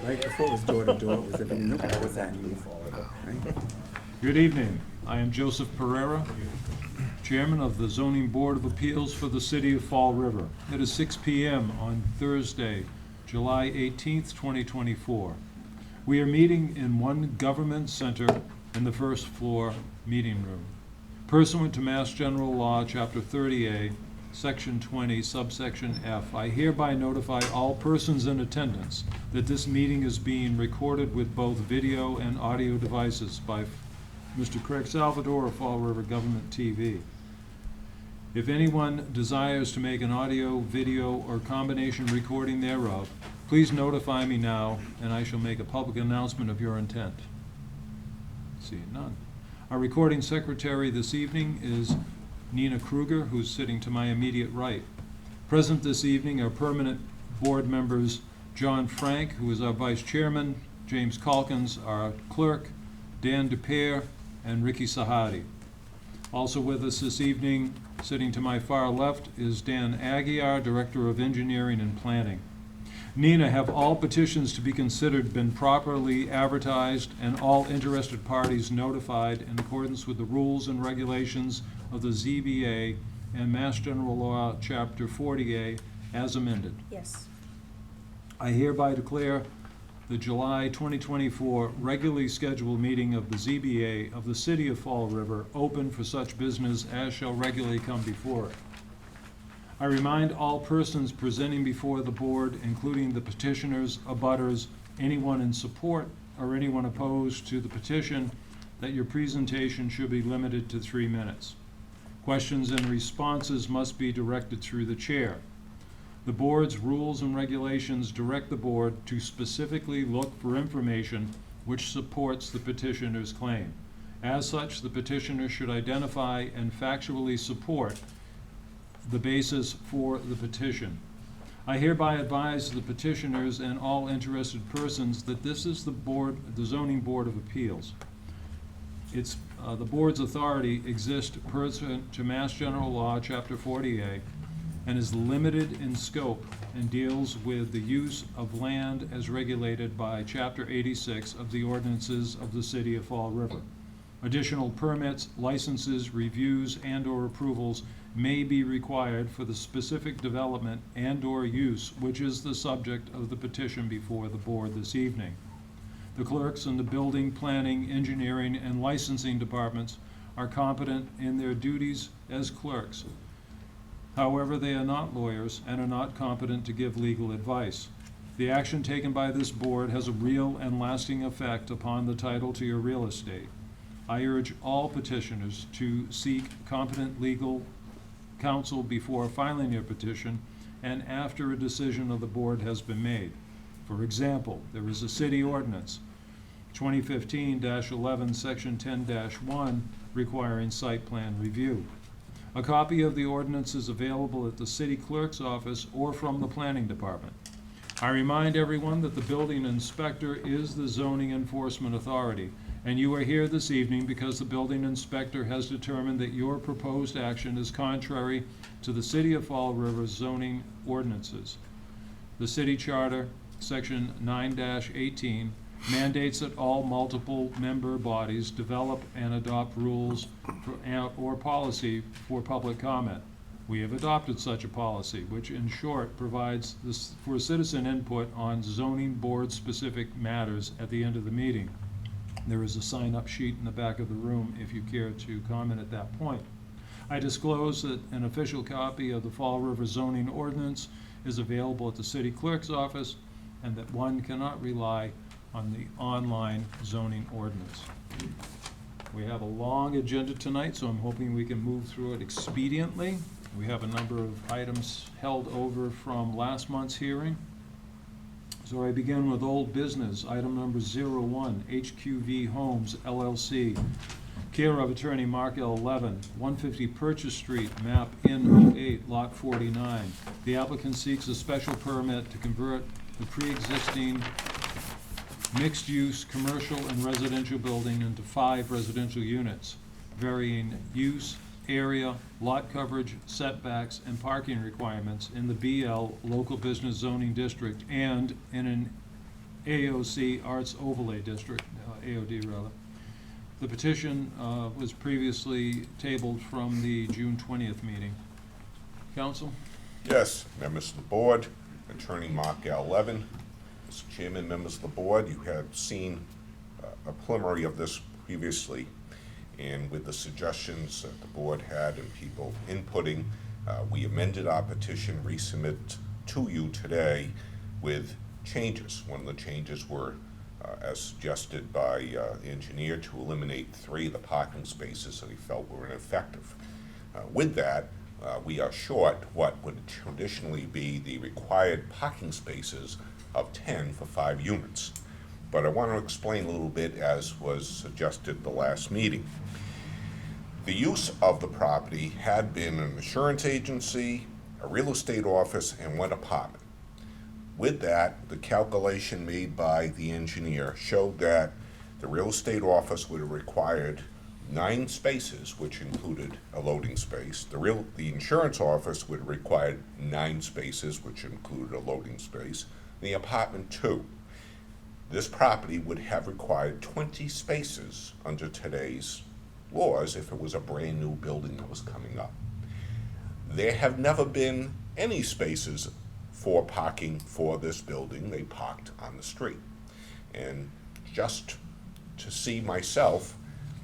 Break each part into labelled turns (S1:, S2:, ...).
S1: Right before it was door to door, it was if you knew what was that you. Right?
S2: Good evening. I am Joseph Pereira, Chairman of the Zoning Board of Appeals for the City of Fall River. It is 6 p.m. on Thursday, July 18th, 2024. We are meeting in one government center in the first floor meeting room. Pursuant to Mass General Law, Chapter 30A, Section 20, subsection F, I hereby notify all persons in attendance that this meeting is being recorded with both video and audio devices by Mr. Craig Salvador of Fall River Government TV. If anyone desires to make an audio, video, or combination recording thereof, please notify me now, and I shall make a public announcement of your intent. Seeing none. Our recording secretary this evening is Nina Kruger, who's sitting to my immediate right. Present this evening are permanent board members John Frank, who is our vice chairman, James Calkins, our clerk, Dan DePere, and Ricky Sahadi. Also with us this evening, sitting to my far left, is Dan Aguiar, Director of Engineering and Planning. Nina, have all petitions to be considered been properly advertised and all interested parties notified in accordance with the rules and regulations of the ZBA and Mass General Law, Chapter 40A, as amended?
S3: Yes.
S2: I hereby declare the July 2024 regularly scheduled meeting of the ZBA of the City of Fall River open for such business as shall regularly come before it. I remind all persons presenting before the board, including the petitioners, abutters, anyone in support, or anyone opposed to the petition, that your presentation should be limited to 3 minutes. Questions and responses must be directed through the chair. The board's rules and regulations direct the board to specifically look for information which supports the petitioner's claim. As such, the petitioner should identify and factually support the basis for the petition. I hereby advise the petitioners and all interested persons that this is the Zoning Board of Appeals. It's the board's authority exists pursuant to Mass General Law, Chapter 40A, and is limited in scope and deals with the use of land as regulated by Chapter 86 of the ordinances of the City of Fall River. Additional permits, licenses, reviews, and/or approvals may be required for the specific development and/or use which is the subject of the petition before the board this evening. The clerks in the building, planning, engineering, and licensing departments are competent in their duties as clerks. However, they are not lawyers and are not competent to give legal advice. The action taken by this board has a real and lasting effect upon the title to your real estate. I urge all petitioners to seek competent legal counsel before filing your petition and after a decision of the board has been made. For example, there is a city ordinance, 2015-11, section 10-1, requiring site plan review. A copy of the ordinance is available at the city clerk's office or from the planning department. I remind everyone that the building inspector is the zoning enforcement authority, and you are here this evening because the building inspector has determined that your proposed action is contrary to the City of Fall River zoning ordinances. The city charter, section 9-18, mandates that all multiple member bodies develop and adopt rules or policy for public comment. We have adopted such a policy, which in short provides for citizen input on zoning board specific matters at the end of the meeting. There is a sign-up sheet in the back of the room if you care to comment at that point. I disclose that an official copy of the Fall River zoning ordinance is available at the city clerk's office and that one cannot rely on the online zoning ordinance. We have a long agenda tonight, so I'm hoping we can move through it expediently. We have a number of items held over from last month's hearing. So I begin with old business, item number 01, HQV Homes LLC, care of attorney Mark L. Levin, 150 Purchase Street, map N08, lot 49. The applicant seeks a special permit to convert the pre-existing mixed-use commercial and residential building into 5 residential units, varying use, area, lot coverage, setbacks, and parking requirements in the BL Local Business Zoning District and in an AOC, Arts Overlay District, AOD rather. The petition was previously tabled from the June 20th meeting. Counsel?
S3: Yes, members of the board, Attorney Mark Levin. Mr. Chairman, members of the board, you have seen a preliminary of this previously, and with the suggestions that the board had and people inputting, we amended our petition, resubmit to you today with changes. One of the changes were, as suggested by the engineer, to eliminate 3 of the parking spaces that he felt were ineffective. With that, we are short what would traditionally be the required parking spaces of 10 for 5 units. But I want to explain a little bit, as was suggested the last meeting. The use of the property had been an insurance agency, a real estate office, and 1 apartment. With that, the calculation made by the engineer showed that the real estate office would have required 9 spaces, which included a loading space. The insurance office would have required 9 spaces, which included a loading space. The apartment 2. This property would have required 20 spaces under today's laws if it was a brand new building that was coming up. There have never been any spaces for parking for this building. They parked on the street. And just to see myself,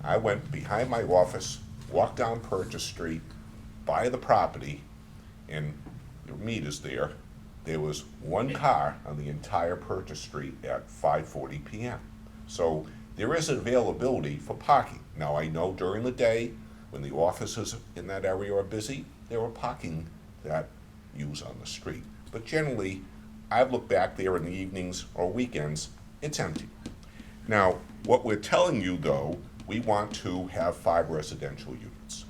S3: I went behind my office, walked down Purchase Street, by the property, and the meters there. There was 1 car on the entire Purchase Street at 5:40 p.m. So there is availability for parking. Now, I know during the day, when the offices in that area are busy, there are parking that use on the street. But generally, I've looked back there in the evenings or weekends, it's empty. Now, what we're telling you, though, we want to have 5 residential units.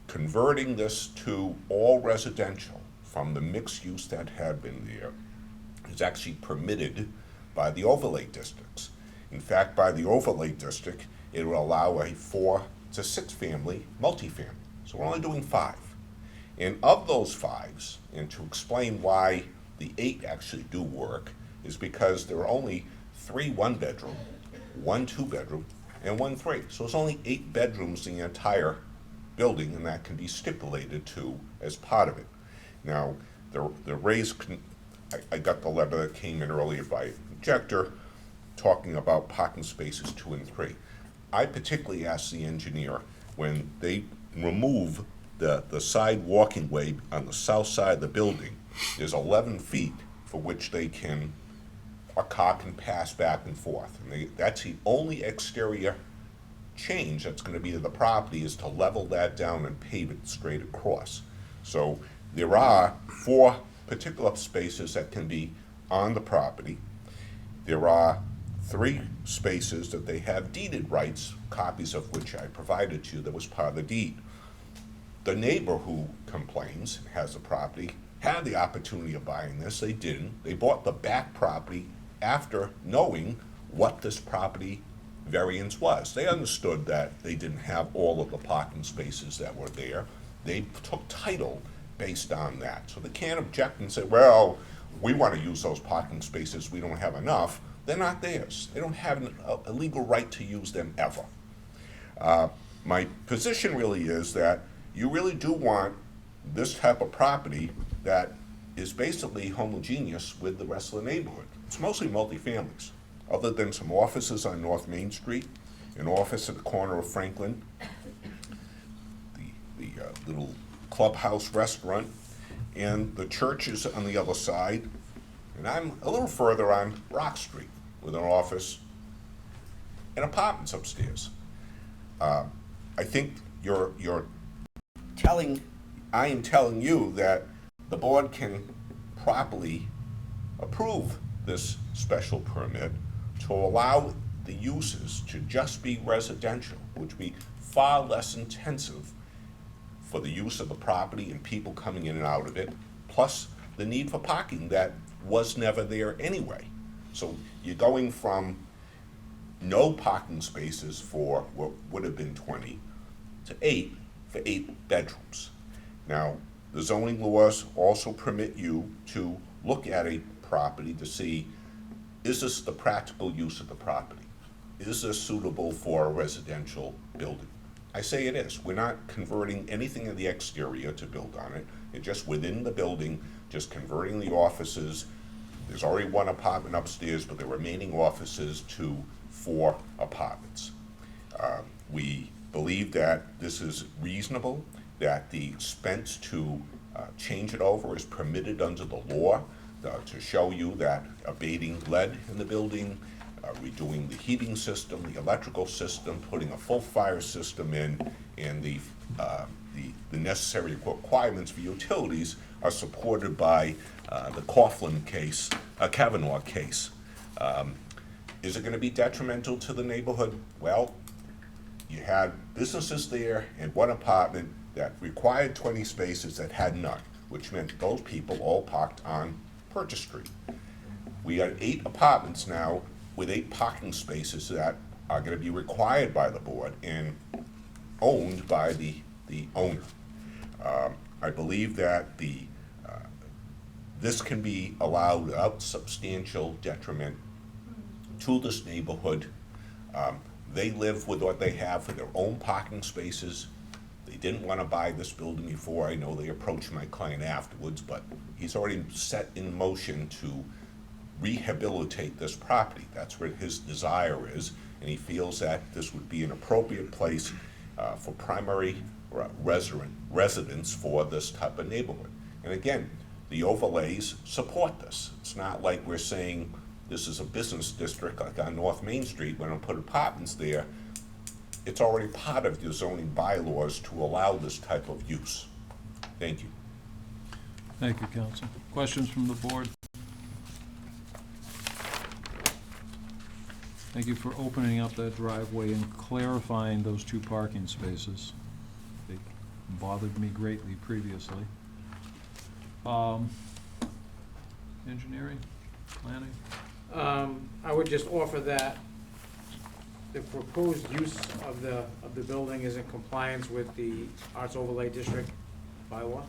S3: Converting this to all residential from the mixed use that had been there is actually permitted by the overlay districts. In fact, by the overlay district, it will allow a 4 to 6 family multifamily. So we're only doing 5. And of those 5s, and to explain why the 8 actually do work, is because there are only 3 1-bedroom, 1 2-bedroom, and 1 3. So it's only 8 bedrooms in the entire building, and that can be stipulated to as part of it. Now, the raised, I got the letter that came in earlier by objector talking about parking spaces 2 and 3. I particularly asked the engineer, when they remove the side walking way on the south side of the building, there's 11 feet for which a car can pass back and forth. And that's the only exterior change that's going to be to the property, is to level that down and pave it straight across. So there are 4 particular spaces that can be on the property. There are 3 spaces that they have deeded rights, copies of which I provided to you, that was part of the deed. The neighbor who complains, has the property, had the opportunity of buying this. They didn't. They bought the back property after knowing what this property variance was. They understood that they didn't have all of the parking spaces that were there. They took title based on that. So they can't object and say, well, we want to use those parking spaces, we don't have enough. They're not theirs. They don't have a legal right to use them ever. My position really is that you really do want this type of property that is basically homogeneous with the rest of the neighborhood. It's mostly multifamilies, other than some offices on North Main Street, an office at the corner of Franklin, the little clubhouse restaurant, and the church is on the other side. And I'm a little further on Rock Street with an office and apartments upstairs. I think I am telling you that the board can properly approve this special permit to allow the uses to just be residential, which would be far less intensive for the use of the property and people coming in and out of it, plus the need for parking that was never there anyway. So you're going from no parking spaces for what would have been 20 to 8 for 8 bedrooms. Now, the zoning laws also permit you to look at a property to see is this the practical use of the property? Is this suitable for a residential building? I say it is. We're not converting anything in the exterior to build on it. It's just within the building, just converting the offices. There's already one apartment upstairs, but the remaining offices to 4 apartments. We believe that this is reasonable, that the expense to change it over is permitted under the law, to show you that abating lead in the building, redoing the heating system, the electrical system, putting a full fire system in, and the necessary requirements for utilities are supported by the Coughlin case, Kavanaugh case. Is it going to be detrimental to the neighborhood? Well, you had businesses there and one apartment that required 20 spaces that had none, which meant those people all parked on Purchase Street. We got 8 apartments now with 8 parking spaces that are going to be required by the board and owned by the owner. I believe that this can be allowed without substantial detriment to this neighborhood. They live with what they have for their own parking spaces. They didn't want to buy this building before. I know they approached my client afterwards, but he's already set in motion to rehabilitate this property. That's what his desire is, and he feels that this would be an appropriate place for primary residence for this type of neighborhood. And again, the overlays support this. It's not like we're saying this is a business district like on North Main Street. When I put apartments there, it's already part of the zoning bylaws to allow this type of use. Thank you.
S2: Thank you, Counsel. Questions from the board? Thank you for opening up that driveway and clarifying those 2 parking spaces. They bothered me greatly previously. Engineering, planning?
S4: I would just offer that the proposed use of the building is in compliance with the Arts Overlay District bylaw.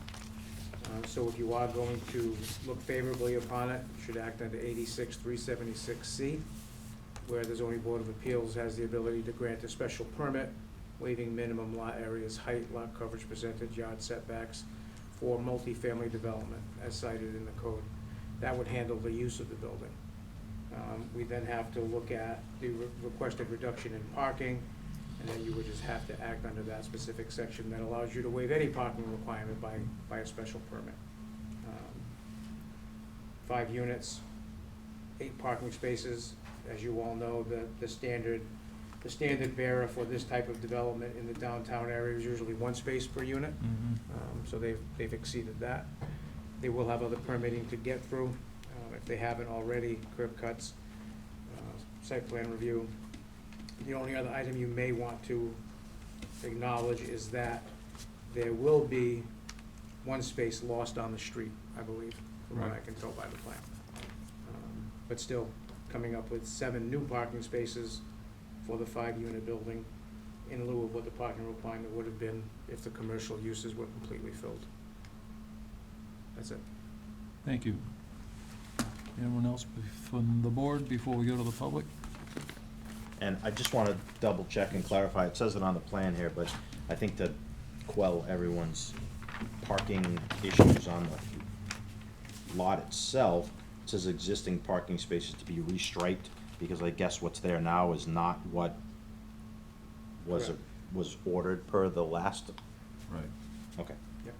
S4: So if you are going to look favorably upon it, you should act under 86-376C, where the zoning board of appeals has the ability to grant a special permit, waiving minimum lot areas, height, lot coverage percentage, yard setbacks for multifamily development as cited in the code. That would handle the use of the building. We then have to look at the requested reduction in parking, and then you would just have to act under that specific section that allows you to waive any parking requirement by a special permit. 5 units, 8 parking spaces. As you all know, the standard bearer for this type of development in the downtown area is usually 1 space per unit. So they've exceeded that. They will have other permitting to get through, if they haven't already, curb cuts, site plan review. The only other item you may want to acknowledge is that there will be 1 space lost on the street, I believe, from what I can tell by the plan. But still, coming up with 7 new parking spaces for the 5-unit building in lieu of what the parking requirement would have been if the commercial uses were completely filled. That's it.
S2: Thank you. Anyone else from the board before we go to the public?
S5: And I just want to double check and clarify, it says it on the plan here, but I think to quell everyone's parking issues on the lot itself, it says existing parking spaces to be restriped, because I guess what's there now is not what was ordered per the last,
S2: Right.
S5: okay.
S4: Yep.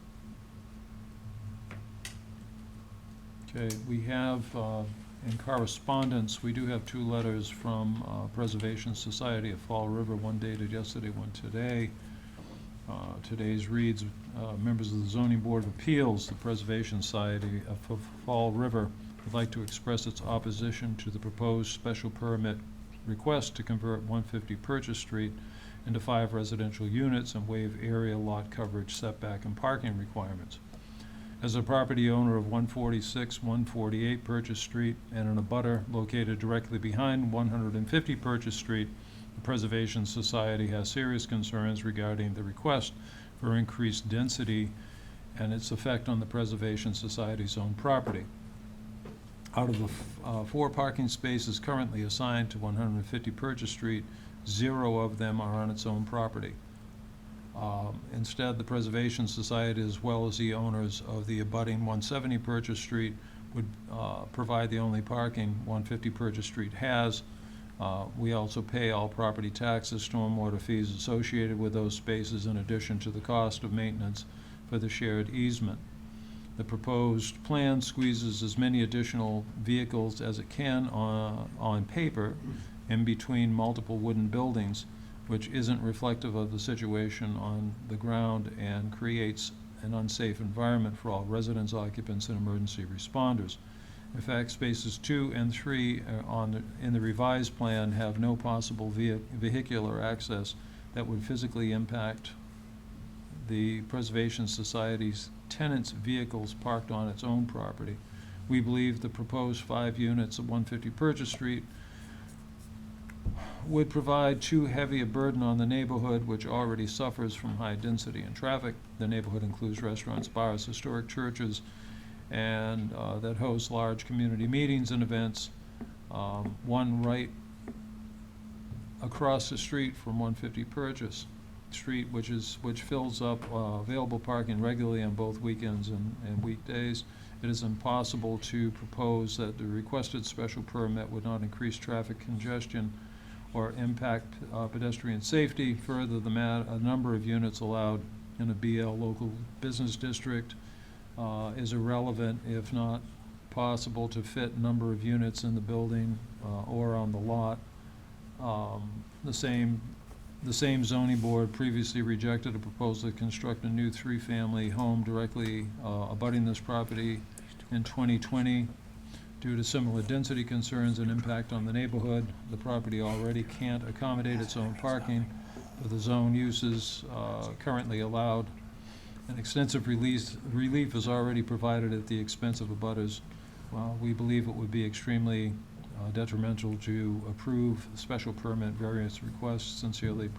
S2: Okay, we have, in correspondence, we do have 2 letters from Preservation Society of Fall River, one dated yesterday, one today. Today's reads, members of the Zoning Board of Appeals, the Preservation Society of Fall River would like to express its opposition to the proposed special permit request to convert 150 Purchase Street into 5 residential units and waive area, lot coverage, setback, and parking requirements. As a property owner of 146, 148 Purchase Street and an abutter located directly behind 150 Purchase Street, the Preservation Society has serious concerns regarding the request for increased density and its effect on the Preservation Society's own property. Out of the 4 parking spaces currently assigned to 150 Purchase Street, 0 of them are on its own property. Instead, the Preservation Society, as well as the owners of the abutting 170 Purchase Street, would provide the only parking 150 Purchase Street has. We also pay all property taxes, stormwater fees associated with those spaces, in addition to the cost of maintenance for the shared easement. The proposed plan squeezes as many additional vehicles as it can on paper in between multiple wooden buildings, which isn't reflective of the situation on the ground and creates an unsafe environment for all residents, occupants, and emergency responders. In fact, spaces 2 and 3 in the revised plan have no possible vehicular access that would physically impact the Preservation Society's tenants' vehicles parked on its own property. We believe the proposed 5 units at 150 Purchase Street would provide too heavy a burden on the neighborhood, which already suffers from high density and traffic. The neighborhood includes restaurants, bars, historic churches, and that hosts large community meetings and events. One right across the street from 150 Purchase Street, which fills up available parking regularly on both weekends and weekdays. It is impossible to propose that the requested special permit would not increase traffic congestion or impact pedestrian safety. Further, a number of units allowed in a BL local business district is irrelevant, if not possible, to fit number of units in the building or on the lot. The same zoning board previously rejected a proposal to construct a new 3-family home directly abutting this property in 2020. Due to similar density concerns and impact on the neighborhood, the property already can't accommodate its own parking for the zone uses currently allowed. An extensive relief is already provided at the expense of abutters. We believe it would be extremely detrimental to approve special permit variance requests. Sincerely,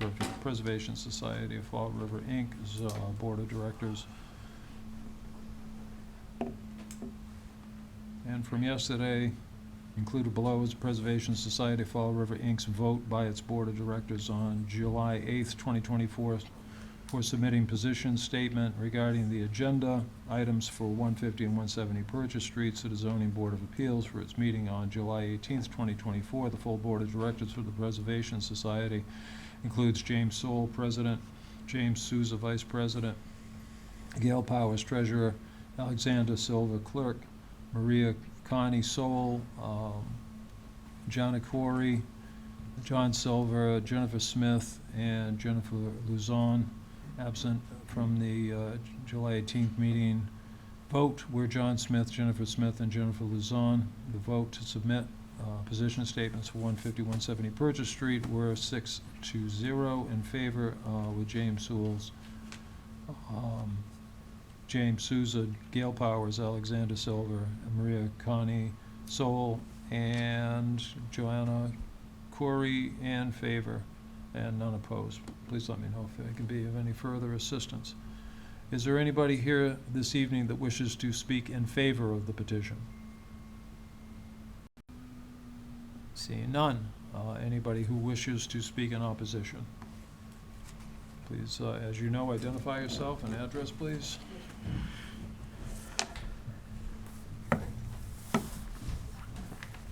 S2: Preservation Society of Fall River, Inc.'s Board of Directors. And from yesterday, included below is Preservation Society of Fall River, Inc.'s vote by its Board of Directors on July 8th, 2024, for submitting position statement regarding the agenda items for 150 and 170 Purchase Streets to the Zoning Board of Appeals for its meeting on July 18th, 2024. The full Board of Directors for the Preservation Society includes James Sewell, President, James Souza, Vice President, Gail Powers, Treasurer, Alexander Silva, Clerk, Maria Connie Sewell, Jana Corey, John Silver, Jennifer Smith, and Jennifer Luzon. Absent from the July 18th meeting vote were John Smith, Jennifer Smith, and Jennifer Luzon. The vote to submit position statements for 150, 170 Purchase Street were 6-0 in favor, with James Sewell's, James Souza, Gail Powers, Alexander Silver, and Maria Connie Sewell, and Joanna Corey in favor, and none opposed. Please let me know if I can be of any further assistance. Is there anybody here this evening that wishes to speak in favor of the petition? Seeing none. Anybody who wishes to speak in opposition? Please, as you know, identify yourself and address, please.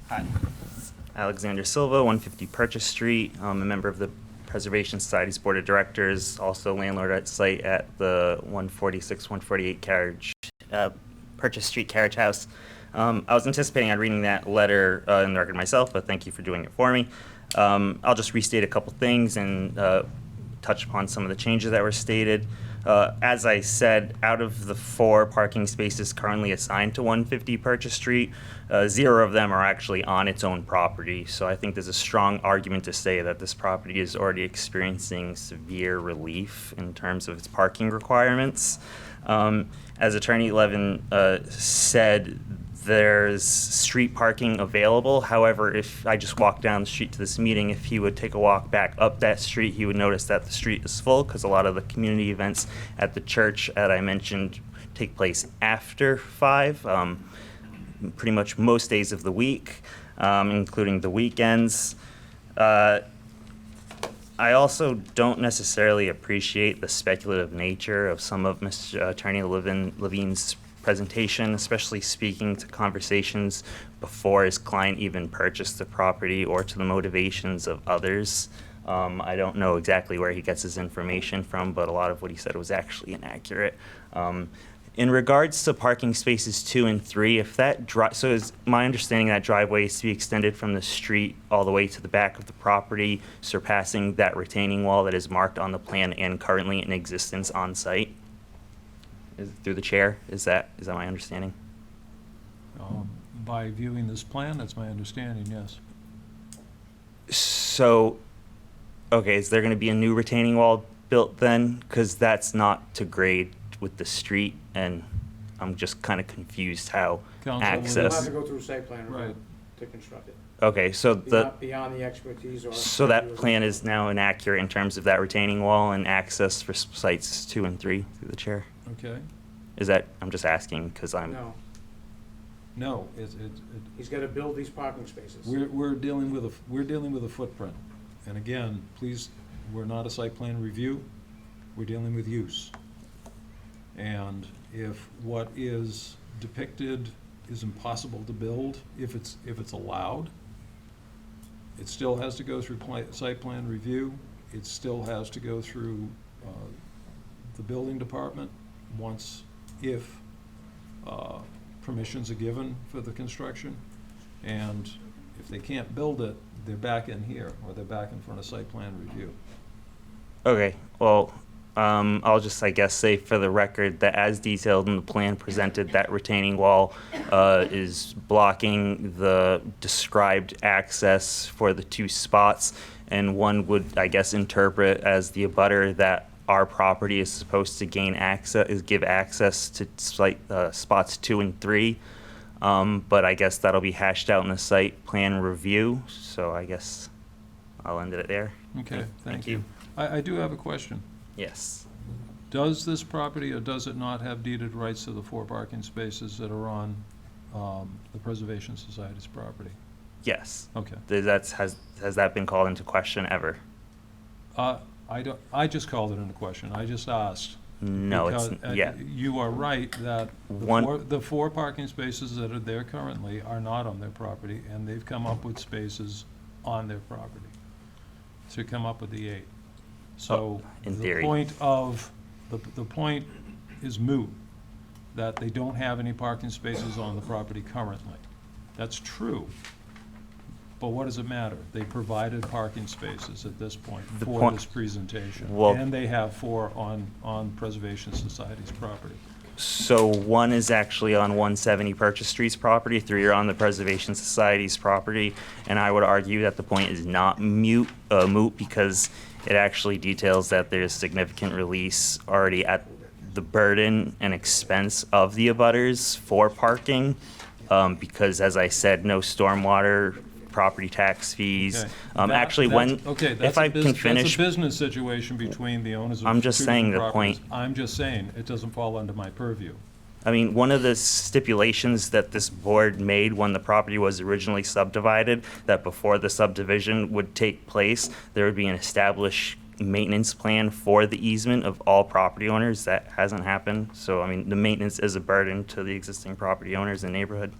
S6: Hi. Alexander Silva, 150 Purchase Street. I'm a member of the Preservation Society's Board of Directors, also landlord at site at the 146, 148 Purchase Street Carriage House. I was anticipating on reading that letter in the record myself, but thank you for doing it for me. I'll just restate a couple things and touch upon some of the changes that were stated. As I said, out of the 4 parking spaces currently assigned to 150 Purchase Street, 0 of them are actually on its own property. So I think there's a strong argument to say that this property is already experiencing severe relief in terms of its parking requirements. As Attorney Levin said, there's street parking available. However, if I just walk down the street to this meeting, if he would take a walk back up that street, he would notice that the street is full because a lot of the community events at the church that I mentioned take place after 5. pretty much most days of the week, including the weekends. I also don't necessarily appreciate the speculative nature of some of Mr. Attorney Levine's presentation, especially speaking to conversations before his client even purchased the property or to the motivations of others. I don't know exactly where he gets his information from, but a lot of what he said was actually inaccurate. In regards to parking spaces 2 and 3, if that so is my understanding that driveway is to be extended from the street all the way to the back of the property, surpassing that retaining wall that is marked on the plan and currently in existence on site? Through the chair, is that my understanding?
S2: By viewing this plan, that's my understanding, yes.
S6: So, okay, is there going to be a new retaining wall built then? Because that's not to grade with the street, and I'm just kind of confused how
S2: Council,
S4: You'll have
S6: access.
S4: to go through site plan review
S2: Right.
S4: to construct it.
S6: Okay, so
S4: Beyond the expertise or.
S6: so that plan is now inaccurate in terms of that retaining wall and access for sites 2 and 3 through the chair?
S2: Okay?
S6: Is that, I'm just asking because
S4: No,
S2: No,
S4: he's gotta build these parking spaces.
S2: we're dealing with a footprint. And again, please, we're not a site plan review, we're dealing with use. And if what is depicted is impossible to build, if it's allowed, it still has to go through site plan review, it still has to go through the building department if permissions are given for the construction. And if they can't build it, they're back in here, or they're back in front of site plan review.
S6: Okay, well, I'll just, I guess, say for the record that as detailed in the plan presented, that retaining wall is blocking the described access for the 2 spots, and one would, I guess, interpret as the abutter that our property is supposed to give access to spots 2 and 3. But I guess that'll be hashed out in the site plan review, so I guess I'll end it there.
S2: Okay, thank you. I do have a question.
S6: Yes.
S2: Does this property, or does it not have deeded rights to the 4 parking spaces that are on the Preservation Society's property?
S6: Yes.
S2: Okay.
S6: Has that been called into question ever?
S2: I just called it into question. I just asked.
S6: No, it's,
S2: Because,
S6: yeah.
S2: You are right that the 4 parking spaces that are there currently are not on their property, and they've come up with spaces on their property to come up with the 8. So
S6: in
S2: the
S6: theory.
S2: the point is moot, that they don't have any parking spaces on the property currently. That's true. But what does it matter? They provided parking spaces at this point
S6: The
S2: for
S6: point-
S2: this presentation.
S6: Well-
S2: And they have 4 on Preservation Society's property.
S6: So 1 is actually on 170 Purchase Street's property, 3 are on the Preservation Society's property, and I would argue that the point is not moot because it actually details that there's significant release already at the burden and expense of the abutters for parking, because as I said, no stormwater, property tax fees.
S2: Okay.
S6: Actually, if I can finish.
S2: That's a business situation between the owners of
S6: I'm just
S2: 2
S6: saying
S2: different
S6: the point.
S2: properties. I'm just saying, it doesn't fall under my purview.
S6: I mean, one of the stipulations that this board made when the property was originally subdivided, that before the subdivision would take place, there would be an established maintenance plan for the easement of all property owners. That hasn't happened. So, I mean, the maintenance is a burden to the existing property owners in the neighborhood.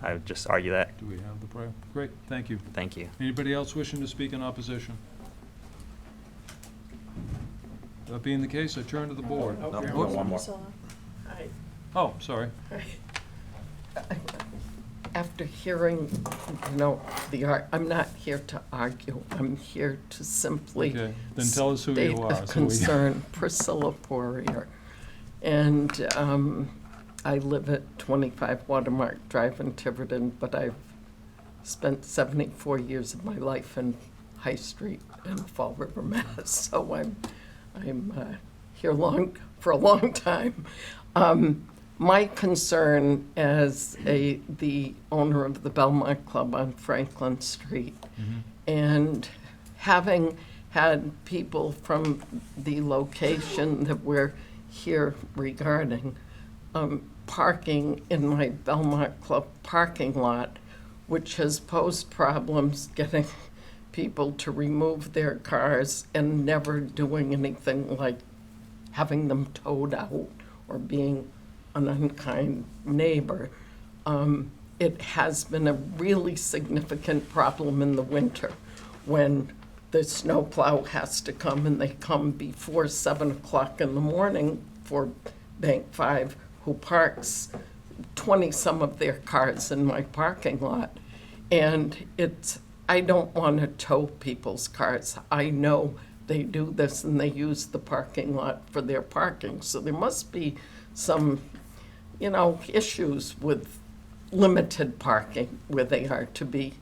S6: I would just argue that.
S2: Do we have the prior? Great, thank you.
S6: Thank you.
S2: Anybody else wishing to speak in opposition? That being the case, I turn to the board.
S4: Oh,
S5: No,
S4: yeah.
S5: no, one more.
S2: Oh, sorry.
S7: After hearing, I'm not here to argue, I'm here to simply
S2: Okay, then tell us who
S7: state
S2: you are.
S7: a
S2: so we-
S7: concern, Priscilla Poirier. And I live at 25 Watermark Drive in Tiverton, but I've spent 74 years of my life in High Street in Fall River, Mass. So I'm here for a long time. My concern as the owner of the Belmont Club on Franklin Street, and having had people from the location that we're here regarding, parking in my Belmont Club parking lot, which has posed problems getting people to remove their cars and never doing anything like having them towed out or being an unkind neighbor. It has been a really significant problem in the winter when the snowplow has to come, and they come before 7 o'clock in the morning for Bank 5, who parks 20-some of their cars in my parking lot. And I don't want to tow people's cars. I know they do this and they use the parking lot for their parking. So there must be some, issues with limited parking where they are to be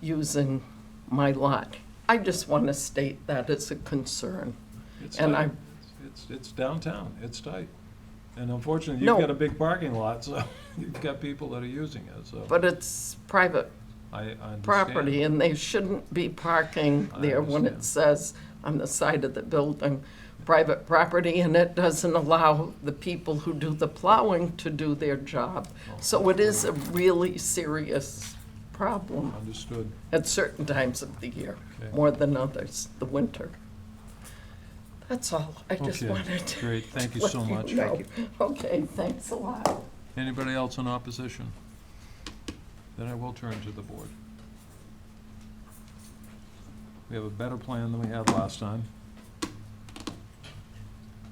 S7: using my lot. I just want to state that as a concern.
S2: It's
S7: And
S2: tight. It's downtown, it's tight. And unfortunately,
S7: No.
S2: you've got a big parking lot, so you've got people that are using it, so
S7: But it's private
S2: I understand.
S7: property, and they shouldn't be parking
S2: I
S7: there when it
S2: understand.
S7: says on the side of the building, private property, and it doesn't allow the people who do the plowing to do their job. So it is a really serious problem
S2: Understood.
S7: at certain times of the year,
S2: Okay.
S7: more than others, the winter. That's all. I just
S2: Okay,
S7: wanted to
S2: great. Thank you
S7: let
S2: so much.
S7: know. Okay, thanks a lot.
S2: Anybody else in opposition? Then I will turn to the board. We have a better plan than we had last time.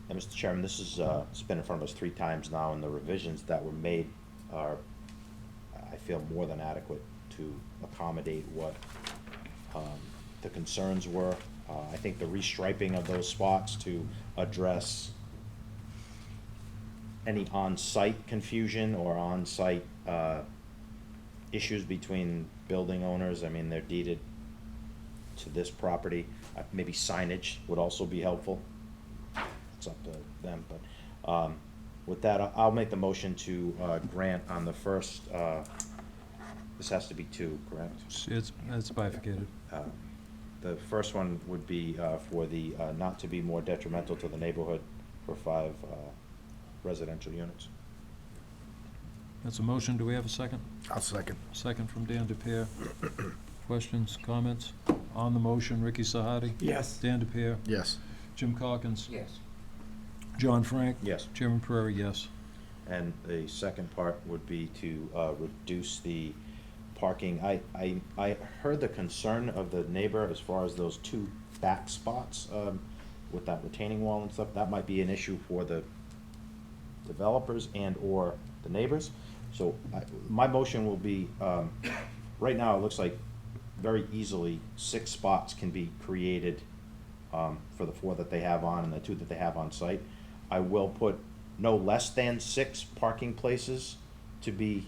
S5: And Mr. Chairman, this is, it's been in front of us 3 times now, and the revisions that were made are, I feel, more than adequate to accommodate what the concerns were. I think the restriping of those spots to address any on-site confusion or on-site issues between building owners. I mean, they're deeded to this property. Maybe signage would also be helpful. It's up to them, but with that, I'll make the motion to grant on the first, this has to be 2, correct?
S2: It's bifurcated.
S5: The first one would be for the not to be more detrimental to the neighborhood for 5 residential units.
S2: That's a motion. Do we have a second?
S1: I'll second.
S2: Second from Dan DePere. Questions, comments? On the motion, Ricky Sahadi?
S4: Yes.
S2: Dan DePere?
S1: Yes.
S2: Jim Calkins?
S4: Yes.
S2: John Frank?
S5: Yes.
S2: Chairman Prairie, yes.
S5: And the second part would be to reduce the parking. I heard the concern of the neighbor as far as those 2 back spots with that retaining wall and stuff. That might be an issue for the developers and/or the neighbors. So my motion will be, right now, it looks like very easily 6 spots can be created for the 4 that they have on and the 2 that they have on site. I will put no less than 6 parking places to be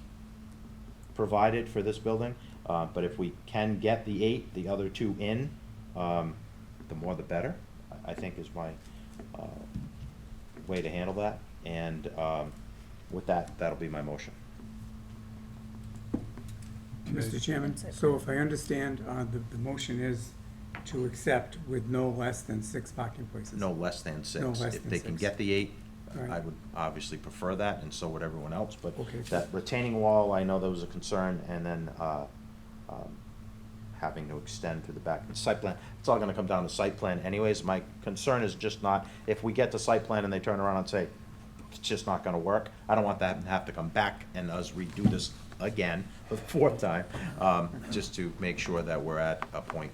S5: provided for this building. But if we can get the 8, the other 2 in, the more the better, I think is my way to handle that. And with that, that'll be my motion.
S8: Mr. Chairman, so if I understand, the motion is to accept with no less than 6 parking places?
S5: No less than 6.
S8: No less
S5: If
S8: than
S5: they can
S8: 6.
S5: get the 8, I
S8: Right.
S5: would obviously prefer that, and so would everyone else. But
S8: Okay.
S5: that retaining wall, I know there was a concern, and then having to extend through the back of the site plan. It's all gonna come down to site plan anyways. My concern is just not, if we get to site plan and they turn around and say, it's just not gonna work, I don't want that to have to come back and us redo this again for the 4th time, just to make sure that we're at a point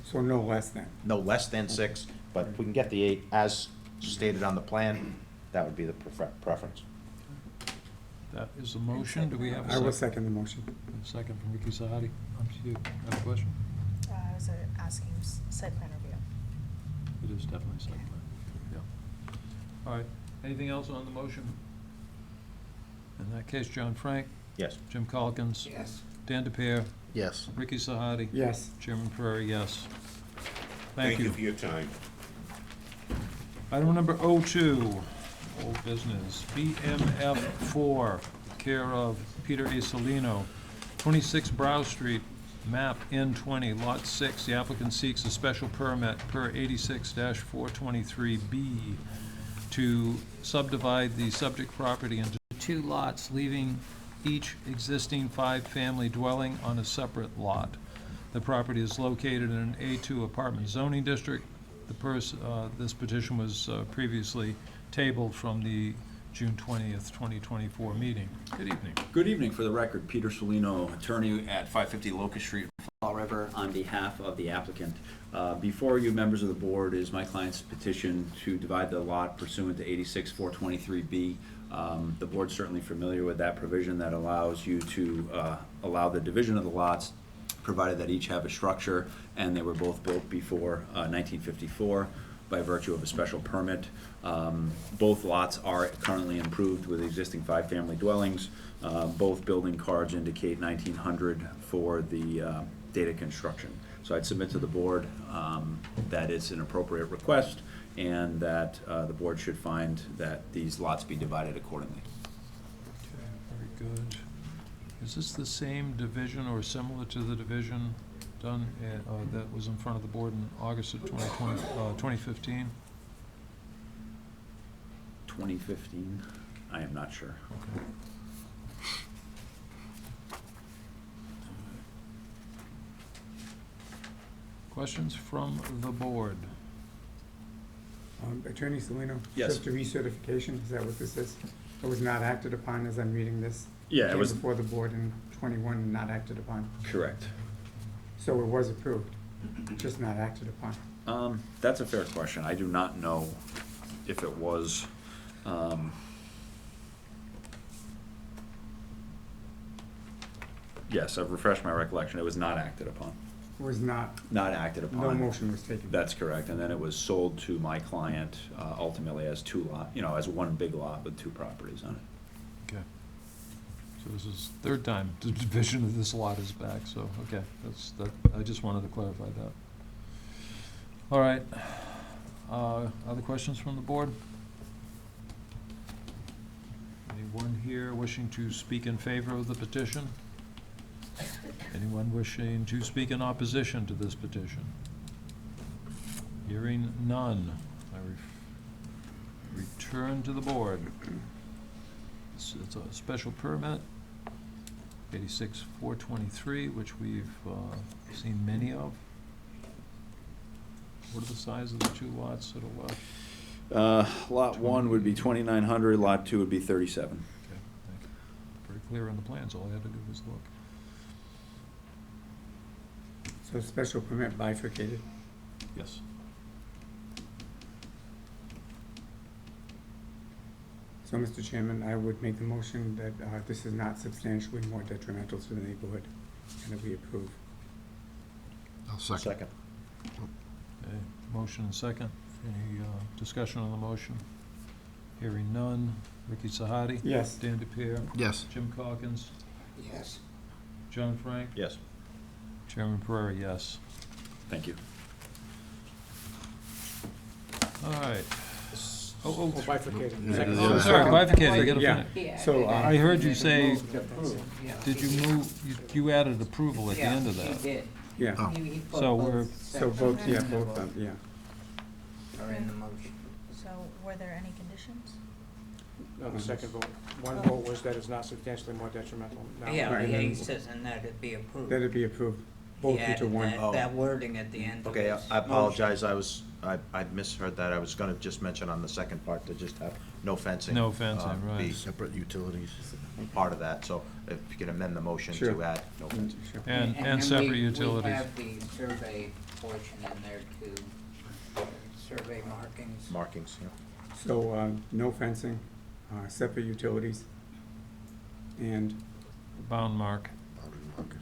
S8: So no less than?
S5: no less than 6, but if we can get the 8 as stated on the plan, that would be the preference.
S2: That is the motion. Do we have a
S8: I
S2: second?
S8: will second the motion.
S2: A second from Ricky Sahadi. You have a question?
S9: I was asking site plan review.
S2: It is definitely site plan. Yeah. All right. Anything else on the motion? In that case, John Frank,
S5: Yes.
S2: Jim Calkins,
S4: Yes.
S2: Dan DePere,
S1: Yes.
S2: Ricky Sahadi.
S8: Yes.
S2: Chairman Prairie, yes. Thank you.
S3: for your time.
S2: Item number 02, old business, BMF 4, care of Peter A. Salino, 26 Brow Street, map N20, lot 6. The applicant seeks a special permit per 86-423B to subdivide the subject property into 2 lots, leaving each existing 5-family dwelling on a separate lot. The property is located in an A2 apartment zoning district. This petition was previously tabled from the June 20th, 2024 meeting. Good evening.
S10: Good evening. For the record, Peter Solino, attorney at 550 Locust Street, Fall River, on behalf of the applicant. Before you, members of the board, is my client's petition to divide the lot pursuant to 86-423B. The board's certainly familiar with that provision that allows you to allow the division of the lots, provided that each have a structure and they were both built before 1954 by virtue of a special permit. Both lots are currently improved with existing 5-family dwellings. Both building cards indicate 1900 for the date of construction. So I'd submit to the board that it's an appropriate request and that the board should find that these lots be divided accordingly.
S2: Okay, very good. Is this the same division or similar to the division done that was in front of the board in August of 2015?
S10: 2015, I am not sure.
S2: Okay. Questions from the board?
S8: Attorney Salino?
S10: Yes.
S8: Just a recertification, is that what this is? It was not acted upon as I'm reading this?
S10: Yeah, it
S8: Came
S10: was
S8: before the board in 21 and not acted upon?
S10: correct.
S8: So it was approved, just not acted upon?
S10: That's a fair question. I do not know if it was. Yes, I've refreshed my recollection. It was not acted upon.
S8: It was not,
S10: Not acted upon.
S8: no motion was taken?
S10: That's correct, and then it was sold to my client ultimately as 2 lot, as one big lot with 2 properties on it.
S2: Okay. So this is third time the division of this lot is back, so, okay, I just wanted to clarify that. All right. Other questions from the board? Anyone here wishing to speak in favor of the petition? Anyone wishing to speak in opposition to this petition? Hearing none, I return to the board. It's a special permit, 86-423, which we've seen many of. What are the size of the 2 lots that are left?
S10: Lot 1 would be 2,900, lot 2 would be 37.
S2: Okay, thank you. Pretty clear on the plans, all I had to do was look.
S8: So special permit bifurcated?
S2: Yes.
S8: So, Mr. Chairman, I would make the motion that this is not substantially more detrimental to the neighborhood and that we approve.
S5: I'll second.
S2: Okay, motion and second. Any discussion on the motion? Hearing none. Ricky Sahadi?
S8: Yes.
S2: Dan DePere?
S5: Yes.
S2: Jim Calkins?
S1: Yes.
S2: John Frank?
S5: Yes.
S2: Chairman Pereira, yes.
S10: Thank you.
S2: All right.
S4: Oh, bifurcated.
S5: Yeah,
S4: Second.
S5: yeah, yeah.
S2: Sorry, bifurcated, you gotta
S8: Yeah.
S2: finish.
S8: So,
S2: I heard you say, did you move, you added approval at the end of that?
S11: did.
S8: yeah,
S5: Oh.
S11: He put
S2: So
S11: both
S2: we're-
S8: so both, yeah, both, yeah.
S11: are in the motion.
S9: So were there any conditions?
S4: No, the second vote. One vote was that it's not substantially more detrimental. Now-
S11: Yeah,
S8: Right,
S11: yeah,
S8: and
S11: he
S8: then-
S11: says, and that it be approved.
S8: That it be approved, both
S11: He
S8: into
S11: added
S8: one.
S11: that wording at the end of
S5: Okay,
S11: his
S5: I apologize, I misheard that. I was gonna just mention on the second part to just have no fencing.
S2: No fencing, right.
S5: Be separate utilities. Part of that, so if you could amend the motion
S8: Sure.
S5: to add no fencing.
S8: Sure.
S2: And
S11: then
S2: separate
S11: we
S2: utilities.
S11: have the survey portion in there too, survey markings.
S5: Markings, yeah.
S8: So, no fencing, separate utilities, and
S2: Bound mark,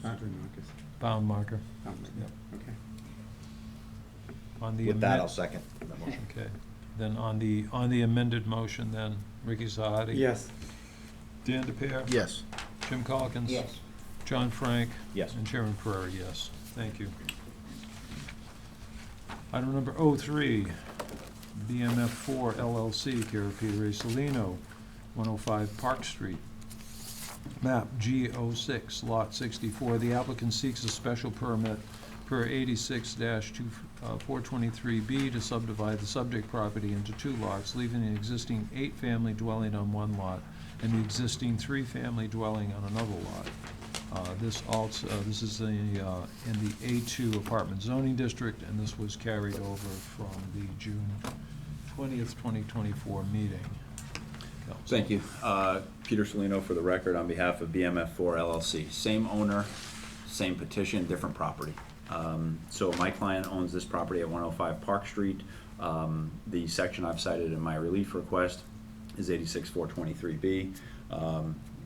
S8: boundary markers.
S2: bound marker.
S8: Okay.
S2: On the
S5: With that, I'll
S2: amend-
S5: second the motion.
S2: Okay, then on the amended motion, then, Ricky Sahadi?
S8: Yes.
S2: Dan DePere?
S5: Yes.
S2: Jim Calkins?
S11: Yes.
S2: John Frank?
S5: Yes.
S2: And Chairman Pereira, yes. Thank you. Item number 03, BMF 4 LLC, care of Peter A. Salino, 105 Park Street. Map G06, Lot 64. The applicant seeks a special permit per 86-423B to subdivide the subject property into 2 lots, leaving an existing 8-family dwelling on 1 lot and the existing three-family dwelling on another lot. This is in the A2 apartment zoning district, and this was carried over from the June 20th, 2024 meeting. Counsel.
S10: Thank you. Peter Salino for the record on behalf of BMF4 LLC. Same owner, same petition, different property. So my client owns this property at 105 Park Street. The section I've cited in my relief request is 86423B.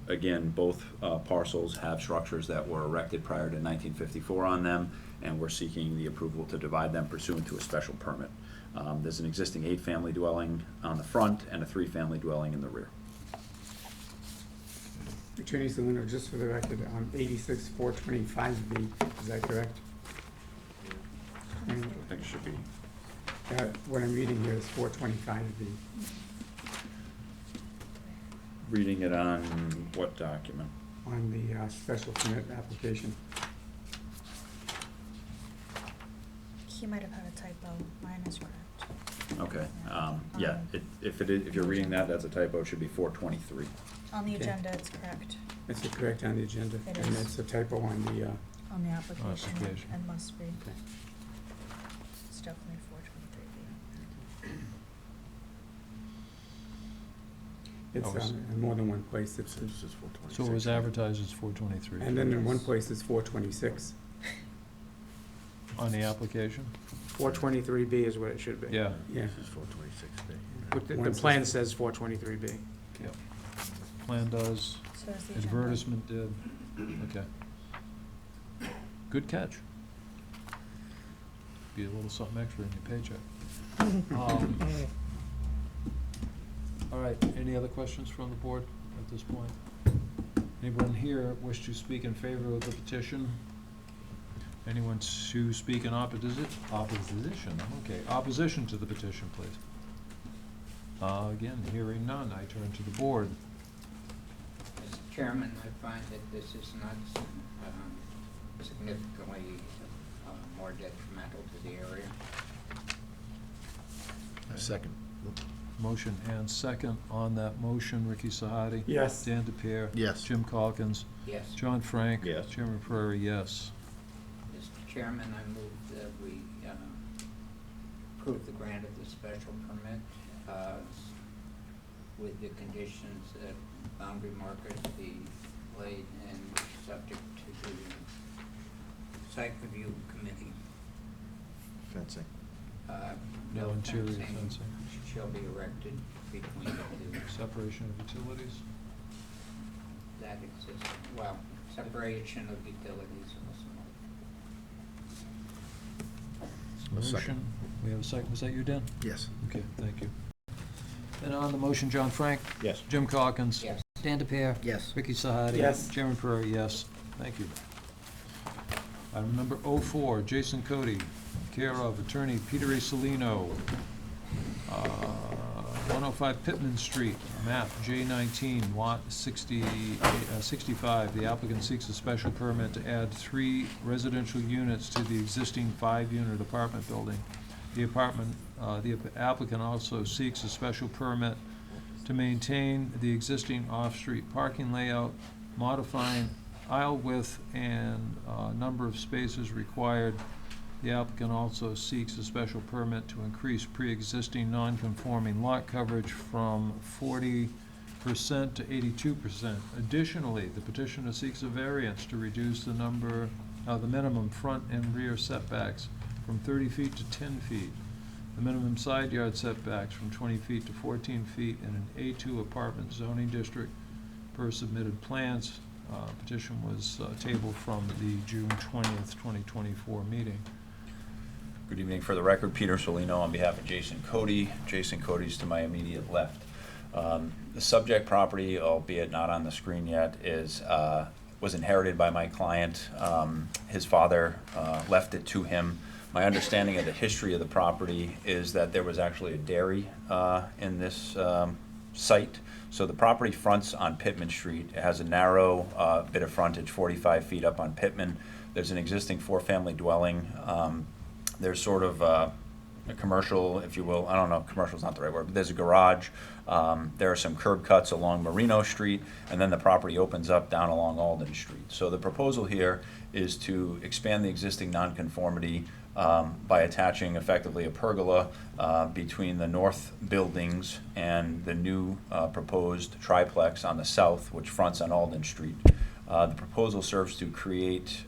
S10: Again, both parcels have structures that were erected prior to 1954 on them, and we're seeking the approval to divide them pursuant to a special permit. There's an existing 8-family dwelling on the front and a 3-family dwelling in the rear.
S8: Attorney Salino, just for the record, 86425B, is that correct?
S10: I think it should be.
S8: What I'm reading here is 425B.
S10: Reading it on what document?
S8: On the special permit application.
S9: He might have had a typo. Mine is correct.
S10: Okay, yeah, if you're reading that, that's a typo, it should be 423.
S9: On the
S8: Okay.
S9: agenda, it's correct.
S8: It's correct on the agenda,
S9: It
S8: and
S9: is.
S8: it's a typo on the,
S9: On the application,
S2: Application.
S9: and must be.
S8: okay.
S9: It's definitely 423B.
S8: It's
S2: Oh, it's-
S8: in more than one place, it's,
S2: So it was advertised as 423.
S8: and then in one place it's 426.
S2: On the application?
S4: 423B is what it should be.
S2: Yeah.
S8: Yeah.
S4: But the
S8: One
S4: plan
S8: says-
S4: says 423B.
S2: Yep. Plan does,
S9: So is the agenda.
S2: advertisement did, okay. Good catch. Be a little something extra in your paycheck. All right, any other questions from the board at this point? Anyone here wish to speak in favor of the petition? Anyone to speak in opposition, opposition to the petition, please? Again, hearing none, I turn to the board.
S11: Mr. Chairman, I find that this is not significantly more detrimental to the area.
S5: Second.
S2: Motion and second on that motion, Ricky Sahadi.
S8: Yes.
S2: Dan DePere.
S5: Yes.
S2: Jim Calkins.
S11: Yes.
S2: John Frank.
S10: Yes.
S2: Chairman Prairie, yes.
S11: Mr. Chairman, I move that we approve the grant of the special permit with the conditions that boundary markers be laid and subject to the site review committee.
S5: Fencing.
S2: No interior fencing.
S11: Shall be erected between the two.
S2: Separation of utilities.
S11: That exists, well, separation of utilities also.
S5: A second.
S2: Motion, we have a second, was that you, Dan?
S5: Yes.
S2: Okay, thank you. And on the motion, John Frank?
S5: Yes.
S2: Jim Calkins?
S11: Yes.
S2: Dan DePere?
S5: Yes.
S2: Ricky Sahadi?
S8: Yes.
S2: Chairman Prairie, yes. Thank you. Item number 04, Jason Cody, care of attorney Peter A. Salino, 105 Pittman Street, map J19, lot 65. The applicant seeks a special permit to add 3 residential units to the existing 5-unit apartment building. The applicant also seeks a special permit to maintain the existing off-street parking layout, modifying aisle width and number of spaces required. The applicant also seeks a special permit to increase pre-existing non-conforming lot coverage from 40% to 82%. Additionally, the petitioner seeks a variance to reduce the minimum front and rear setbacks from 30 feet to 10 feet. The minimum side yard setbacks from 20 feet to 14 feet in an A2 apartment zoning district per submitted plans. Petition was tabled from the June 20th, 2024 meeting.
S10: Good evening. For the record, Peter Solino on behalf of Jason Cody. Jason Cody's to my immediate left. The subject property, albeit not on the screen yet, was inherited by my client. His father left it to him. My understanding of the history of the property is that there was actually a dairy in this site. So the property fronts on Pittman Street. It has a narrow bit of frontage, 45 feet up on Pittman. There's an existing 4-family dwelling. There's sort of a commercial, if you will, I don't know, commercial's not the right word, but there's a garage. There are some curb cuts along Marino Street, and then the property opens up down along Alden Street. So the proposal here is to expand the existing nonconformity by attaching effectively a pergola between the north buildings and the new proposed triplex on the south, which fronts on Alden Street. The proposal serves to create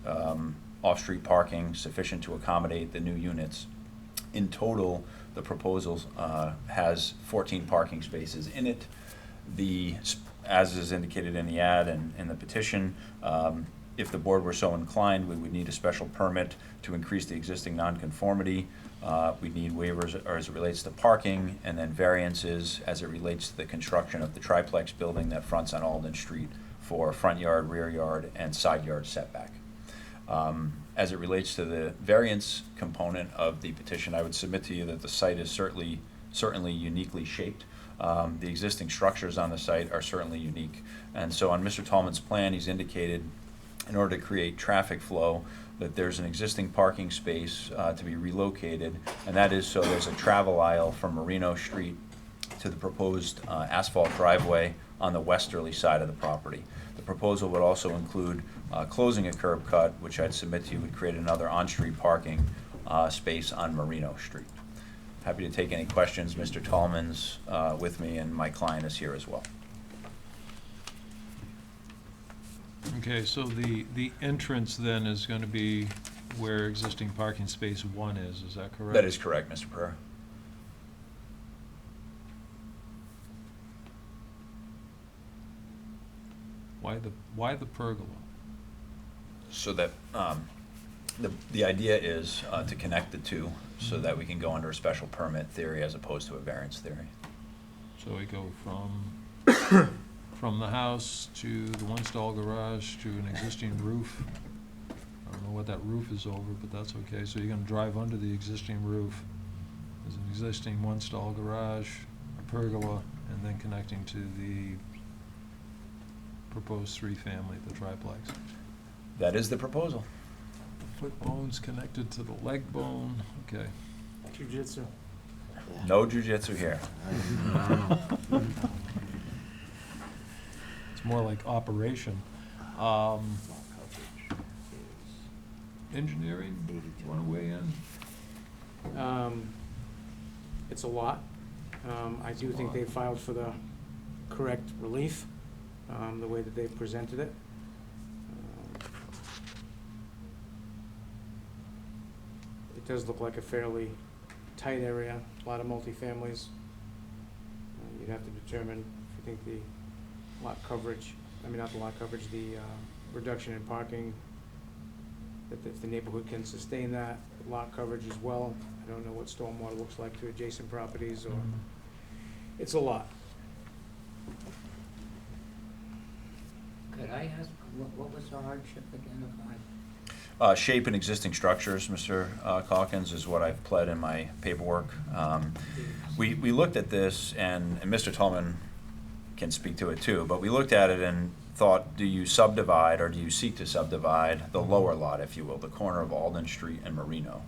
S10: off-street parking sufficient to accommodate the new units. In total, the proposal has 14 parking spaces in it. As is indicated in the ad and in the petition, if the board were so inclined, we would need a special permit to increase the existing nonconformity. We'd need waivers as it relates to parking, and then variances as it relates to the construction of the triplex building that fronts on Alden Street for front yard, rear yard, and side yard setback. As it relates to the variance component of the petition, I would submit to you that the site is certainly uniquely shaped. The existing structures on the site are certainly unique. And so on Mr. Tallman's plan, he's indicated in order to create traffic flow that there's an existing parking space to be relocated, and that is so there's a travel aisle from Marino Street to the proposed asphalt driveway on the westerly side of the property. The proposal would also include closing a curb cut, which I'd submit to you would create another on-street parking space on Marino Street. Happy to take any questions. Mr. Tallman's with me, and my client is here as well.
S2: Okay, so the entrance then is going to be where existing parking space 1 is that correct?
S3: That is correct, Mr. Pereira.
S2: Why the pergola?
S3: So that, the idea is to connect the two so that we can go under a special permit theory as opposed to a variance theory.
S2: So we go from the house to the one-stall garage to an existing roof. I don't know what that roof is over, but that's okay. So you're gonna drive under the existing roof. There's an existing one-stall garage, a pergola, and then connecting to the proposed 3-family, the triplex.
S3: That is the proposal.
S2: The foot bone's connected to the leg bone, okay.
S4: Jiu-jitsu.
S3: No jujitsu here.
S2: It's more like operation. Engineering, you wanna weigh in?
S4: It's a lot. I do think they filed for the correct relief, the way that they presented it. It does look like a fairly tight area, a lot of multifamilies. You'd have to determine if you think the lot coverage, not the lot coverage, the reduction in parking, that if the neighborhood can sustain that, lot coverage as well. I don't know what stormwater looks like to adjacent properties, or, it's a lot.
S11: Could I ask, what was the hardship identified?
S3: Shape and existing structures, Mr. Calkins, is what I've pled in my paperwork. We looked at this, and Mr. Tallman can speak to it too, but we looked at it and thought, do you subdivide or do you seek to subdivide the lower lot, if you will, the corner of Alden Street and Marino?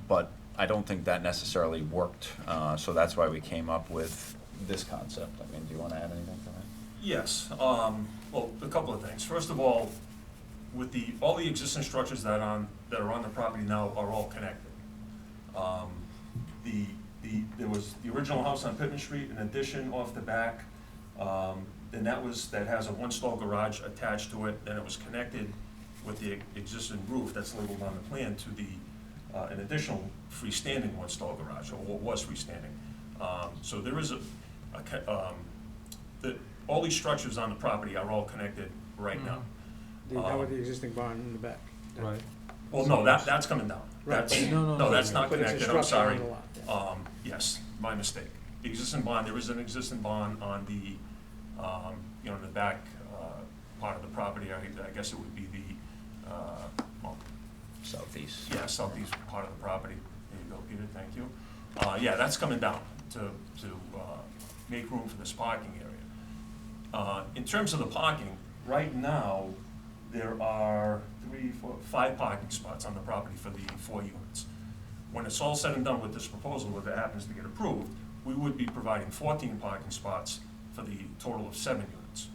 S3: But I don't think that necessarily worked, so that's why we came up with this concept. Do you want to add anything to that?
S12: Yes, well, a couple of things. First of all, with all the existing structures that are on the property now are all connected. There was the original house on Pittman Street, an addition off the back, then that has a one-stall garage attached to it. Then it was connected with the existing roof that's labeled on the plan to an additional freestanding one-stall garage, or what was freestanding. So there is all these structures on the property are all connected right now.
S4: How about the existing barn in the back?
S2: Right.
S12: Well, no, that's coming down.
S4: Right.
S12: That's,
S4: No,
S12: that's not
S4: but it's a
S12: connected, I'm
S4: structure
S12: sorry.
S4: on the lot, yeah.
S12: Yes, my mistake. The existing bond, there is an existing bond on the, the back part of the property. I guess it would be the,
S3: Southeast.
S12: yeah, southeast part of the property. There you go, Peter, thank you. Yeah, that's coming down to make room for this parking area. In terms of the parking, right now, there are 5 parking spots on the property for the 4 units. when it's all said and done with this proposal, if it happens to get approved, we would be providing 14 parking spots for the total of 7 units.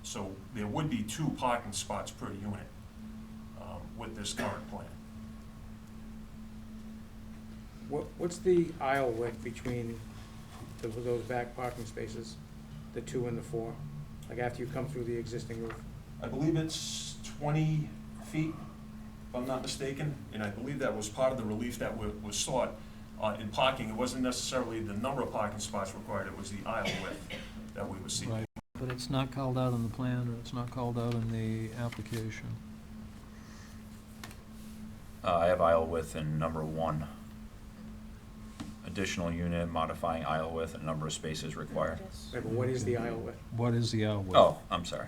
S12: So there would be 2 parking spots per unit with this current plan.
S4: What's the aisle width between those back parking spaces, the 2 and the 4? Like after you come through the existing roof?
S12: I believe it's 20 feet, if I'm not mistaken, and I believe that was part of the relief that was sought in parking. It wasn't necessarily the number of parking spots required, it was the aisle width that we were seeking.
S2: Right, but it's not called out on the plan, or it's not called out in the application.
S13: I have aisle width in number 1. Additional unit modifying aisle width and number of spaces required.
S4: Right, but what is the aisle width?
S2: What is the aisle width?
S13: Oh, I'm sorry.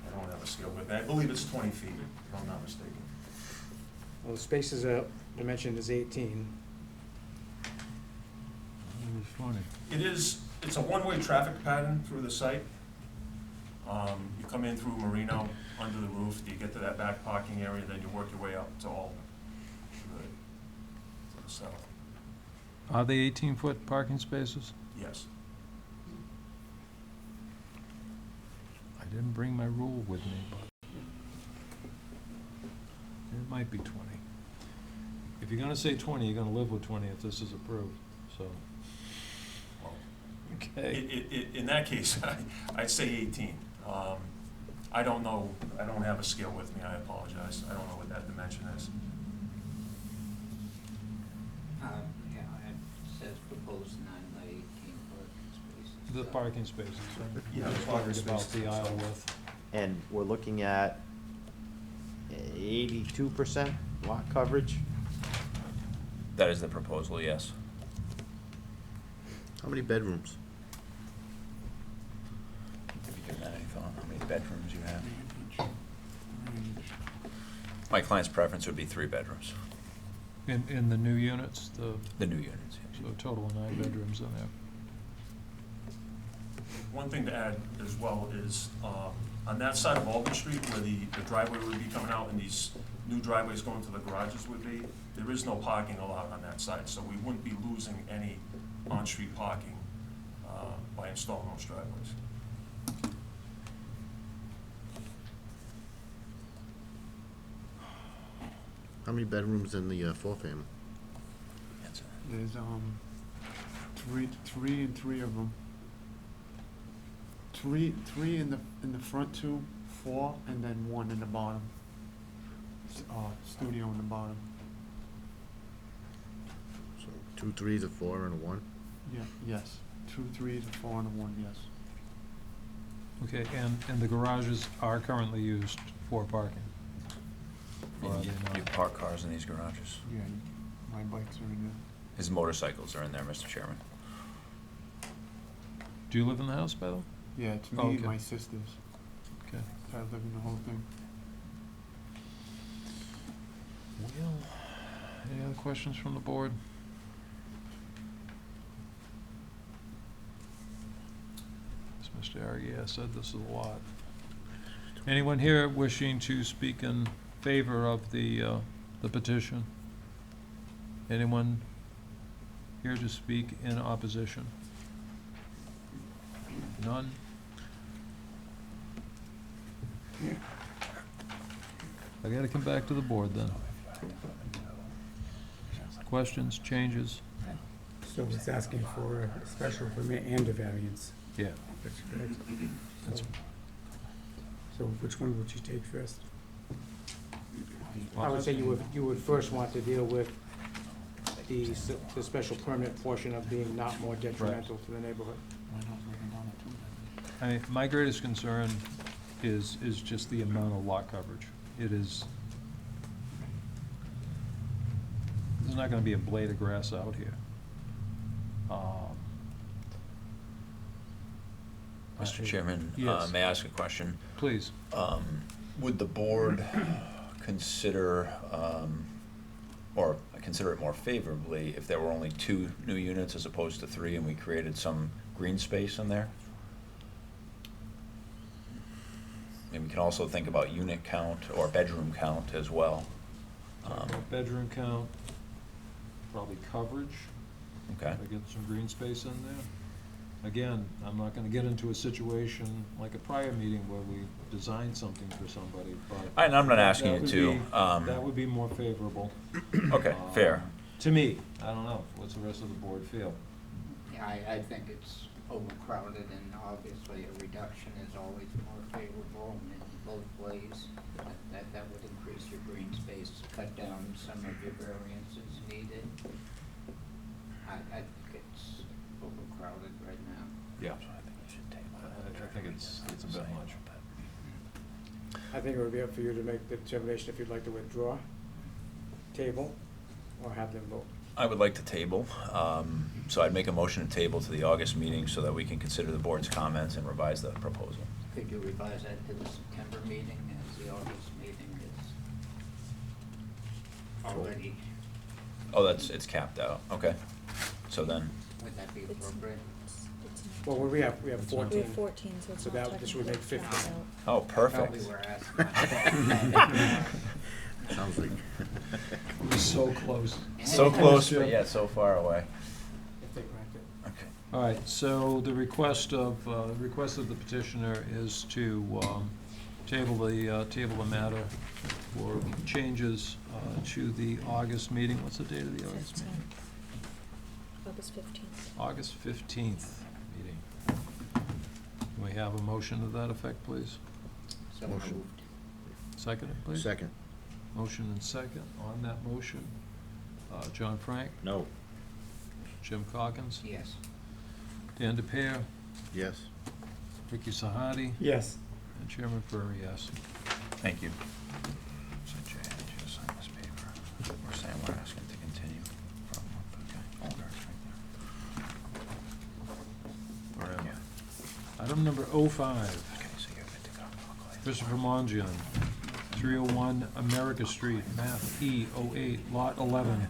S12: I don't have a scale with that. I believe it's 20 feet, if I'm not mistaken.
S4: Well, the spaces dimension is 18.
S2: It's funny.
S12: It's a one-way traffic pattern through the site. You come in through Marino, under the roof, you get to that back parking area, then you work your way up to all to the south.
S2: Are they 18-foot parking spaces?
S12: Yes.
S2: I didn't bring my rule with me, but it might be 20. If you're gonna say 20, you're gonna live with 20 if this is approved, so.
S12: Well,
S2: Okay.
S12: In that case, I'd say 18. I don't know, I don't have a scale with me, I apologize. I don't know what that dimension is.
S11: Yeah, it says proposed 9 by 18 parking spaces.
S2: The
S11: so-
S2: parking spaces, I'm
S12: Yeah,
S2: just
S12: the parking
S2: worried about
S12: spaces
S2: the aisle
S12: themselves.
S2: width.
S5: And we're looking at 82% lot coverage?
S13: That is the proposal, yes.
S5: How many bedrooms?
S13: Have you given that any thought, how many bedrooms you have? My client's preference would be 3 bedrooms,
S2: In the new units,
S13: the new units. yes.
S2: so a total of 9 bedrooms in there.
S12: One thing to add as well is, on that side of Albany Street where the driveway would be coming out and these new driveways going to the garages would be, there is no parking allowed on that side, so we wouldn't be losing any on-street parking by installing those driveways.
S5: How many bedrooms in the 4-family?
S13: That's it.
S8: There's, three and 3 of them. Three in the front 2, 4, and then 1 in the bottom. Studio in the bottom.
S5: So 2 3s, a 4, and a 1?
S8: Yeah, yes. 2 3s, a 4, and a 1, yes.
S2: Okay, and the garages are currently used for parking? Or are
S13: And
S2: they
S13: you
S2: not?
S13: park cars in these garages?
S8: Yeah, my bikes are in there.
S13: His motorcycles are in there, Mr. Chairman.
S2: Do you live in the house, by the way?
S8: Yeah, it's me
S2: Oh,
S8: and
S2: okay.
S8: my sisters.
S2: Okay.
S8: I live in the whole thing.
S2: Well, any other questions from the board? As Mr. Arrighi said, this is a lot. Anyone here wishing to speak in favor of the petition? Anyone here to speak in opposition? None? I gotta come back to the board then. Questions, changes?
S8: So it's asking for a special permit and a variance.
S2: Yeah.
S8: That's correct.
S2: That's-
S8: So which one would you take first?
S4: I would say you would first want to deal with the special permit portion of being not more detrimental to the neighborhood.
S2: I mean, my greatest concern is just the amount of lot coverage. It is, there's not gonna be a blade of grass out here.
S13: Mr. Chairman,
S2: Yes.
S13: may I ask a question?
S2: Please.
S13: Would the board consider, or consider it more favorably if there were only 2 new units as opposed to 3 and we created some green space in there? And we can also think about unit count or bedroom count as well.
S2: Bedroom count, probably coverage.
S13: Okay.
S2: I get some green space in there. Again, I'm not gonna get into a situation like a prior meeting where we designed something for somebody, but.
S13: And I'm not asking
S2: that
S13: you
S2: would
S13: to,
S2: be- That would be more favorable.
S13: Okay, fair.
S2: To me, I don't know, what's the rest of the board feel?
S11: Yeah, I think it's overcrowded, and obviously a reduction is always more favorable in both ways. That would increase your green space, cut down some of your variances needed. I think it's overcrowded right now.
S13: Yeah.
S2: I think it's a bit much.
S4: I think it would be up for you to make the determination if you'd like to withdraw, table, or have them vote.
S13: I would like to table, so I'd make a motion to table to the August meeting so that we can consider the board's comments and revise the proposal.
S11: Could you revise that to the September meeting, as the August meeting is already,
S13: Oh, it's capped out, okay. So then,
S11: would that be appropriate?
S4: Well, we have
S9: We
S4: 14.
S9: have 14, so it's
S4: So
S9: not
S4: that, this would make
S9: technically
S4: 15.
S9: capped
S13: oh,
S11: No,
S13: perfect.
S11: we were asking.
S5: Sounds like.
S2: We're so close.
S13: So close, but yet so far away.
S4: If they grant it.
S13: Okay.
S2: All right, so the request of the petitioner is to table the matter for changes to the August meeting. What's the date of the August meeting?
S9: August 15th.
S2: August 15th meeting. Can we have a motion to that effect, please?
S11: So
S5: Motion.
S11: moved.
S2: Second, please?
S5: Second.
S2: Motion and second on that motion. John Frank,
S5: No.
S2: Jim Calkins,
S11: Yes.
S2: Dan DePere,
S5: Yes.
S2: Ricky Sahadi,
S8: Yes.
S2: and Chairman Prairie, yes.
S13: Thank you. So Jay, I need you to sign this paper. We're saying we're asking to continue. Okay. Oh, there's right there. Yeah.
S2: Item number 05,
S13: Okay, so you're good to go. I'll call you.
S2: Christopher Mongion, 301 America Street, map E08, lot 11.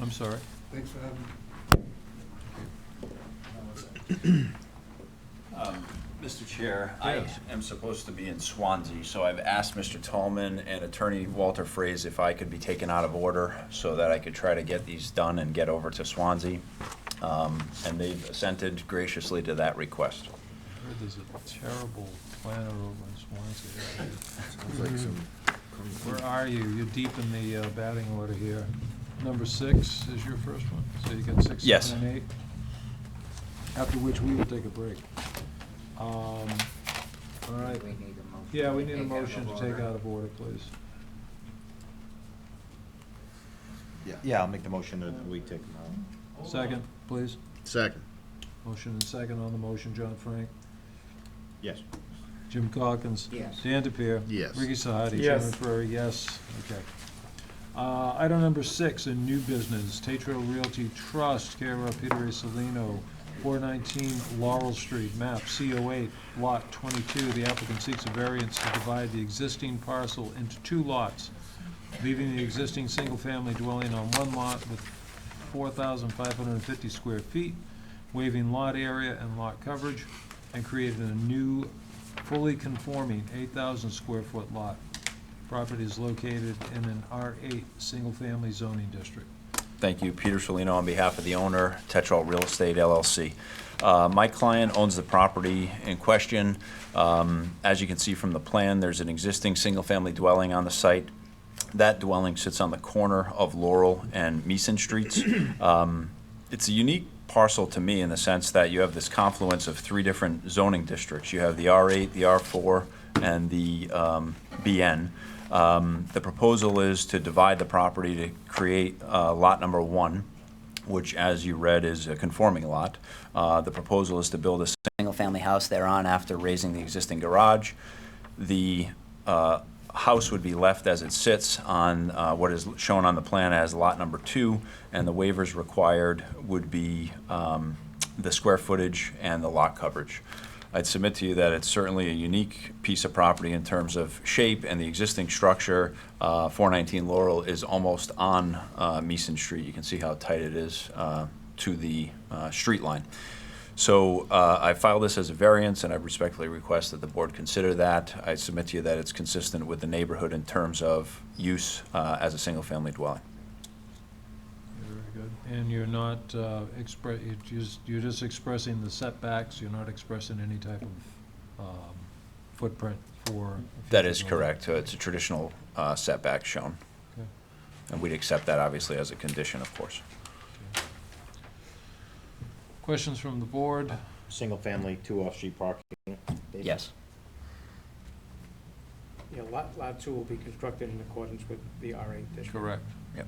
S2: I'm sorry.
S1: Thanks for having me.
S13: Mr. Chair, I
S2: Yes.
S13: am supposed to be in Swansea, so I've asked Mr. Tolman and Attorney Walter Fraze if I could be taken out of order so that I could try to get these done and get over to Swansea. And they've assented graciously to that request.
S2: I heard there's a terrible planner over in Swansea.
S5: Sounds like some.
S2: Where are you? You're deep in the batting order here. Number 6 is your first one, so you got 6,
S13: Yes.
S2: 7, and 8. After which we will take a break. All right.
S11: We need a motion.
S2: Yeah, we
S11: to
S2: need a
S11: take out
S2: motion
S11: of
S2: to take
S11: order.
S2: out of order, please.
S5: Yeah, I'll make the motion that we take them out.
S2: Second, please.
S5: Second.
S2: Motion and second on the motion, John Frank.
S5: Yes.
S2: Jim Calkins.
S11: Yes.
S2: Dan DePere.
S5: Yes.
S2: Ricky Sahadi.
S8: Yes.
S2: Chairman Prairie, yes. Okay. Item number 6, in new business, Tetro Realty Trust, care of Peter A. Salino, 419 Laurel Street, map C08, lot 22. The applicant seeks a variance to divide the existing parcel into 2 lots, leaving the existing single-family dwelling on one lot with 4,550 square feet, waiving lot area and lot coverage, and creating a new, fully conforming 8,000 square foot lot. Property is located in an R8 single-family zoning district.
S13: Thank you. Peter Solino on behalf of the owner, Tetrol Real Estate LLC. My client owns the property in question. As you can see from the plan, there's an existing single-family dwelling on the site. That dwelling sits on the corner of Laurel and Meeson Streets. It's a unique parcel to me in the sense that you have this confluence of 3 different zoning districts. You have the R8, the R4, and the BN. The proposal is to divide the property to create lot number 1, which, as you read, is a conforming lot. The proposal is to build a single-family house thereon after raising the existing garage. The house would be left as it sits on what is shown on the plan as lot number 2, and the waivers required would be the square footage and the lot coverage. I'd submit to you that it's certainly a unique piece of property in terms of shape, and the existing structure, 419 Laurel, is almost on Meeson Street. You can see how tight it is to the street line. So I filed this as a variance, and I respectfully request that the board consider that. I submit to you that it's consistent with the neighborhood in terms of use as a single-family dwelling.
S2: Very good. And you're not you're just expressing the setbacks, you're not expressing any type of footprint for?
S13: That is correct. It's a traditional setback shown.
S2: Okay.
S13: And we'd accept that, obviously, as a condition, of course.
S2: Questions from the board?
S5: Single family, 2 off-street parking.
S13: Yes.
S4: Yeah, lot 2 will be constructed in accordance with the R8 district.
S2: Correct.
S13: Yep.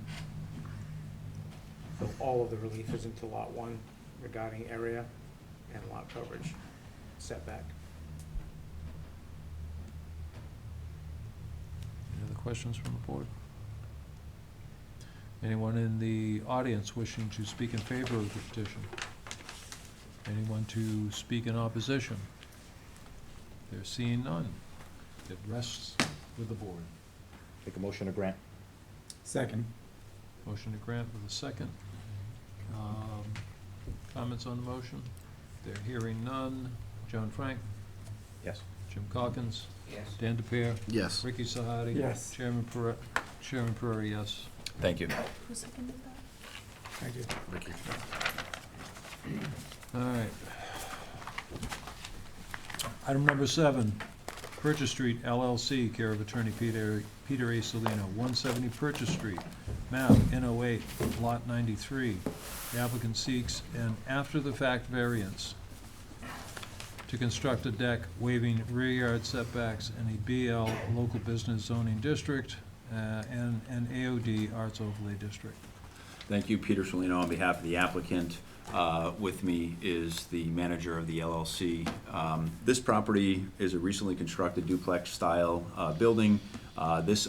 S4: So all of the relief is into lot 1 regarding area and lot coverage setback.
S2: Any other questions from the board? Anyone in the audience wishing to speak in favor of the petition? Anyone to speak in opposition? There seeing none. It rests with the board.
S5: Make a motion to grant.
S8: Second.
S2: Motion to grant with a second. Comments on the motion? They're hearing none. John Frank?
S5: Yes.
S2: Jim Calkins?
S11: Yes.
S2: Dan DePere?
S5: Yes.
S2: Ricky Sahadi?
S8: Yes.
S2: Chairman Prairie, yes.
S13: Thank you.
S9: Who seconded that?
S8: I did.
S2: All right. Item number 7, Purchase Street LLC, care of attorney Peter A. Salino, 170 Purchase Street, map N08, lot 93. The applicant seeks an after-the-fact variance to construct a deck waiving rear yard setbacks in a BL local business zoning district and an AOD arts overlay district.
S10: Thank you, Peter Solino, on behalf of the applicant. With me is the manager of the LLC. This property is a recently constructed duplex-style building. I guess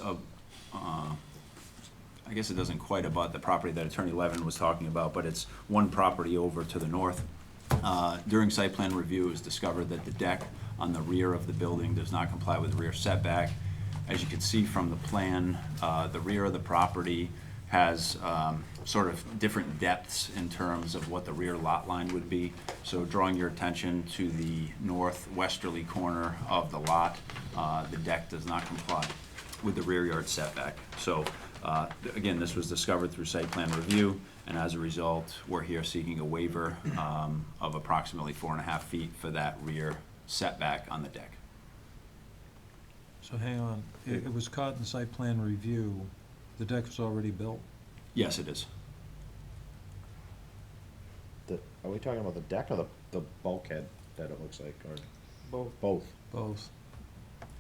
S10: it doesn't quite abut the property that Attorney Levin was talking about, but it's one property over to the north. During site plan review, it was discovered that the deck on the rear of the building does not comply with the rear setback. As you can see from the plan, the rear of the property has sort of different depths in terms of what the rear lot line would be. So drawing your attention to the northwesterly corner of the lot, the deck does not comply with the rear yard setback. So again, this was discovered through site plan review, and as a result, we're here seeking a waiver of approximately 4.5 feet for that rear setback on the deck.
S2: So hang on, it was caught in site plan review. The deck was already built?
S10: Yes, it is.
S5: Are we talking about the deck or the bulkhead that it looks like, or
S4: Both.
S5: both?
S2: Both.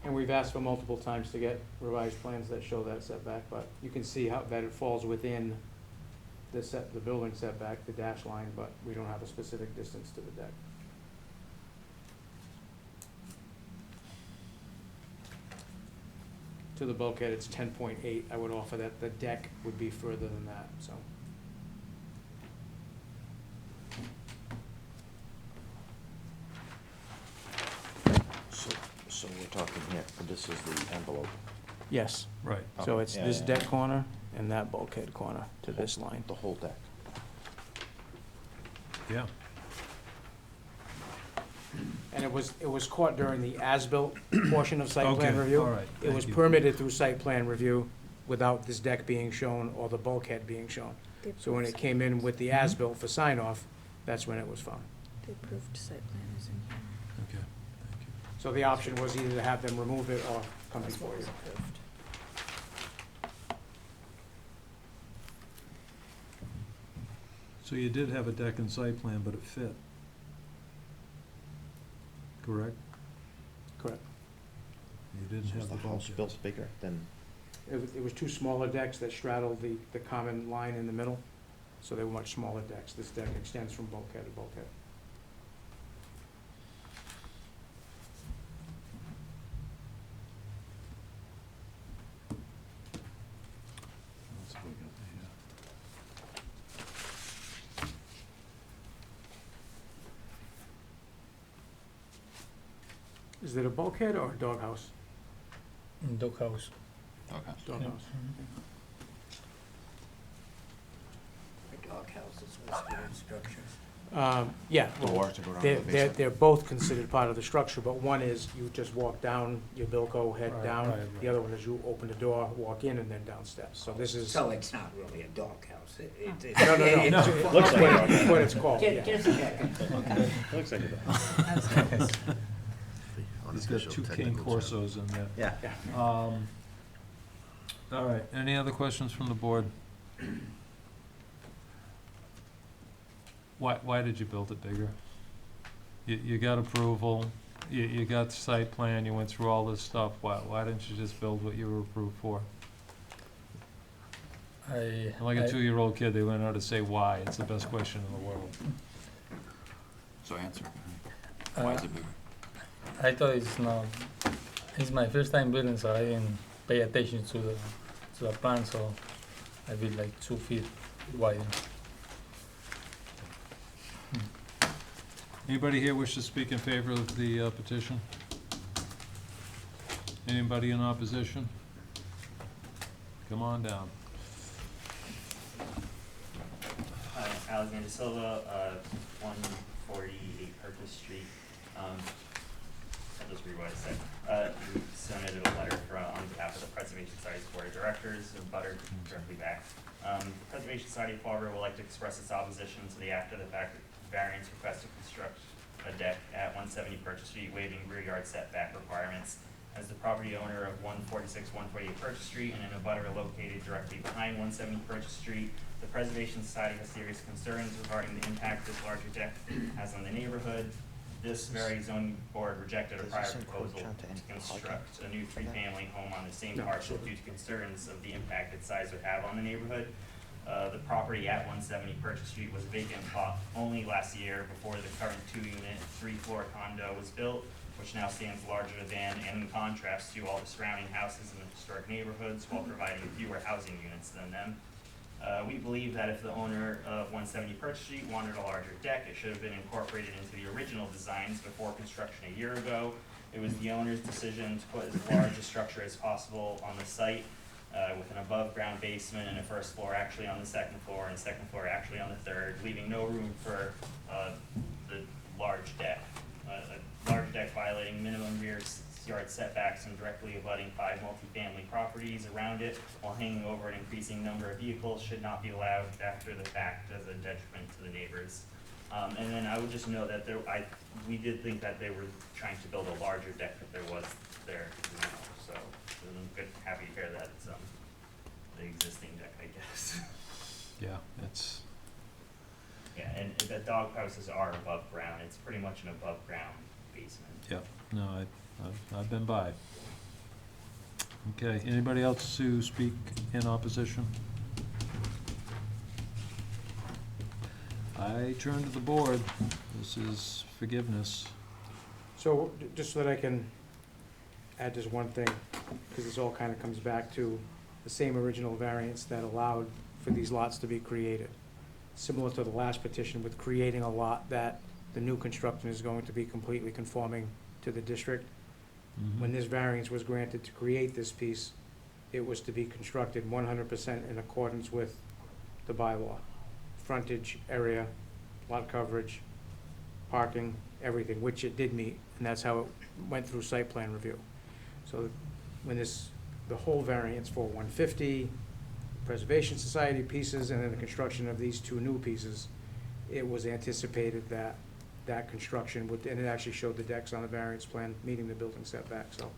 S4: And we've asked for multiple times to get revised plans that show that setback, but you can see how, that it falls within the building setback, the dash line, but we don't have a specific distance to the deck. To the bulkhead, it's 10.8. I would offer that the deck would be further than that, so.
S5: So we're talking here, this is the envelope.
S4: Yes.
S2: Right.
S4: So it's
S5: Yeah,
S4: this
S5: yeah.
S4: deck corner and that bulkhead corner to this line.
S5: The whole deck.
S2: Yeah.
S4: And it was caught during the as-built portion of site plan
S2: Okay,
S4: review.
S2: all right,
S4: It was
S2: thank you.
S4: permitted through site plan review without this deck being shown or the bulkhead being shown.
S9: The
S4: So when it
S9: approved
S4: came in with the as-built for sign-off, that's when it was found.
S9: site- The approved site plan is in here.
S2: Okay, thank you.
S4: So the option was either to have them remove it or come
S9: That's
S4: before
S9: what
S4: you.
S9: was approved.
S2: So you did have a deck and site plan, but it fit? Correct?
S4: Correct.
S2: You didn't
S5: So
S2: have
S5: is
S2: the
S5: the house
S2: bulkhead.
S5: built bigger than,
S4: It was two smaller decks that straddled the common line in the middle, so they were much smaller decks. This deck extends from bulkhead to bulkhead.
S2: Let's look at the,
S4: Is it a bulkhead or a doghouse?
S8: Doghouse.
S13: Okay.
S4: Doghouse.
S11: The doghouse is listed in structure.
S4: Yeah, well,
S5: Door to go down to
S4: they're,
S5: the
S4: they're,
S5: basement?
S4: they're both considered part of the structure, but one is you just walk down your Bilko, head
S2: Right,
S4: down.
S2: right, right.
S4: The other one is you open the door, walk in, and then down steps. So this is,
S11: So it's not really a doghouse, it's.
S4: no, no, no.
S11: it's-
S4: It's
S5: Looks like
S4: what-
S5: it.
S4: what it's called,
S11: Just,
S4: yeah.
S11: just checking.
S5: Looks like it.
S2: He's got two King Corsos in there.
S5: Yeah.
S2: All right, any other questions from the board? Why did you build it bigger? You got approval, you got the site plan, you went through all this stuff, why didn't you just build what you were approved for? Like a 2-year-old kid, they learn how to say why, it's the best question in the world.
S13: So answer. Why is it bigger?
S14: I thought it's my first time building, so I didn't pay attention to the plan, so I built like 2 feet wide.
S2: Anybody here wish to speak in favor of the petition? Anybody in opposition? Come on down.
S6: Alexander Silva, 148 Purchase Street. I'll just read what I said. We submitted a letter on behalf of the Preservation Society's Board of Directors, and butter directly back. The Preservation Society of Fall River would like to express its opposition to the after-the-fact variance request to construct a deck at 170 Purchase Street, waiving rear yard setback requirements. As the property owner of 146, 148 Purchase Street, and in a butter located directly behind 170 Purchase Street, the Preservation Society has serious concerns regarding the impact this larger deck has on the neighborhood. This very zoning board rejected a prior proposal to construct a new 3-family home on the same parcel due to concerns of the impact its size would have on the neighborhood. The property at 170 Purchase Street was vacant lot only last year before the current 2-unit, 3-floor condo was built, which now stands larger than and in contrast to all the surrounding houses in the historic neighborhoods while providing fewer housing units than them. We believe that if the owner of 170 Purchase Street wanted a larger deck, it should have been incorporated into the original designs before construction a year ago. It was the owner's decision to put as large a structure as possible on the site, with an above-ground basement and a first floor actually on the second floor and second floor actually on the third, leaving no room for the large deck. A large deck violating minimum rear yard setbacks and directly abutting 5 multifamily properties around it while hanging over an increasing number of vehicles should not be allowed after the fact as a detriment to the neighbors. And then I would just note that we did think that they were trying to build a larger deck that there was there now, so I'm good, happy to hear that it's the existing deck, I guess.
S2: Yeah, it's,
S6: Yeah, and the dog houses are above ground, it's pretty much an above ground basement.
S2: yeah, no, I've been by. Okay, anybody else to speak in opposition? I turn to the board. This is forgiveness.
S4: So, just so that I can add just one thing, because this all kind of comes back to the same original variance that allowed for these lots to be created. Similar to the last petition with creating a lot that the new construction is going to be completely conforming to the district. When this variance was granted to create this piece, it was to be constructed 100% in accordance with the bylaw. Frontage, area, lot coverage, parking, everything, which it did meet, and that's how it went through site plan review. So when the whole variance for 150, Preservation Society pieces, and then the construction of these 2 new pieces, it was anticipated that that construction would, and it actually showed the decks on the variance plan meeting the building setback, so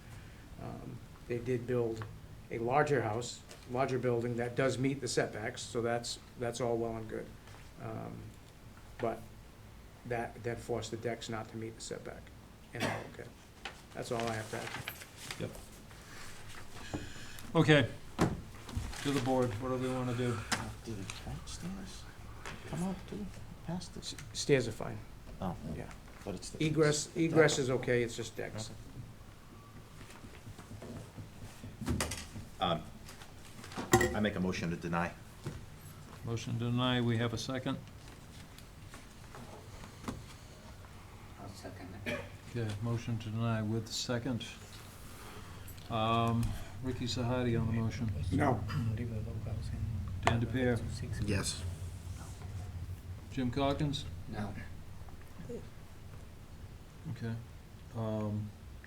S4: they did build a larger house, larger building that does meet the setbacks, so that's all well and good. But that forced the decks not to meet the setback, and okay, that's all I have to add.
S2: Yep. Okay, to the board, what do we want to do?
S5: Do the stairs come up too, past this?
S4: Stairs are fine,
S5: Oh,
S4: yeah.
S5: but it's the.
S4: Egress is okay, it's just decks.
S5: I make a motion to deny.
S2: Motion to deny, we have a second.
S11: I'll second it.
S2: Okay, motion to deny with second. Ricky Sahadi on the motion.
S8: No.
S2: Dan DePere.
S5: Yes.
S2: Jim Calkins?
S11: No.
S2: Okay.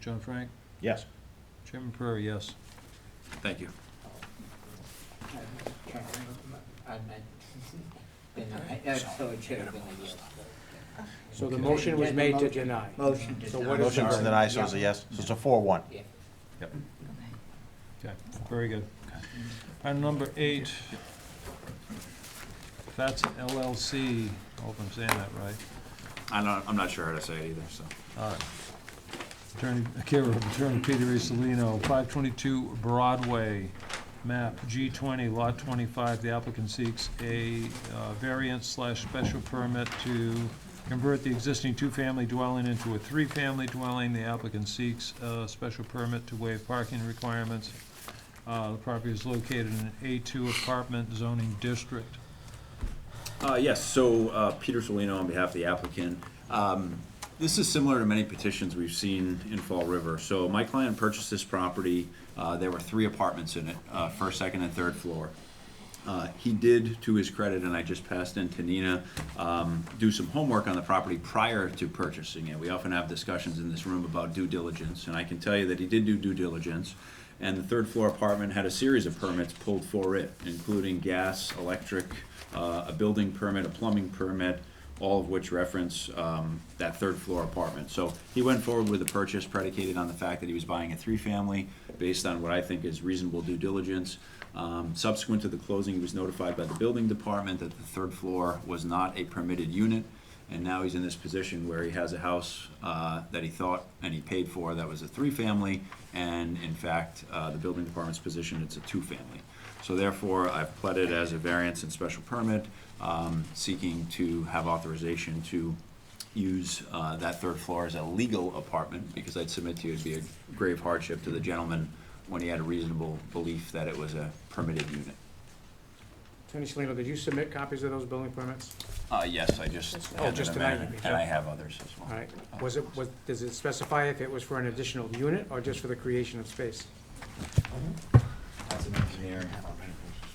S2: John Frank?
S5: Yes.
S2: Chairman Prairie, yes.
S10: Thank you.
S11: I meant, deny, so it should have been a yes.
S4: So the motion was made to deny.
S11: Motion to
S4: So
S11: deny.
S4: what is
S5: Motion to
S4: our-
S5: deny, so it's a yes, so it's a 4-1.
S11: Yeah.
S5: Yep.
S2: Okay, very good. Item number 8, Fats LLC, I hope I'm saying that right.
S10: I'm not sure how to say it either, so.
S2: All right. Attorney, care of Attorney Peter Isolino, 522 Broadway, map G20, lot 25. The applicant seeks a variance/special permit to convert the existing two-family dwelling into a three-family dwelling. The applicant seeks a special permit to waive parking requirements. The property is located in an A2 apartment zoning district.
S10: Yes, so Peter Solino on behalf of the applicant. This is similar to many petitions we've seen in Fall River. So my client purchased this property. There were 3 apartments in it, first, second, and third floor. He did, to his credit, and I just passed in to Nina, do some homework on the property prior to purchasing it. We often have discussions in this room about due diligence, and I can tell you that he did do due diligence. And the third floor apartment had a series of permits pulled for it, including gas, electric, a building permit, a plumbing permit, all of which reference that third floor apartment. So he went forward with a purchase predicated on the fact that he was buying a 3-family based on what I think is reasonable due diligence. Subsequent to the closing, he was notified by the building department that the third floor was not a permitted unit, and now he's in this position where he has a house that he thought and he paid for that was a 3-family, and in fact, the building department's position, it's a 2-family. So therefore, I've pled it as a variance and special permit, seeking to have authorization to use that third floor as a legal apartment, because I'd submit to you it'd be a grave hardship to the gentleman when he had a reasonable belief that it was a permitted unit.
S4: Attorney Salino, did you submit copies of those building permits?
S10: Yes, I just
S4: Oh,
S10: handed
S4: just
S10: them
S4: tonight,
S10: in,
S4: you mean,
S10: and I
S4: sure.
S10: have others as well.
S4: All right. Does it specify if it was for an additional unit or just for the creation of space?
S13: That's an engineering.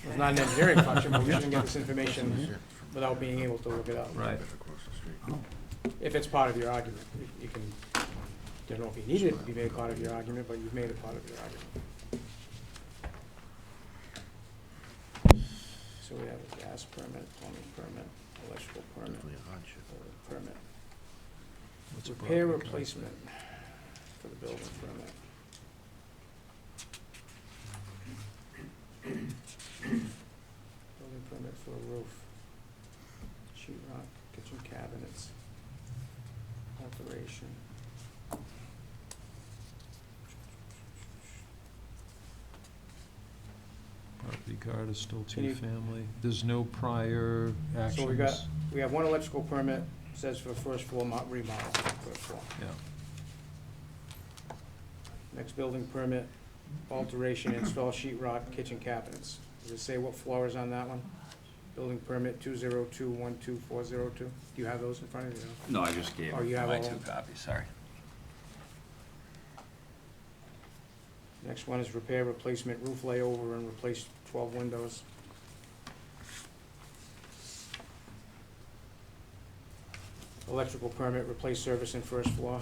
S4: It's not an engineering function, but we shouldn't get this information without being able to look it up.
S2: Right.
S4: If it's part of your argument, you can, don't know if you need it to be made part of your argument, but you've made it part of your argument. So we have a gas permit, plumbing permit, electrical permit, building permit.
S2: What's a
S4: Repair
S2: property
S4: replacement for the building permit. Building permit for a roof, sheet rock, kitchen cabinets, alteration.
S2: Property card is still
S4: Can you-
S2: two-family. There's no prior actions.
S4: So we have one electrical permit, says for first floor remodel, first floor.
S2: Yeah.
S4: Next building permit, alteration, install sheet rock, kitchen cabinets. Does it say what floor is on that one? Building permit 202-12402. Do you have those in front of you?
S10: No, I just gave
S4: Oh, you have
S10: my
S4: all
S10: 2
S4: of them?
S10: copies, sorry.
S4: Next one is repair, replacement, roof layover, and replace 12 windows. Electrical permit, replace service in first floor.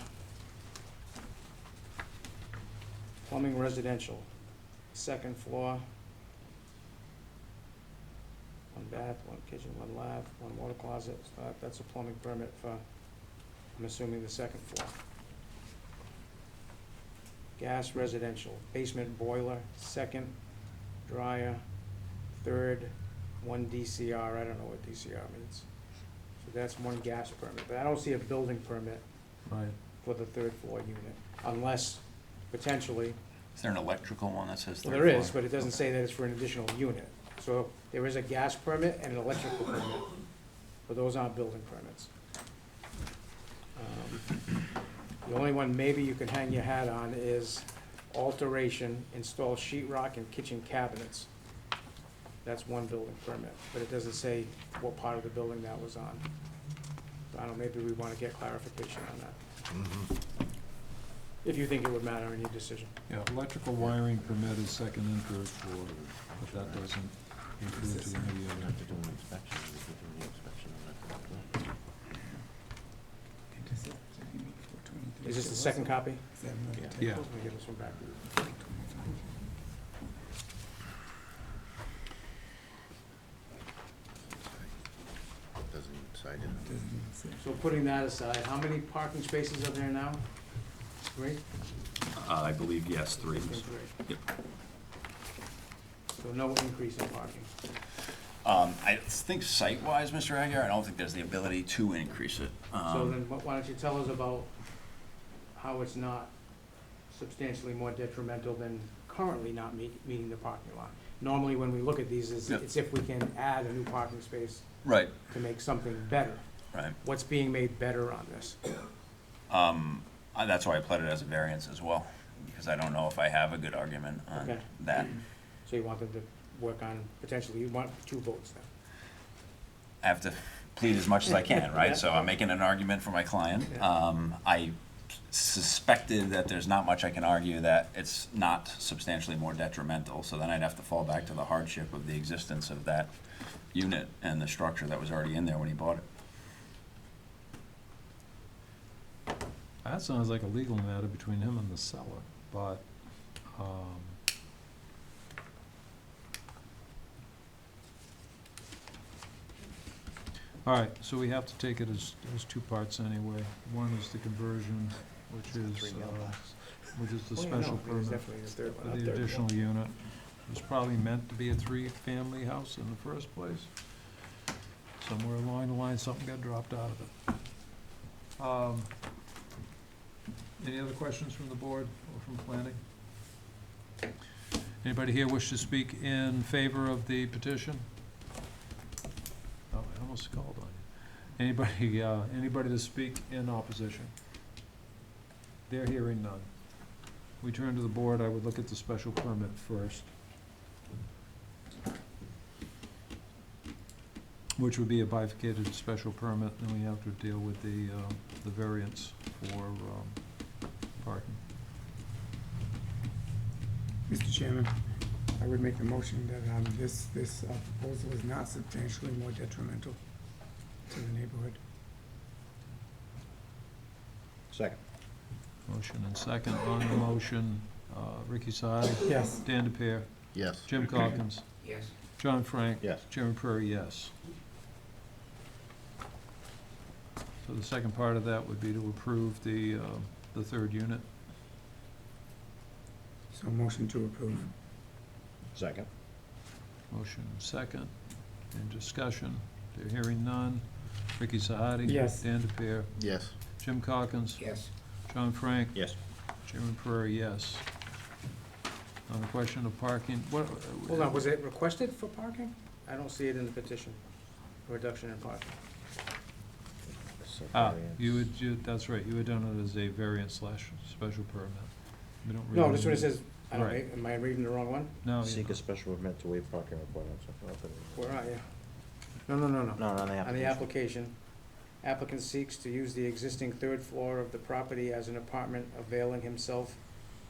S4: Plumbing residential, second floor. 1 bath, 1 kitchen, 1 lab, 1 water closet. So that's a plumbing permit for, I'm assuming, the second floor. Gas residential, basement boiler, second, dryer, third, 1 DCR, I don't know what DCR means. So that's 1 gas permit, but I don't see a building permit
S2: Right.
S4: for the third floor unit, unless potentially,
S10: Is there an electrical one that says
S4: well,
S10: third
S4: there
S10: floor?
S4: is, but it doesn't say that it's for an additional unit. So there is a gas permit and an electrical permit, but those aren't building permits. The only one maybe you could hang your hat on is alteration, install sheet rock and kitchen cabinets. That's 1 building permit, but it doesn't say what part of the building that was on. So I don't know, maybe we wanna get clarification on that. If you think it would matter in your decision.
S2: Yeah, electrical wiring permit is second and third floor, but that doesn't include to any other.
S4: Is this the second copy?
S2: Yeah.
S4: Let me give this one back. So putting that aside, how many parking spaces are there now? 3?
S10: I believe, yes, 3.
S4: Three.
S10: Yep.
S4: So no increase in parking.
S13: I think site-wise, Mr. Aguirre, I don't think there's the ability to increase it.
S4: So then why don't you tell us about how it's not substantially more detrimental than currently not meeting the parking lot? Normally, when we look at these, it's if we can add a new parking space
S13: Right,
S4: to make something better.
S13: right.
S4: What's being made better on this?
S13: That's why I pled it as a variance as well, because I don't know if I have a good argument on
S4: Okay.
S13: that.
S4: So you want them to work on, potentially, you want 2 votes then?
S13: I have to plead as much as I can, right?
S4: Yeah.
S13: So I'm making an argument for my client.
S4: Yeah.
S13: I suspected that there's not much I can argue that it's not substantially more detrimental, so then I'd have to fall back to the hardship of the existence of that unit and the structure that was already in there when he bought it.
S2: That sounds like a legal matter between him and the seller, but, all right, so we have to take it as 2 parts anyway. One is the conversion, which is the
S4: Oh, yeah,
S2: special
S4: no, there's
S2: permit
S4: definitely a third one,
S2: for
S4: a
S2: the
S4: third one.
S2: additional unit. It was probably meant to be a 3-family house in the first place. Somewhere along the line, something got dropped out of it. Any other questions from the board or from planning? Anybody here wish to speak in favor of the petition? Oh, I almost called on you. Anybody to speak in opposition? They're hearing none. We turn to the board, I would look at the special permit first, which would be a bifurcated special permit, then we have to deal with the variance for parking.
S8: Mr. Chairman, I would make the motion that this proposal is not substantially more detrimental to the neighborhood.
S5: Second.
S2: Motion and second on the motion, Ricky Saadi.
S8: Yes.
S2: Dan DePere.
S5: Yes.
S2: Jim Calkins.
S11: Yes.
S2: John Frank.
S5: Yes.
S2: Chairman Prairie, yes. So the second part of that would be to approve the 3rd unit.
S8: So motion to approve.
S5: Second.
S2: Motion and second. In discussion, they're hearing none. Ricky Sahadi.
S8: Yes.
S2: Dan DePere.
S5: Yes.
S2: Jim Calkins.
S11: Yes.
S2: John Frank.
S5: Yes.
S2: Chairman Prairie, yes. On the question of parking, what?
S4: Hold on, was it requested for parking? I don't see it in the petition, reduction in parking.
S2: That's right, you had done it as a variance / special permit. We don't
S4: No,
S2: really
S4: this one it
S2: need-
S4: says, I don't,
S2: Right.
S4: am I reading the wrong one?
S2: No,
S5: Seek a special permit to waive parking requirements.
S4: Where are you? No.
S5: No, on the
S4: On the
S5: application.
S4: application, applicant seeks to use the existing 3rd floor of the property as an apartment, availing himself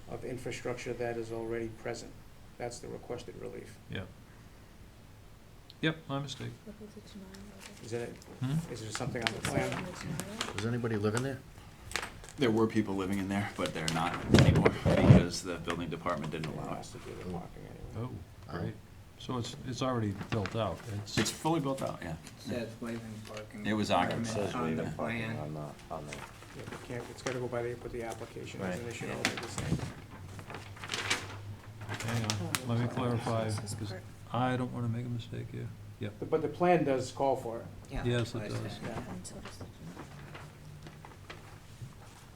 S4: of infrastructure that is already present. That's the requested relief.
S2: Yep, my mistake.
S4: Is it,
S2: Hmm?
S4: is there something on the plan?
S5: Does anybody live in there?
S13: There were people living in there, but they're not anymore because the building department didn't allow it.
S4: Has to do with parking anyway.
S2: Oh, great. So it's already built out.
S13: It's fully built out, yeah.
S11: Says waiving parking.
S13: It was
S11: requirement
S13: occupied.
S11: on the plan.
S4: Yeah, it can't, it's gotta go by with the application,
S5: Right.
S4: and it should all be the same.
S2: Hang on, let me clarify, because I don't want to make a mistake here. Yep.
S4: But the plan does call for it.
S11: Yeah,
S2: Yes,
S11: that's what
S2: it
S11: I
S2: does.
S11: said.
S4: Yeah.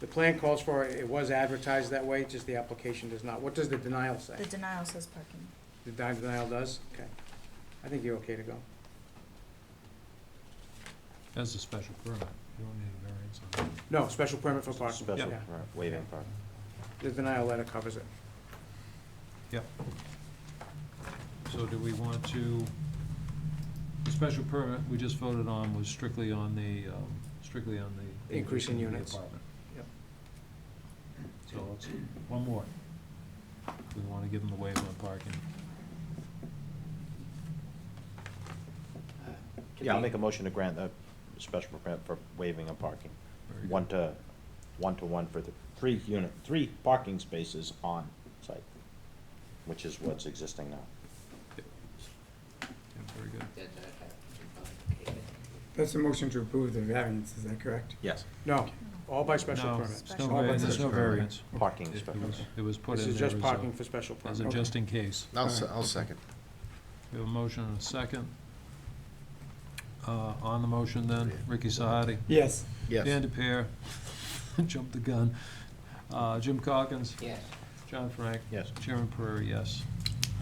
S4: The plan calls for it, it was advertised that way, just the application does not. What does the denial say?
S9: The denial says parking.
S4: The denial does? Okay. I think you're okay to go.
S2: That's a special permit. You don't need a variance on that.
S4: No, special permit for parking.
S5: Special,
S4: Yeah.
S5: waiving parking.
S4: The denial letter covers it.
S2: Yep. So do we want to, the special permit we just voted on was strictly on the
S4: Increase in
S2: the
S4: units.
S2: apartment.
S4: Yep.
S2: So let's, one more. We want to give them the waiver on parking.
S5: Yeah, I'll make a motion to grant a special permit for waiving of parking.
S2: Very
S5: one-to-one for the three parking spaces on site, which is what's existing now.
S2: Yeah, very good.
S11: Does that have to be complicated?
S8: That's a motion to approve the variance, is that correct?
S5: Yes.
S4: No, all by special
S2: No,
S4: permit.
S2: there's no
S4: All by
S2: variance, there's no
S4: special permit.
S2: variance.
S5: Parking
S2: It
S5: special.
S2: was- It was put
S4: This
S2: in
S4: is
S2: there
S4: just
S2: as
S4: parking
S2: a,
S4: for special
S2: as a
S4: permit.
S2: just in case.
S8: I'll
S13: second.
S2: We have a motion and a second. On the motion then, Ricky Sahadi.
S8: Yes.
S2: Dan DePere, jumped the gun. Jim Calkins,
S11: Yes.
S2: John Frank.
S5: Yes.
S2: Chairman Prairie, yes.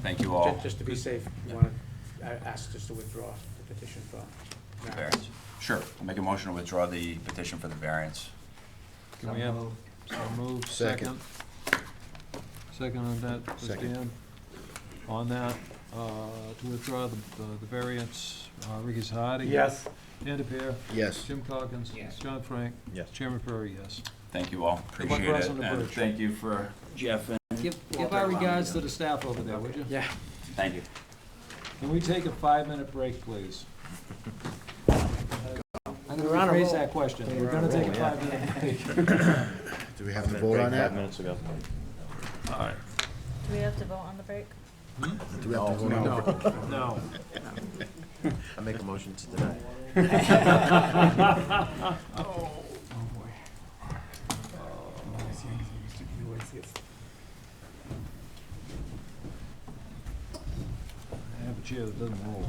S10: Thank you all.
S4: Just to be safe, you want to ask us to withdraw the petition for variance.
S13: Variance. Sure, I'll make a motion to withdraw the petition for the variance.
S2: Can we have, so moved, second? Second on that, was Dan. On that, to withdraw the variance, Ricky Sahadi.
S8: Yes.
S2: Dan DePere.
S13: Yes.
S2: Jim Calkins.
S11: Yes.
S2: John Frank.
S5: Yes.
S2: Chairman Prairie, yes.
S13: Thank you all,
S2: Good luck
S13: appreciate it.
S2: crossing the
S13: And
S2: bridge.
S13: thank you for Jeff and.
S2: Give our regards to the staff over there, would you?
S4: Yeah.
S13: Thank you.
S2: Can we take a 5-minute break, please? I'm gonna rephrase that question. We're gonna take a 5-minute break.
S5: Do we have to vote on that? 5 minutes ago.
S2: All right.
S9: Do we have to vote on the break?
S5: Do we have to vote?
S2: No.
S5: I make a motion to deny.
S8: Oh, boy. Yes, yes, yes, yes, yes.
S2: I have a chair that doesn't roll.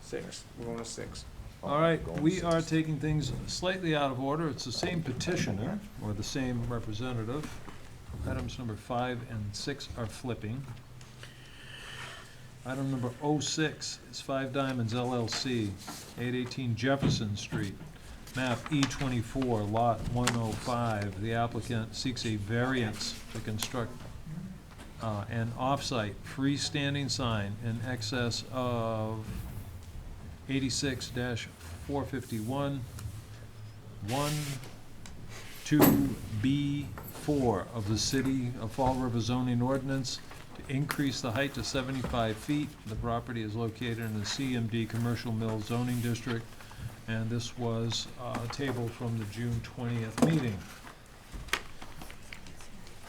S4: 6, we're going to 6.
S2: All right, we are taking things slightly out of order. It's the same petitioner, or the same representative. Items number 5 and 6 are flipping. Item number 06 is 5 Diamonds LLC, 818 Jefferson Street, map E24, lot 105. The applicant seeks a variance to construct an off-site freestanding sign in excess of 86-451, 2B4 of the City of Fall River zoning ordinance to increase the height to 75 feet. The property is located in the CMD Commercial Mill zoning district, and this was tabled from the June 20th meeting.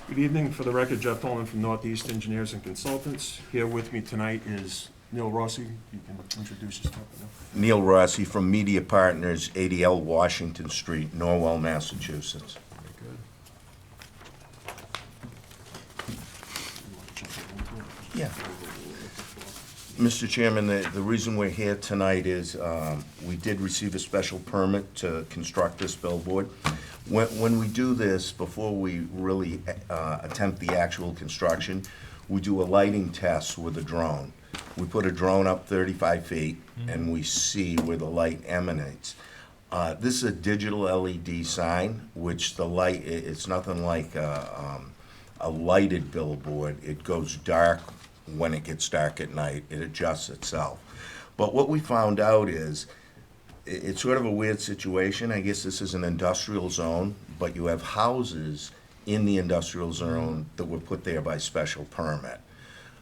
S12: Good evening. For the record, Jeff Holman from Northeast Engineers and Consultants. Here with me tonight is Neil Rossi. You can introduce yourself.
S3: Neil Rossi from Media Partners, ADL Washington Street, Norwell, Massachusetts.
S2: Very good.
S3: Yeah. Mr. Chairman, the reason we're here tonight is we did receive a special permit to construct this billboard. When we do this, before we really attempt the actual construction, we do a lighting test with a drone. We put a drone up 35 feet, and we see where the light emanates. This is a digital LED sign, which the light, it's nothing like a lighted billboard. It goes dark when it gets dark at night. It adjusts itself. But what we found out is, it's sort of a weird situation. I guess this is an industrial zone, but you have houses in the industrial zone that were put there by special permit.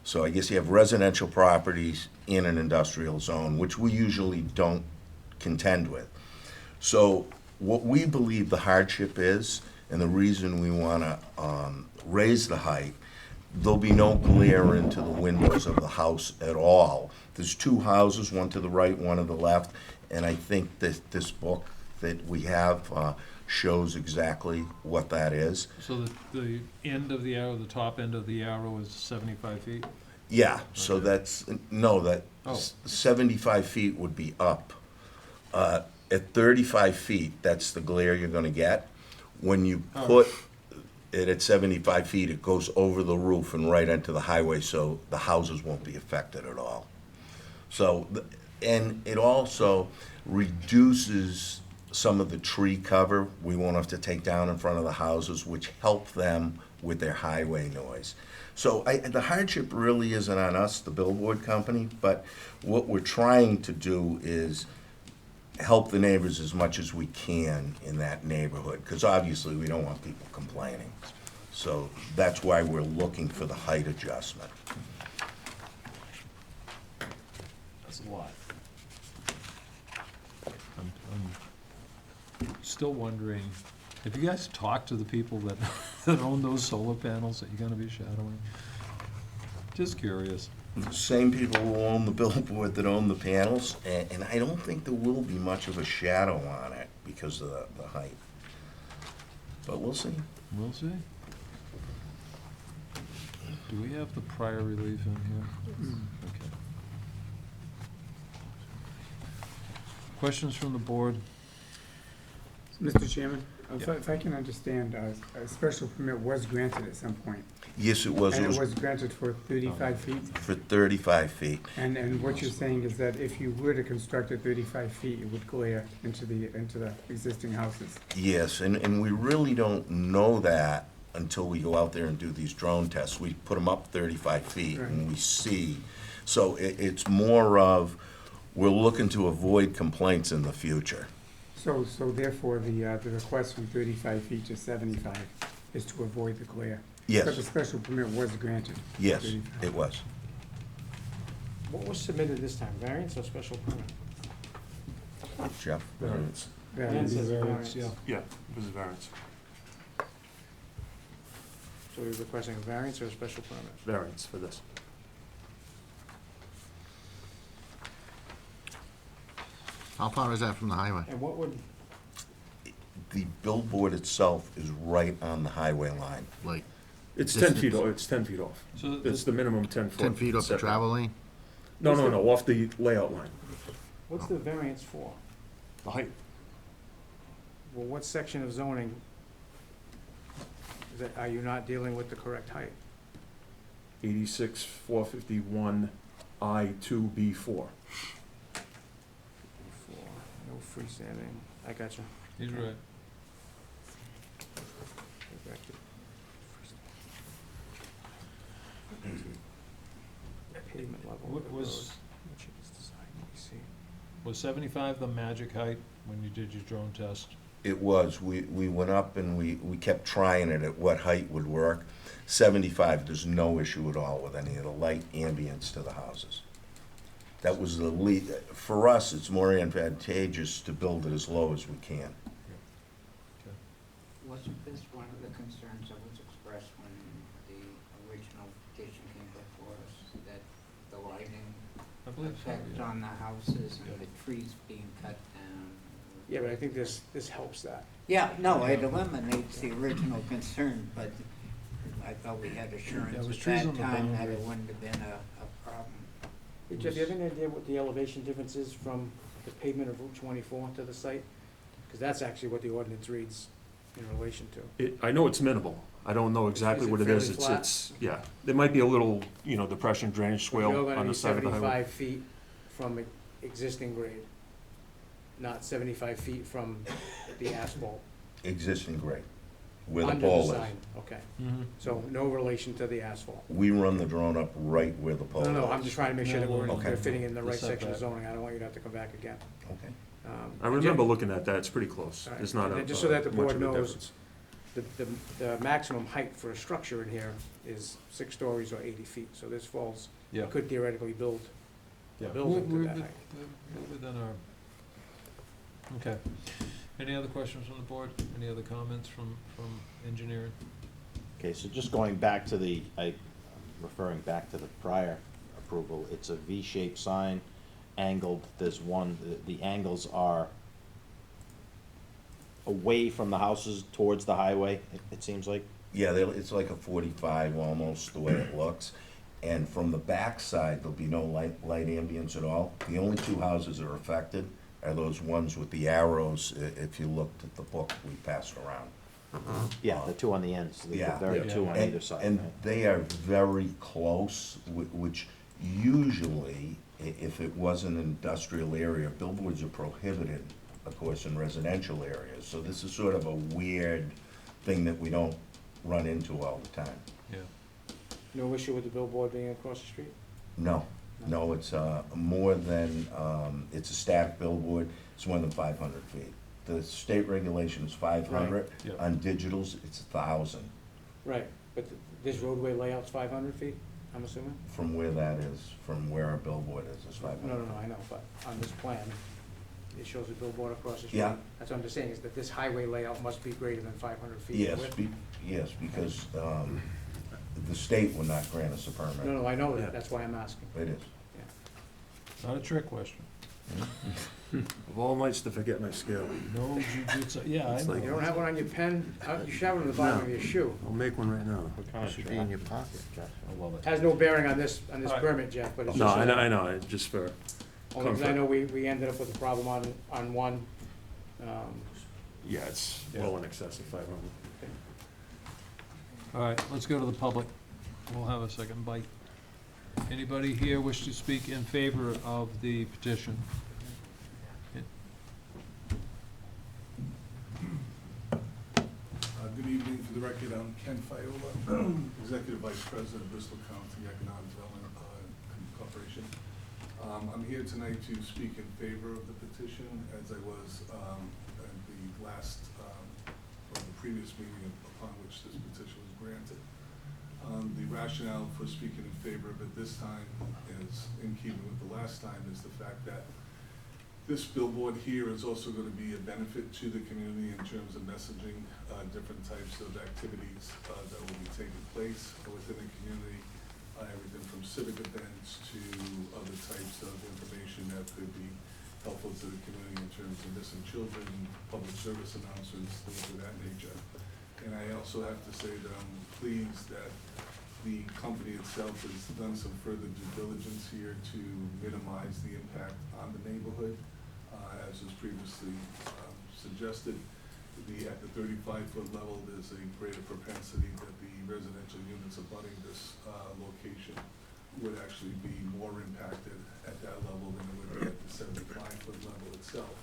S3: So I guess you have residential properties in an industrial zone, which we usually don't contend with. So what we believe the hardship is, and the reason we want to raise the height, there'll be no glare into the windows of the house at all. There's 2 houses, one to the right, one to the left, and I think that this book that we have shows exactly what that is.
S2: So the end of the arrow, the top end of the arrow is 75 feet?
S3: Yeah, so
S2: Okay.
S3: that's, no, that
S2: Oh.
S3: 75 feet would be up. At 35 feet, that's the glare you're gonna get. When you
S2: Oh.
S3: put it at 75 feet, it goes over the roof and right into the highway, so the houses won't be affected at all. So, and it also reduces some of the tree cover we won't have to take down in front of the houses, which help them with their highway noise. So the hardship really isn't on us, the billboard company, but what we're trying to do is help the neighbors as much as we can in that neighborhood, because obviously we don't want people complaining. So that's why we're looking for the height adjustment.
S2: That's a lot. still wondering, have you guys talked to the people that, that own those solar panels that you're gonna be shadowing? Just curious.
S15: The same people who own the billboard that own the panels, and I don't think there will be much of a shadow on it because of the height. But we'll see.
S2: We'll see. Do we have the prior relief in here? Okay. Questions from the board?
S8: Mr. Chairman,
S2: Yeah.
S8: if I can understand, a special permit was granted at some point.
S15: Yes, it was.
S8: And it was granted for 35 feet?
S15: For 35 feet.
S8: And what you're saying is that if you were to construct it 35 feet, it would glare into the existing houses?
S15: Yes, and we really don't know that until we go out there and do these drone tests. We put them up 35 feet and we see. So it's more of, we're looking to avoid complaints in the future.
S8: So therefore, the request from 35 feet to 75 is to avoid the glare?
S15: Yes.
S8: But the special permit was granted?
S15: Yes,
S8: 35.
S15: it was.
S4: What was submitted this time, variance or special permit?
S15: Jeff?
S12: Variance.
S4: Variance is
S2: Variance,
S4: variance.
S2: yeah.
S12: Yeah, it was a variance.
S4: So you're requesting a variance or a special permit?
S12: Variance for this.
S16: How far is that from the highway?
S4: And what would,
S15: The billboard itself is right on the highway line.
S16: Like
S12: It's
S16: Distance.
S12: 10 feet, it's 10 feet off.
S2: So
S12: It's the minimum 10 foot.
S16: 10 feet off the
S12: setback.
S16: travel lane?
S12: No, off the layout line,
S4: what's the variance for?
S12: the height.
S4: Well, what section of zoning is that, are you not dealing with the correct height?
S12: 86, 451, I2B4.
S4: For, no freestanding, I gotcha.
S2: He's right.
S4: Pavement level.
S2: What
S4: of the
S2: was-
S4: road, which is designed, let me see.
S2: Was 75 the magic height when you did your drone test?
S15: It was. We went up and we kept trying it at what height would work. 75, there's no issue at all with any of the light ambience to the houses. That was the lead. For us, it's more advantageous to build it as low as we can.
S11: Wasn't this one of the concerns that was expressed when the original petition came before us, that the lighting
S2: I believe so,
S11: effect
S2: yeah.
S11: on the houses and the trees being cut down?
S4: Yeah, but I think this helps that.
S11: Yeah, no, it eliminates the original concern, but I thought we had
S2: Yeah, it
S11: assurance
S2: was
S11: at
S2: trees
S11: that
S2: on the
S11: time that
S2: boundary.
S11: it wouldn't have been a problem.
S4: Hey, Jeff, you have any idea what the elevation difference is from the pavement of Route 24 to the site? Because that's actually what the ordinance reads in relation to.
S12: I know it's minimal. I don't know exactly
S4: Is it
S12: what it is.
S4: fairly flat?
S12: It's, yeah. There might be a little, depression drainage
S4: But You're
S12: swale
S4: gonna
S12: on
S4: be
S12: the side of the highway.
S4: 75 feet from existing grade, not 75 feet from the asphalt.
S15: Existing grade, where the
S4: Under
S15: pole is.
S4: sign, okay.
S2: Mm-hmm.
S4: So no relation to the asphalt.
S15: We run the drone up right where the pole is.
S4: No, I'm just trying to make sure that we're,
S15: Okay.
S4: they're fitting in the
S2: The
S4: right section of
S2: setback.
S4: zoning. I don't want you to have to come back again.
S15: Okay.
S12: I remember looking at that. It's pretty close.
S4: All right.
S12: There's not
S4: And
S12: a
S4: then just so that the
S12: much
S4: board
S12: of a
S4: knows,
S12: difference.
S4: the maximum height for a structure in here is 6 stories or 80 feet. So this falls, you
S2: Yeah.
S4: could theoretically build a
S2: Yeah.
S4: building to
S2: We're
S4: that height.
S2: within our, okay. Any other questions from the board? Any other comments from engineering?
S5: Okay, so just going back to referring back to the prior approval, it's a V-shaped sign, angled, there's one, the angles are away from the houses towards the highway, it seems like?
S15: Yeah, it's like a 45 almost, the way it looks. And from the back side, there'll be no light ambience at all. The only two houses that are affected are those ones with the arrows, if you looked at the book we passed around.
S5: Yeah, the two on the ends, the
S15: Yeah.
S5: very two on
S15: And-
S5: either side.
S15: And
S5: right?
S15: they are very close, which usually, if it was an industrial area, billboards are prohibited, of course, in residential areas. So this is sort of a weird thing that we don't run into all the time.
S2: Yeah.
S4: No issue with the billboard being across the street?
S15: No, it's more than, it's a static billboard, it's more than 500 feet. The state regulation is 500,
S2: Right, yeah.
S15: on digitals, it's 1,000,
S4: Right, but this roadway layout's 500 feet, I'm assuming?
S15: from where that is, from where our billboard is 500.
S4: No, I know, but on this plan, it shows a billboard across the street.
S15: Yeah.
S4: That's what I'm just saying, is that this highway layout must be greater than 500 feet in
S15: Yes,
S4: width.
S15: yes, because the state would not grant us a permit.
S4: No, I know that, that's why I'm asking.
S15: It is.
S2: Not a trick question.
S12: Of all nights to forget my scale.
S2: No jujitsu, yeah, I
S12: It's like-
S4: You
S2: know.
S4: don't have one on your pen, you should have it on the bottom of
S12: No.
S4: your shoe.
S12: I'll make one right now.
S5: What kind of
S16: Should be in your pocket, Jeff.
S2: I love it.
S4: Has no bearing on this
S12: All right.
S4: permit, Jeff, but it's
S12: No,
S4: just.
S12: I know, it's just for
S4: Only because I
S12: comfort.
S4: know we ended up with a problem on one.
S12: Yeah, it's well in excess of 500.
S2: All right, let's go to the public. We'll have a second bite. Anybody here wish to speak in favor of the petition?
S17: Good evening. For the record, I'm Ken Fiola, Executive Vice President of Bristol County Economic Development Corporation. I'm here tonight to speak in favor of the petition, as I was at the last, or the previous meeting upon which this petition was granted. The rationale for speaking in favor of it this time is, in keeping with the last time, is the fact that this billboard here is also going to be a benefit to the community in terms of messaging different types of activities that will be taking place within the community. Everything from civic events to other types of information that could be helpful to the community in terms of missing children, public service announcements, things of that nature. And I also have to say that I'm pleased that the company itself has done some further due diligence here to minimize the impact on the neighborhood. As was previously suggested, at the 35-foot level, there's a greater propensity that the residential units abutting this location would actually be more impacted at that level than it would be at the 75-foot level itself.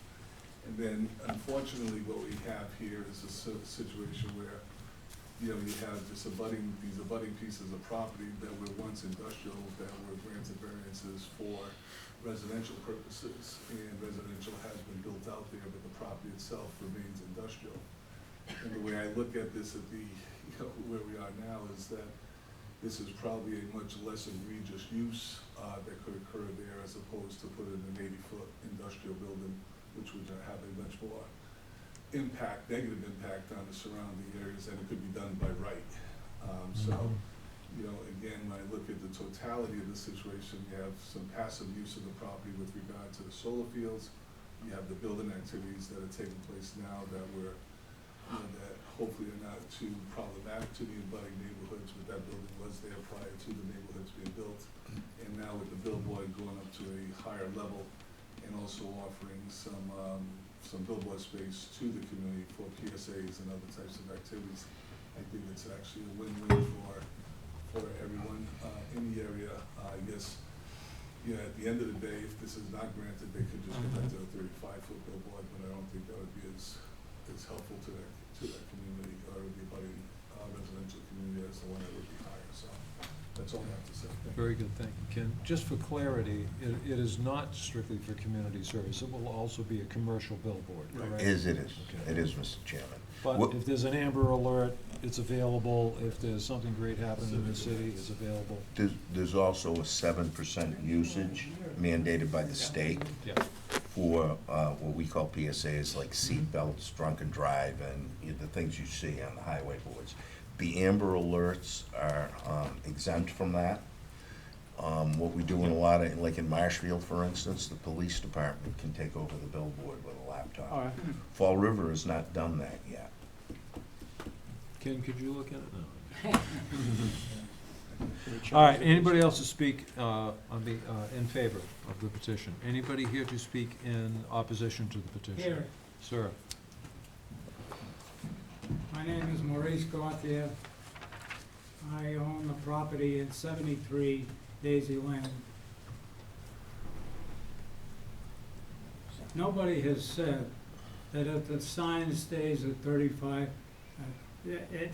S17: And then, unfortunately, what we have here is a situation where, you have these abutting pieces of property that were once industrial, that were granted variances for residential purposes, and residential has been built out there, but the property itself remains industrial. And the way I look at this where we are now is that this is probably a much less egregious use that could occur there, as opposed to putting an 80-foot industrial building, which would have a much more negative impact on the surrounding areas, and it could be done by right. Again, when I look at the totality of the situation, you have some passive use of the property with regard to the solar fields. You have the building activities that are taking place now that that hopefully are not too problematic to the abutting neighborhoods, but that building was there prior to the neighborhoods being built. And now with the billboard going up to a higher level and also offering some billboard space to the community for PSAs and other types of activities, I think it's actually a win-win for everyone in the area. I guess, at the end of the day, if this is not granted, they could just go back to a 35-foot billboard, but I don't think that would be as helpful to that community or the abutting residential community as the one that would be higher. So that's all I have to say. Thank you.
S2: Very good, thank you, Ken. Just for clarity, it is not strictly for community service. It will also be a commercial billboard, correct?
S15: It is.
S2: Okay.
S15: It is, Mr. Chairman.
S2: But if there's an Amber Alert, it's available. If there's something great happening in the city, it's available.
S15: There's also a 7% usage mandated by the state
S2: Yeah.
S15: for what we call PSAs, like seat belts, drunken drive, and the things you see on the highway boards. The Amber Alerts are exempt from that. What we do in a lot of, like in Marshfield, for instance, the police department can take over the billboard with a laptop.
S4: All right.
S15: Fall River has not done that yet.
S2: Ken, could you look at it now? All right, anybody else to speak in favor of the petition? Anybody here to speak in opposition to the petition?
S18: Here.
S2: Sir.
S18: My name is Maurice Gauthier. I own the property at 73 Daisy Lane. Nobody has said that if the sign stays at 35, at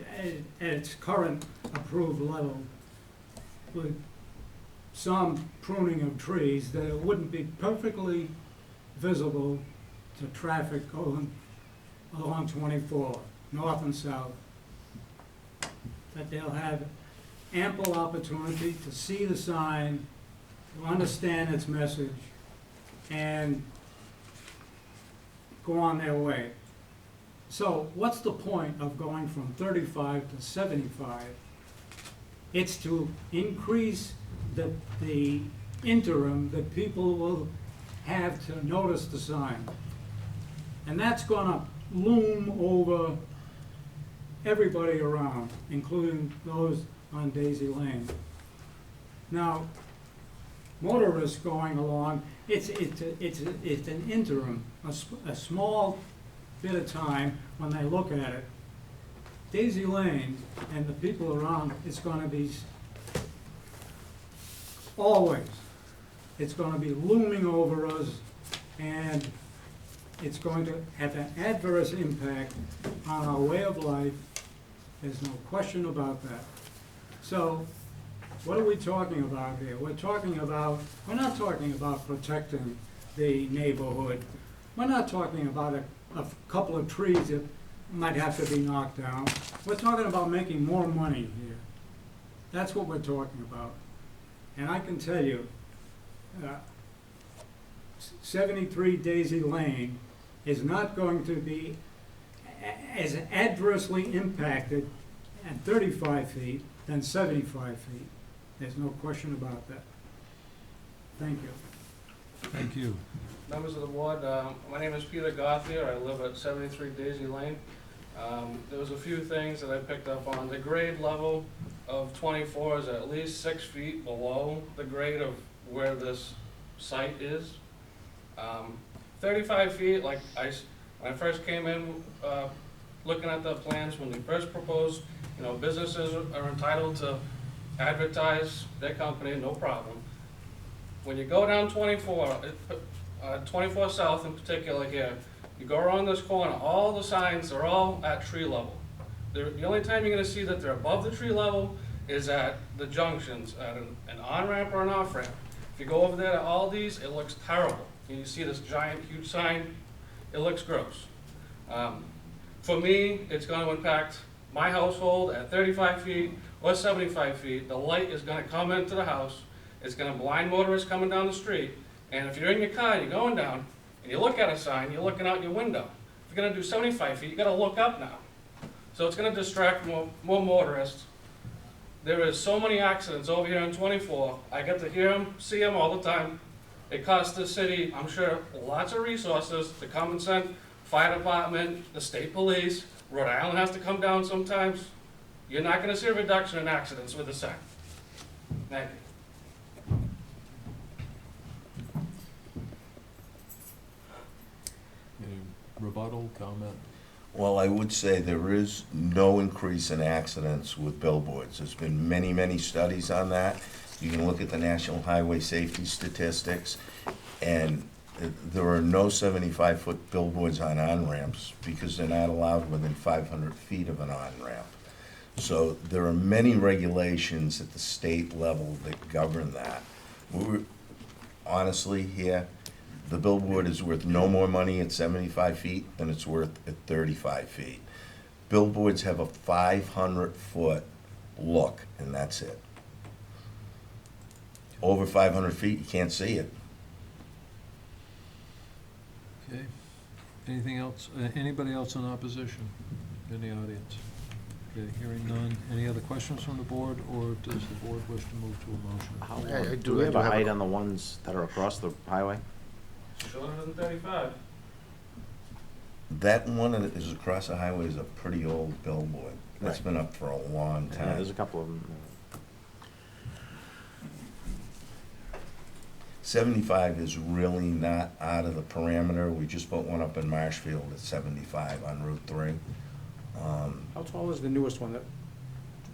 S18: its current approved level, with some pruning of trees, that it wouldn't be perfectly visible to traffic going along 24, north and south. That they'll have ample opportunity to see the sign, to understand its message, and go on their way. So what's the point of going from 35 to 75? It's to increase the interim that people will have to notice the sign. And that's gonna loom over everybody around, including those on Daisy Lane. Now, motorists going along, it's an interim, a small bit of time when they look at it. Daisy Lane and the people around, it's gonna be always, it's gonna be looming over us, and it's going to have an adverse impact on our way of life. There's no question about that. So, what are we talking about here? We're not talking about protecting the neighborhood. We're not talking about a couple of trees that might have to be knocked down. We're talking about making more money here. That's what we're talking about. And I can tell you, 73 Daisy Lane is not going to be as adversely impacted at 35 feet than 75 feet. There's no question about that. Thank you.
S2: Thank you.
S19: Members of the board, my name is Peter Gothier. I live at 73 Daisy Lane. There was a few things that I picked up on. The grade level of 24 is at least 6 feet below the grade of where this site is. 35 feet, like when I first came in, looking at the plans, when they first proposed, businesses are entitled to advertise their company, no problem. When you go down 24, 24 South in particular here, you go around this corner, all the signs are all at tree level. The only time you're gonna see that they're above the tree level is at the junctions, at an on-ramp or an off-ramp. If you go over there to Aldi's, it looks terrible. And you see this giant, huge sign, it looks gross. For me, it's gonna impact my household at 35 feet or 75 feet. The light is gonna come into the house, it's gonna blind motorists coming down the street, and if you're in your car, you're going down, and you look at a sign, you're looking out your window. If you're gonna do 75 feet, you gotta look up now. So it's gonna distract more motorists. There is so many accidents over here on 24. I get to hear them, see them all the time. It costs the city, I'm sure, lots of resources to come and send fire department, the state police. Rhode Island has to come down sometimes. You're not gonna see a reduction in accidents with the sign. Thank you.
S2: Any rebuttal, comment?
S15: Well, I would say there is no increase in accidents with billboards. There's been many, many studies on that. You can look at the National Highway Safety Statistics, and there are no 75-foot billboards on on-ramps because they're not allowed within 500 feet of an on-ramp. So there are many regulations at the state level that govern that. Honestly, here, the billboard is worth no more money at 75 feet than it's worth at 35 feet. Billboards have a 500-foot look, and that's it. Over 500 feet, you can't see it.
S2: Okay. Anything else? Anybody else in opposition in the audience? Okay, hearing none. Any other questions from the board, or does the board wish to move to a motion?
S5: Do we have a height on the ones that are across the highway?
S19: Shorter than 35.
S15: That one that is across the highway is a pretty old billboard. That's
S5: Right.
S15: been up for a long time.
S5: Yeah, there's a couple of them.
S15: 75 is really not out of the parameter. We just put one up in Marshfield at 75 on Route 3.
S4: How tall is the newest one that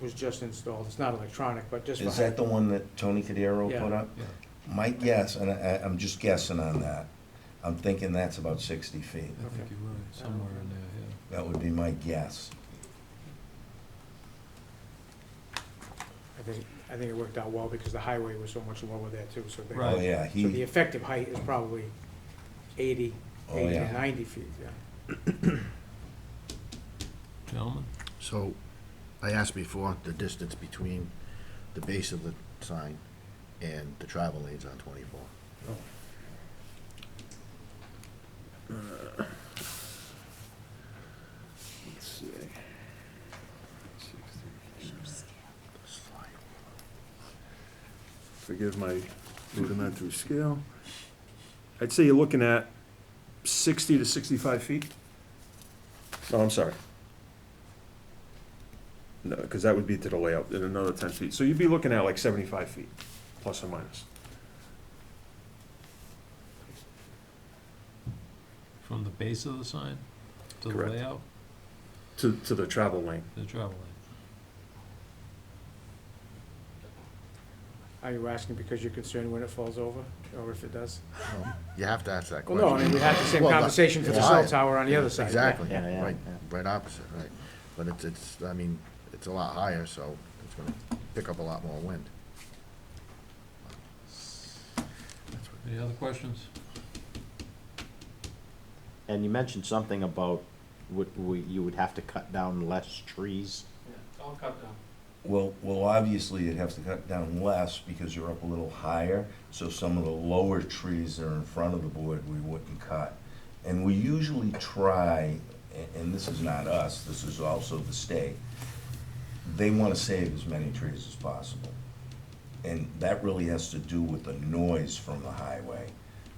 S4: was just installed? It's not electronic, but just for
S15: Is that the
S4: height.
S15: one that Tony Cadero
S4: Yeah.
S15: put up?
S2: Yeah.
S15: My guess, and I'm just guessing on that, I'm thinking that's about 60 feet.
S2: I think
S4: Okay.
S2: you're right, somewhere in there, yeah.
S15: That would be my guess.
S4: I think it worked out well because the highway was so much lower there too, so.
S2: Right.
S15: Oh, yeah,
S4: So the effective height is probably 80
S15: Oh,
S4: to
S15: yeah.
S4: 90 feet, yeah.
S2: Gentlemen?
S16: So, I asked before, the distance between the base of the sign and the travel lanes on 24.
S12: forgive my rudimentary scale. I'd say you're looking at 60 to 65 feet. No, I'm sorry. No, because that would be to the layout, and another 10 feet. So you'd be looking at like 75 feet, plus or minus.
S2: From the base of the sign to the
S12: Correct.
S2: layout,
S12: To the travel lane.
S2: the travel lane.
S4: Are you asking because you're concerned when it falls over, or if it does?
S16: You have to ask that
S4: Well,
S16: question.
S4: no, I mean, we had the same
S16: Well,
S4: conversation for the cell tower on the other side.
S16: Exactly,
S5: Yeah, yeah,
S16: right,
S5: yeah.
S16: right opposite, right. But it's, I mean, it's a lot higher, so it's gonna pick up a lot more wind.
S2: Any other questions?
S5: And you mentioned something about you would have to cut down less trees.
S19: Yeah, it's all cut down.
S15: Well, obviously you'd have to cut down less because you're up a little higher, so some of the lower trees that are in front of the board, we wouldn't cut. And we usually try, and this is not us, this is also the state, they want to save as many trees as possible. And that really has to do with the noise from the highway,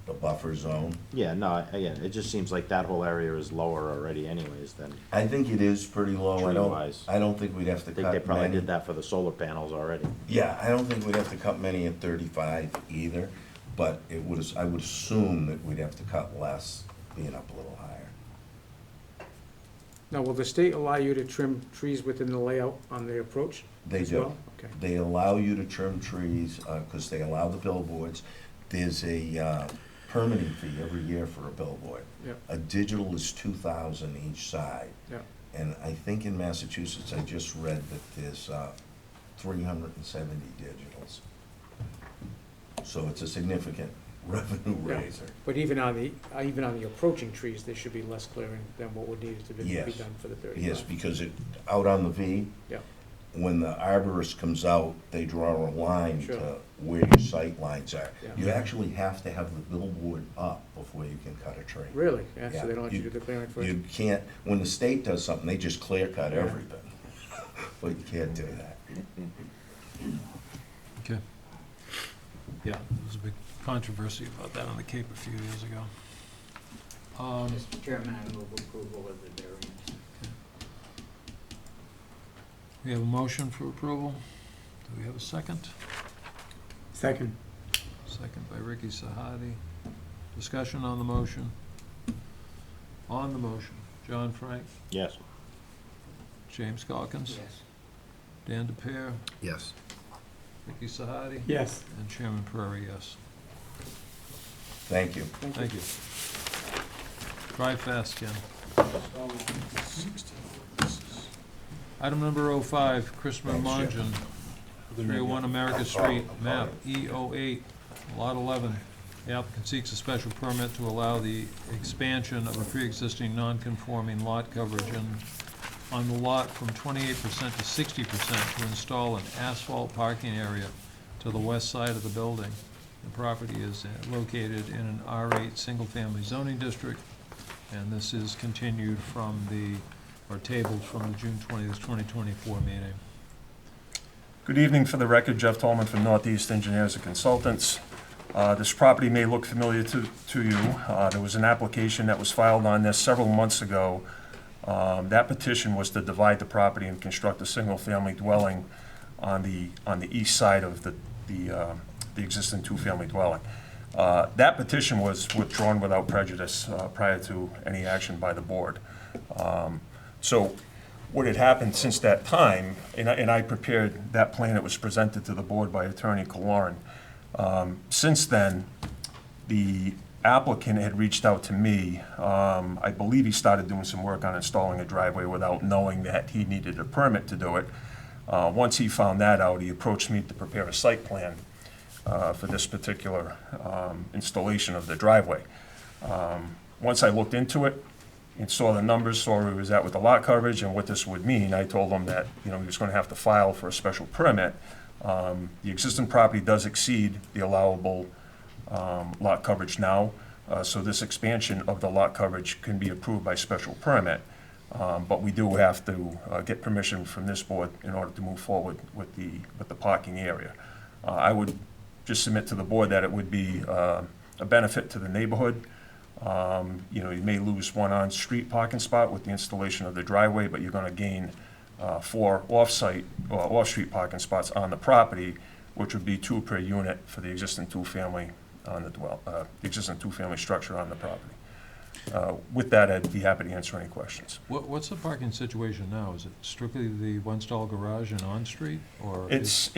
S15: the buffer zone.
S5: Yeah, no, again, it just seems like that whole area is lower already anyways than
S15: I think it is pretty low.
S5: tree-wise.
S15: I don't think we'd have to
S5: I
S15: cut
S5: think they probably
S15: many.
S5: did that for the solar panels already.
S15: Yeah, I don't think we'd have to cut many at 35 either, but I would assume that we'd have to cut less, being up a little higher.
S4: Now, will the state allow you to trim trees within the layout on the approach?
S15: They
S4: as
S15: do.
S4: well? Okay.
S15: They allow you to trim trees, because they allow the billboards. There's a permitting fee every year for a billboard.
S4: Yep.
S15: A digital is 2,000 each side.
S4: Yep.
S15: And I think in Massachusetts, I just read that there's 370 digitals. So it's a significant revenue
S4: Yeah.
S15: raiser.
S4: But even on the approaching trees, there should be less clearing than what would need to be
S15: Yes.
S4: done for the 35.
S15: Yes, because out on the V,
S4: Yeah.
S15: when the arborist comes out, they draw a line
S4: Sure.
S15: to where your sight lines are.
S4: Yeah.
S15: You actually have to have the billboard up before you can cut a tree.
S4: Really? Yeah, so they don't let you do the clearing first?
S15: You can't, when the state does something, they just clear cut everything. But you can't do that.
S2: Okay. Yeah, there was a big controversy about that on the Cape a few years ago.
S11: Mr. Chairman, I move approval of the variance.
S2: We have a motion for approval. Do we have a second?
S8: Second.
S2: Second by Ricky Sahadi. Discussion on the motion. On the motion, John Frank,
S5: Yes.
S2: James Calkins,
S11: Yes.
S2: Dan DePere,
S16: Yes.
S2: Ricky Sahadi.
S8: Yes.
S2: And Chairman Prairie, yes.
S15: Thank you.
S2: Thank you. Drive fast, Ken. Item number 05, Chris Manjan, 301 America Street, map E08, lot 11. The applicant seeks a special permit to allow the expansion of a pre-existing non-conforming lot coverage on the lot from 28% to 60% to install an asphalt parking area to the west side of the building. The property is located in an R8 single-family zoning district, and this is continued from or tabled from the June 20th, 2024 meeting.
S12: Good evening. For the record, Jeff Tolman from Northeast Engineers and Consultants. This property may look familiar to you. There was an application that was filed on this several months ago. That petition was to divide the property and construct a single-family dwelling on the east side of the existing two-family dwelling. That petition was withdrawn without prejudice prior to any action by the board. So what had happened since that time, and I prepared that plan that was presented to the board by Attorney Kaloran. Since then, the applicant had reached out to me. I believe he started doing some work on installing a driveway without knowing that he needed a permit to do it. Once he found that out, he approached me to prepare a site plan for this particular installation of the driveway. Once I looked into it and saw the numbers, saw where he was at with the lot coverage and what this would mean, I told him that, he was going to have to file for a special permit. The existing property does exceed the allowable lot coverage now, so this expansion of the lot coverage can be approved by special permit, but we do have to get permission from this board in order to move forward with the parking area. I would just submit to the board that it would be a benefit to the neighborhood. You know, you may lose one on-street parking spot with the installation of the driveway, but you're gonna gain 4 off-site, or off-street parking spots on the property, which would be 2 per unit for the existing two-family on the existing two-family structure on the property. With that, I'd be happy to answer any questions.
S2: What's the parking situation now? Is it strictly the one-stall garage and on-street, or?
S12: It's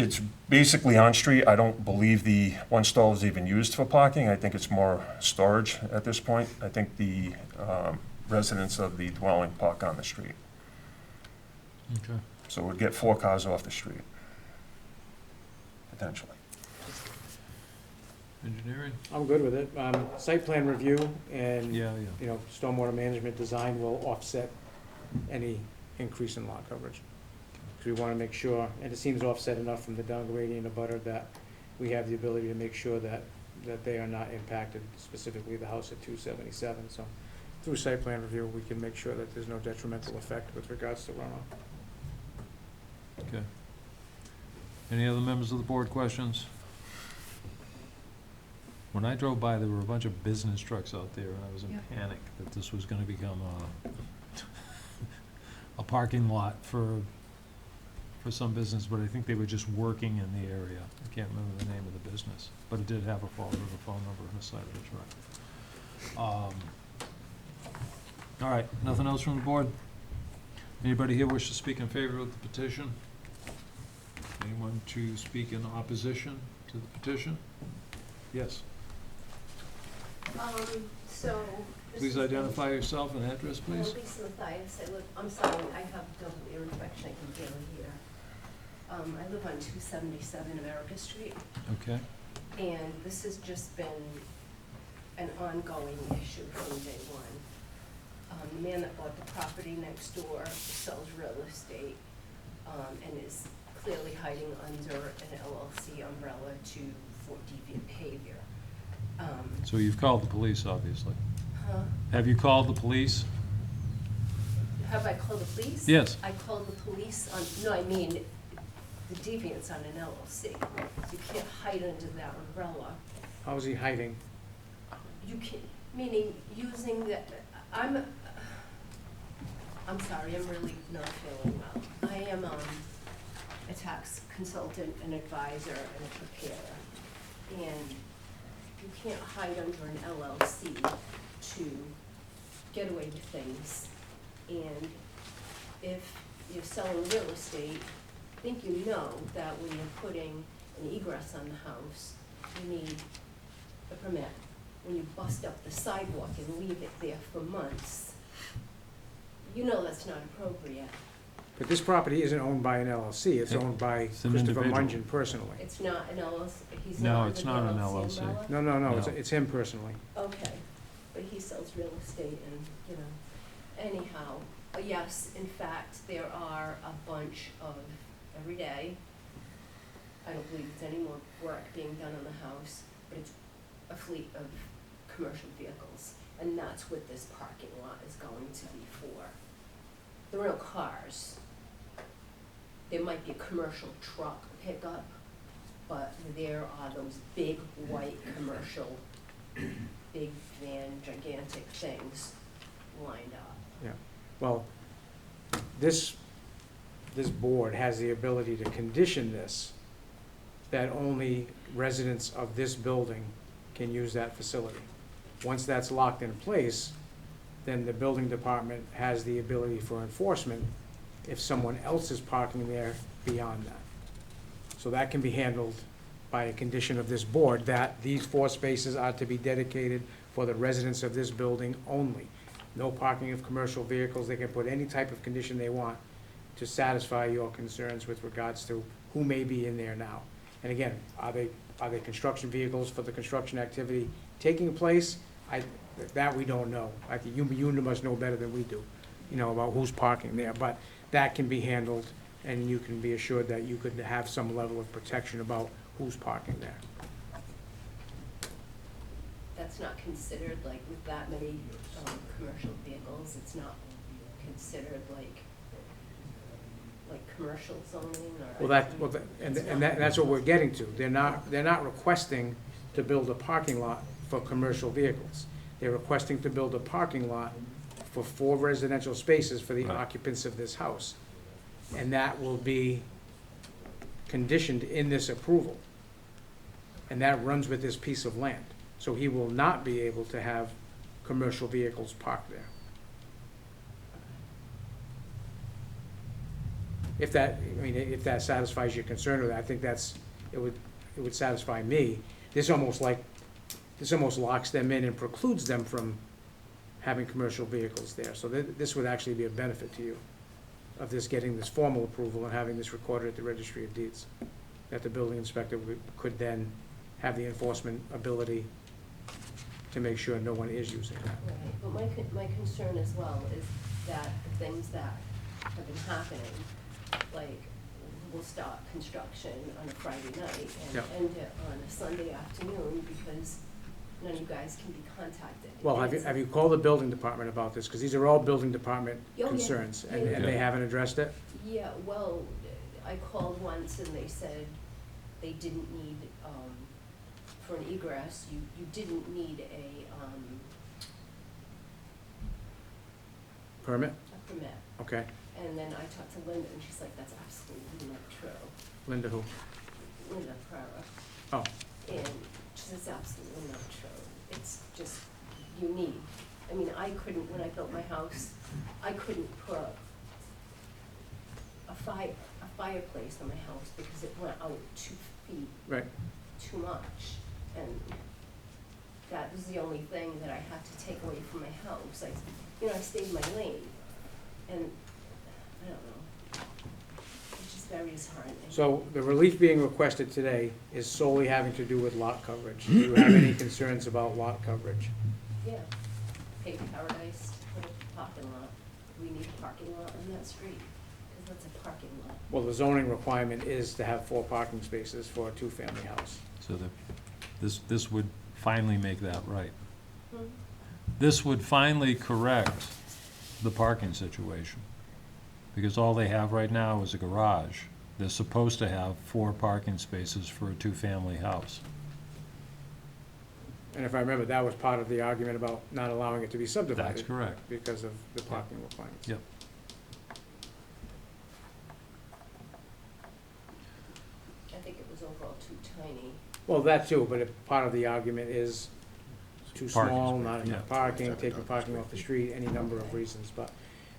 S12: basically on-street. I don't believe the one stall is even used for parking. I think it's more storage at this point. I think the residents of the dwelling park on the street.
S2: Okay.
S12: So we'd get 4 cars off the street, potentially.
S2: Engineering?
S4: I'm good with it. Site plan review and,
S2: Yeah, yeah.
S4: you know, stormwater management design will offset any increase in lot coverage. Because we want to make sure, and it seems offset enough from the down gradient of butter that we have the ability to make sure that they are not impacted, specifically the house at 277. So through site plan review, we can make sure that there's no detrimental effect with regards to runoff.
S2: Okay. Any other members of the board questions? When I drove by, there were a bunch of business trucks out there, and I was in panic that this was gonna become a parking lot for some business, but I think they were just working in the area. I can't remember the name of the business, but it did have a Fall River phone number on the side of the truck. All right, nothing else from the board? Anybody here wish to speak in favor of the petition? Anyone to speak in opposition to the petition? Yes.
S20: So.
S2: Please identify yourself and address, please.
S20: Lisa Mathias, I'm sorry, I have double ear infection, I can barely hear. I live on 277 America Street,
S2: Okay.
S20: and this has just been an ongoing issue from day one. The man that bought the property next door sells real estate, and is clearly hiding under an LLC umbrella for deviant behavior.
S2: So you've called the police, obviously.
S20: Huh?
S2: Have you called the police?
S20: Have I called the police?
S2: Yes.
S20: I called the police on, no, I mean, the deviant's on an LLC. You can't hide under that umbrella.
S4: How is he hiding?
S20: You can, meaning using the, I'm sorry, I'm really not feeling well. I am a tax consultant, an advisor, and a preparer. And you can't hide under an LLC to get away with things. And if you're selling real estate, I think you know that when you're putting an egress on the house, you need a permit. When you bust up the sidewalk and leave it there for months, you know that's not appropriate.
S4: But this property isn't owned by an LLC, it's owned by
S2: It's an
S4: Christopher
S2: individual.
S4: Mungin personally.
S20: It's not an LLC, he's
S2: No,
S20: not
S2: it's
S20: under the
S2: not an
S20: LLC
S2: LLC.
S20: umbrella?
S4: No,
S2: No.
S4: it's him personally.
S20: Okay, but he sells real estate and, you know, anyhow, yes, in fact, there are a bunch of, every day, I don't believe there's any more work being done on the house, but it's a fleet of commercial vehicles, and that's what this parking lot is going to be for. There are no cars. There might be a commercial truck pickup, but there are those big white commercial, big van, gigantic things lined up.
S4: Yeah, well, this board has the ability to condition this, that only residents of this building can use that facility. Once that's locked in place, then the building department has the ability for enforcement if someone else is parking there beyond that. So that can be handled by a condition of this board, that these 4 spaces are to be dedicated for the residents of this building only. No parking of commercial vehicles. They can put any type of condition they want to satisfy your concerns with regards to who may be in there now. And again, are they construction vehicles for the construction activity taking place? That we don't know. You must know better than we do, you know, about who's parking there. But that can be handled, and you can be assured that you could have some level of protection about who's parking there.
S20: That's not considered, like, with that many commercial vehicles, it's not considered like like commercial zoning or?
S4: Well, that's what we're getting to. They're not requesting to build a parking lot for commercial vehicles. They're requesting to build a parking lot for 4 residential spaces for the occupants of this house. And that will be conditioned in this approval. And that runs with this piece of land. So he will not be able to have commercial vehicles parked there. If that satisfies your concern with that, I think it would satisfy me. This almost locks them in and precludes them from having commercial vehicles there. So this would actually be a benefit to you, of this getting this formal approval and having this recorded at the Registry of Deeds, that the building inspector could then have the enforcement ability to make sure no one is using that.
S20: Right, but my concern as well is that the things that have been happening, like we'll start construction on a Friday night and
S4: Yeah.
S20: end it on a Sunday afternoon because none of you guys can be contacted.
S4: Well, have you called the building department about this? Because these are all building department
S20: Oh, yeah.
S4: concerns, and
S20: Yeah.
S4: they haven't addressed it?
S20: Yeah, well, I called once and they said they didn't need, for an egress, you didn't need a
S4: Permit?
S20: permit.
S4: Okay.
S20: And then I talked to Linda and she's like, that's absolutely not true.
S4: Linda who?
S20: Linda Prara.
S4: Oh.
S20: And she says, absolutely not true. It's just, you need, I mean, I couldn't, when I built my house, I couldn't put a fireplace on my house because it went out 2 feet.
S4: Right.
S20: Too much. And that was the only thing that I had to take away from my house. I stayed in my lane. And I don't know. It's just very disheartening.
S4: So the relief being requested today is solely having to do with lot coverage. Do you have any concerns about lot coverage?
S20: Yeah, paved paradise, put a parking lot. We need a parking lot on that street, because that's a parking lot.
S4: Well, the zoning requirement is to have 4 parking spaces for a 2-family house.
S2: So this would finally make that right.
S20: Hmm?
S2: This would finally correct the parking situation, because all they have right now is a garage. They're supposed to have 4 parking spaces for a 2-family house.
S4: And if I remember, that was part of the argument about not allowing it to be subdivided.
S2: That's correct.
S4: Because of the parking requirements.
S2: Yep.
S20: I think it was overall too tiny.
S4: Well, that too, but part of the argument is too
S2: Parking
S4: small,
S2: space,
S4: not enough
S2: yeah.
S4: parking, taking parking off the street, any number of reasons. But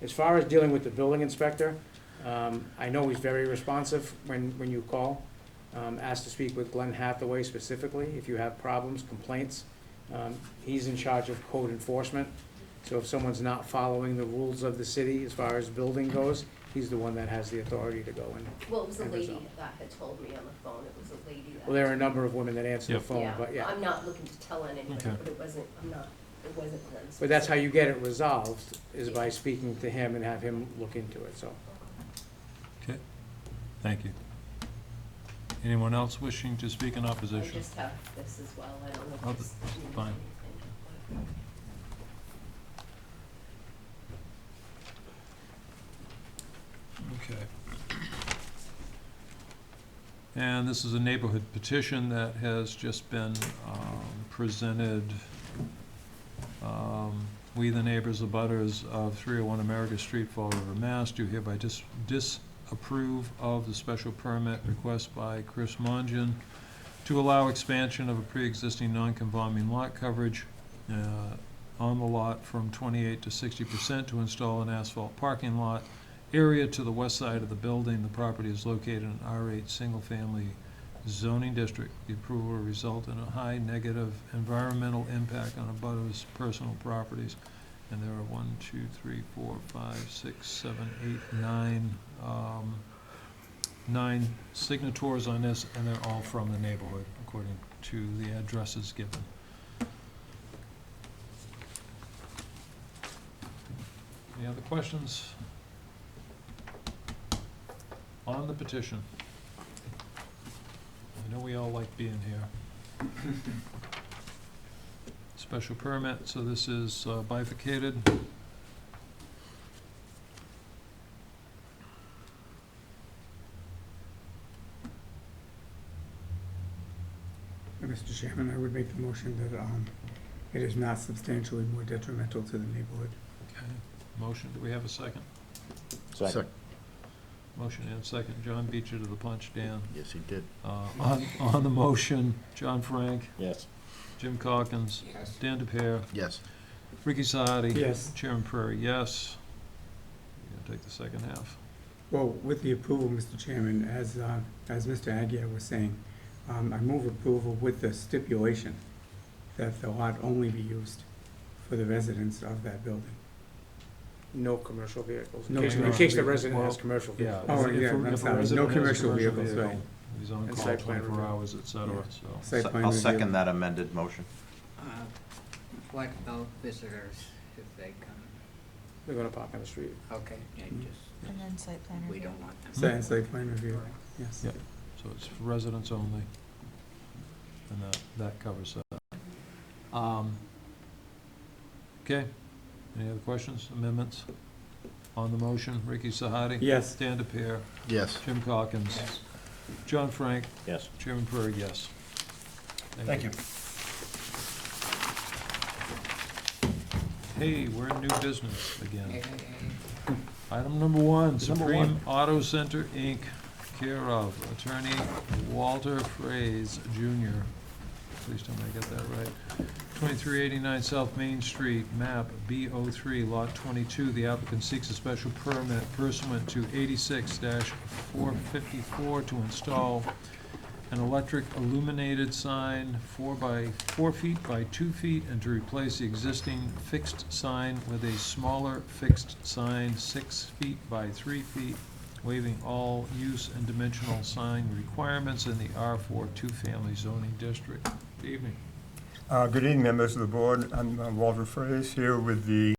S4: as far as dealing with the building inspector, I know he's very responsive when you call. Asked to speak with Glenn Hathaway specifically, if you have problems, complaints. He's in charge of code enforcement, so if someone's not following the rules of the city as far as building goes, he's the one that has the authority to go in.
S20: Well, it was a
S4: and
S20: lady
S4: resolve.
S20: that had told me on the phone, it was a lady that.
S4: Well, there are a number of women that answer the
S2: Yep.
S4: phone, but yeah.
S20: I'm not looking to tell on anybody,
S2: Okay.
S20: but it wasn't Glenn
S4: But that's how you get it resolved, is by speaking to him and have him look into it, so.
S2: Okay, thank you. Anyone else wishing to speak in
S20: I
S2: opposition?
S20: just have this as well, I don't know
S2: Oh,
S20: if this means
S2: fine.
S20: anything.
S2: Okay. And this is a neighborhood petition that has just been presented. We, the neighbors, abutters of 301 America Street, Fall River, Mass., do hereby disapprove of the special permit request by Chris Mongian to allow expansion of a pre-existing non-conforming lot coverage on the lot from 28 to 60% to install an asphalt parking lot area to the west side of the building. The property is located in an R8 single-family zoning district. The approval will result in a high negative environmental impact on abutters' personal properties. And there are 1, 2, 3, 4, 5, 6, 7, 8, 9 signatories on this, and they're all from the neighborhood, according to the addresses given. Any other questions on the petition? I know we all like being here. Special permit, so this is bifurcated.
S8: Mr. Chairman, I would make the motion that it is not substantially more detrimental to the neighborhood.
S2: Okay. Motion, do we have a second?
S5: Second.
S2: Motion and second. John beat you to the punch, Dan.
S16: Yes, he did.
S2: On the motion, John Frank,
S5: Yes.
S2: Jim Calkins,
S11: Yes.
S2: Dan DePere,
S16: Yes.
S2: Ricky Sahadi.
S8: Yes.
S2: Chairman Prairie, yes. You're gonna take the second half.
S8: Well, with the approval, Mr. Chairman, as Mr. Aguirre was saying, I move approval with the stipulation that the lot only be used for the residents of that building.
S4: No commercial vehicles,
S8: No
S4: in case
S8: commercial
S4: the resident has
S2: Well,
S4: commercial
S2: yeah.
S4: vehicles.
S8: Oh,
S2: If
S8: yeah,
S2: a-
S8: I'm
S2: if a
S8: sorry.
S2: resident
S8: No
S2: has a
S8: commercial vehicles,
S2: vehicle,
S8: right.
S2: He's on
S4: And
S2: call
S4: site plan
S2: 24
S4: review.
S2: hours, et cetera,
S8: Yeah.
S2: so.
S8: Site plan
S5: I'll
S8: review.
S5: second that amended motion.
S11: What about visitors if they come?
S4: They're gonna park on the street.
S11: Okay, and just,
S9: And then site plan
S11: we
S9: review.
S11: don't want them.
S8: Site plan review, yes.
S2: Yeah, so it's for residents only, and that covers that. Okay, any other questions, amendments? On the motion, Ricky Sahadi?
S8: Yes.
S2: Dan DePere?
S16: Yes.
S2: Jim Calkins?
S11: Yes.
S2: John Frank?
S5: Yes.
S2: Chairman Prairie, yes.
S12: Thank you.
S2: Hey, we're in new business
S11: Hey,
S2: again.
S11: hey, hey.
S2: Item number one,
S12: Number
S2: Supreme
S12: one.
S2: Auto Center, Inc., care of Attorney Walter Fraze Jr. Please tell me I got that right. 2389 South Main Street, map B03, lot 22. The applicant seeks a special permit pursuant to 86-454 to install an electric illuminated sign 4 feet by 2 feet and to replace the existing fixed sign with a smaller fixed sign 6 feet by 3 feet, waiving all use and dimensional sign requirements in the R4 two-family zoning district. Good evening.
S21: Good evening, members of the board. I'm Walter Fraze here with the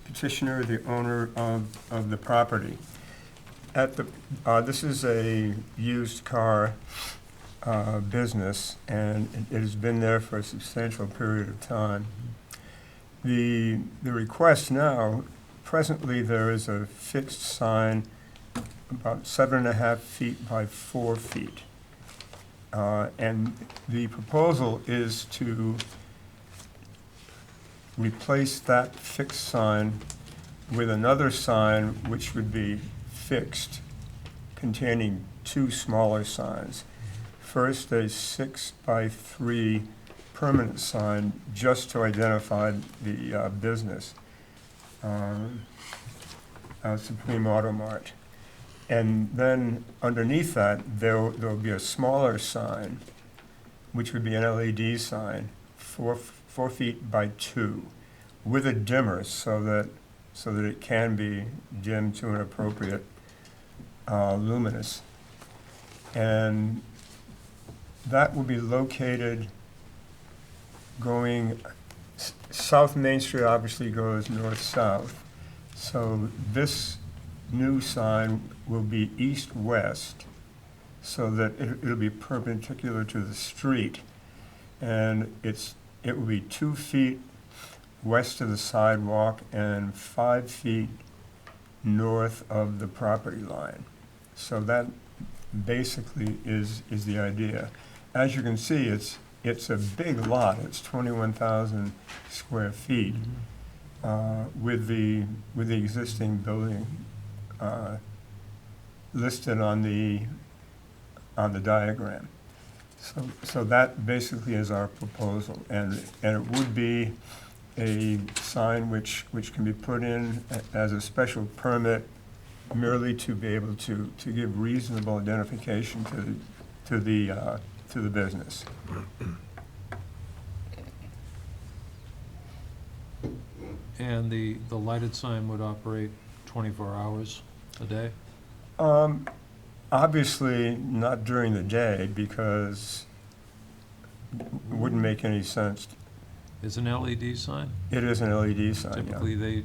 S21: petitioner, the owner of the property. This is a used car business, and it has been there for a substantial period of time. The request now, presently there is a fixed sign about 7.5 feet by 4 feet. And the proposal is to replace that fixed sign with another sign which would be fixed, containing 2 smaller signs. First, a 6 by 3 permanent sign just to identify the business, Supreme Auto Mart. And then underneath that, there'll be a smaller sign, which would be an LED sign, 4 feet by 2, with a dimmer so that it can be dimmed to an appropriate luminous. And that will be located going South Main Street. Obviously goes north-south. So this new sign will be east-west, so that it'll be perpendicular to the street, and it will be 2 feet west of the sidewalk and 5 feet north of the property line. So that basically is the idea. As you can see, it's a big lot. It's 21,000 square feet with the existing building listed on the diagram. So that basically is our proposal, and it would be a sign which can be put in as a special permit merely to be able to give reasonable identification to the business.
S2: And the lighted sign would operate 24 hours a day?
S21: Obviously, not during the day, because it wouldn't make any sense.
S2: Is an LED sign?
S21: It is an LED sign, yeah.
S2: Typically, they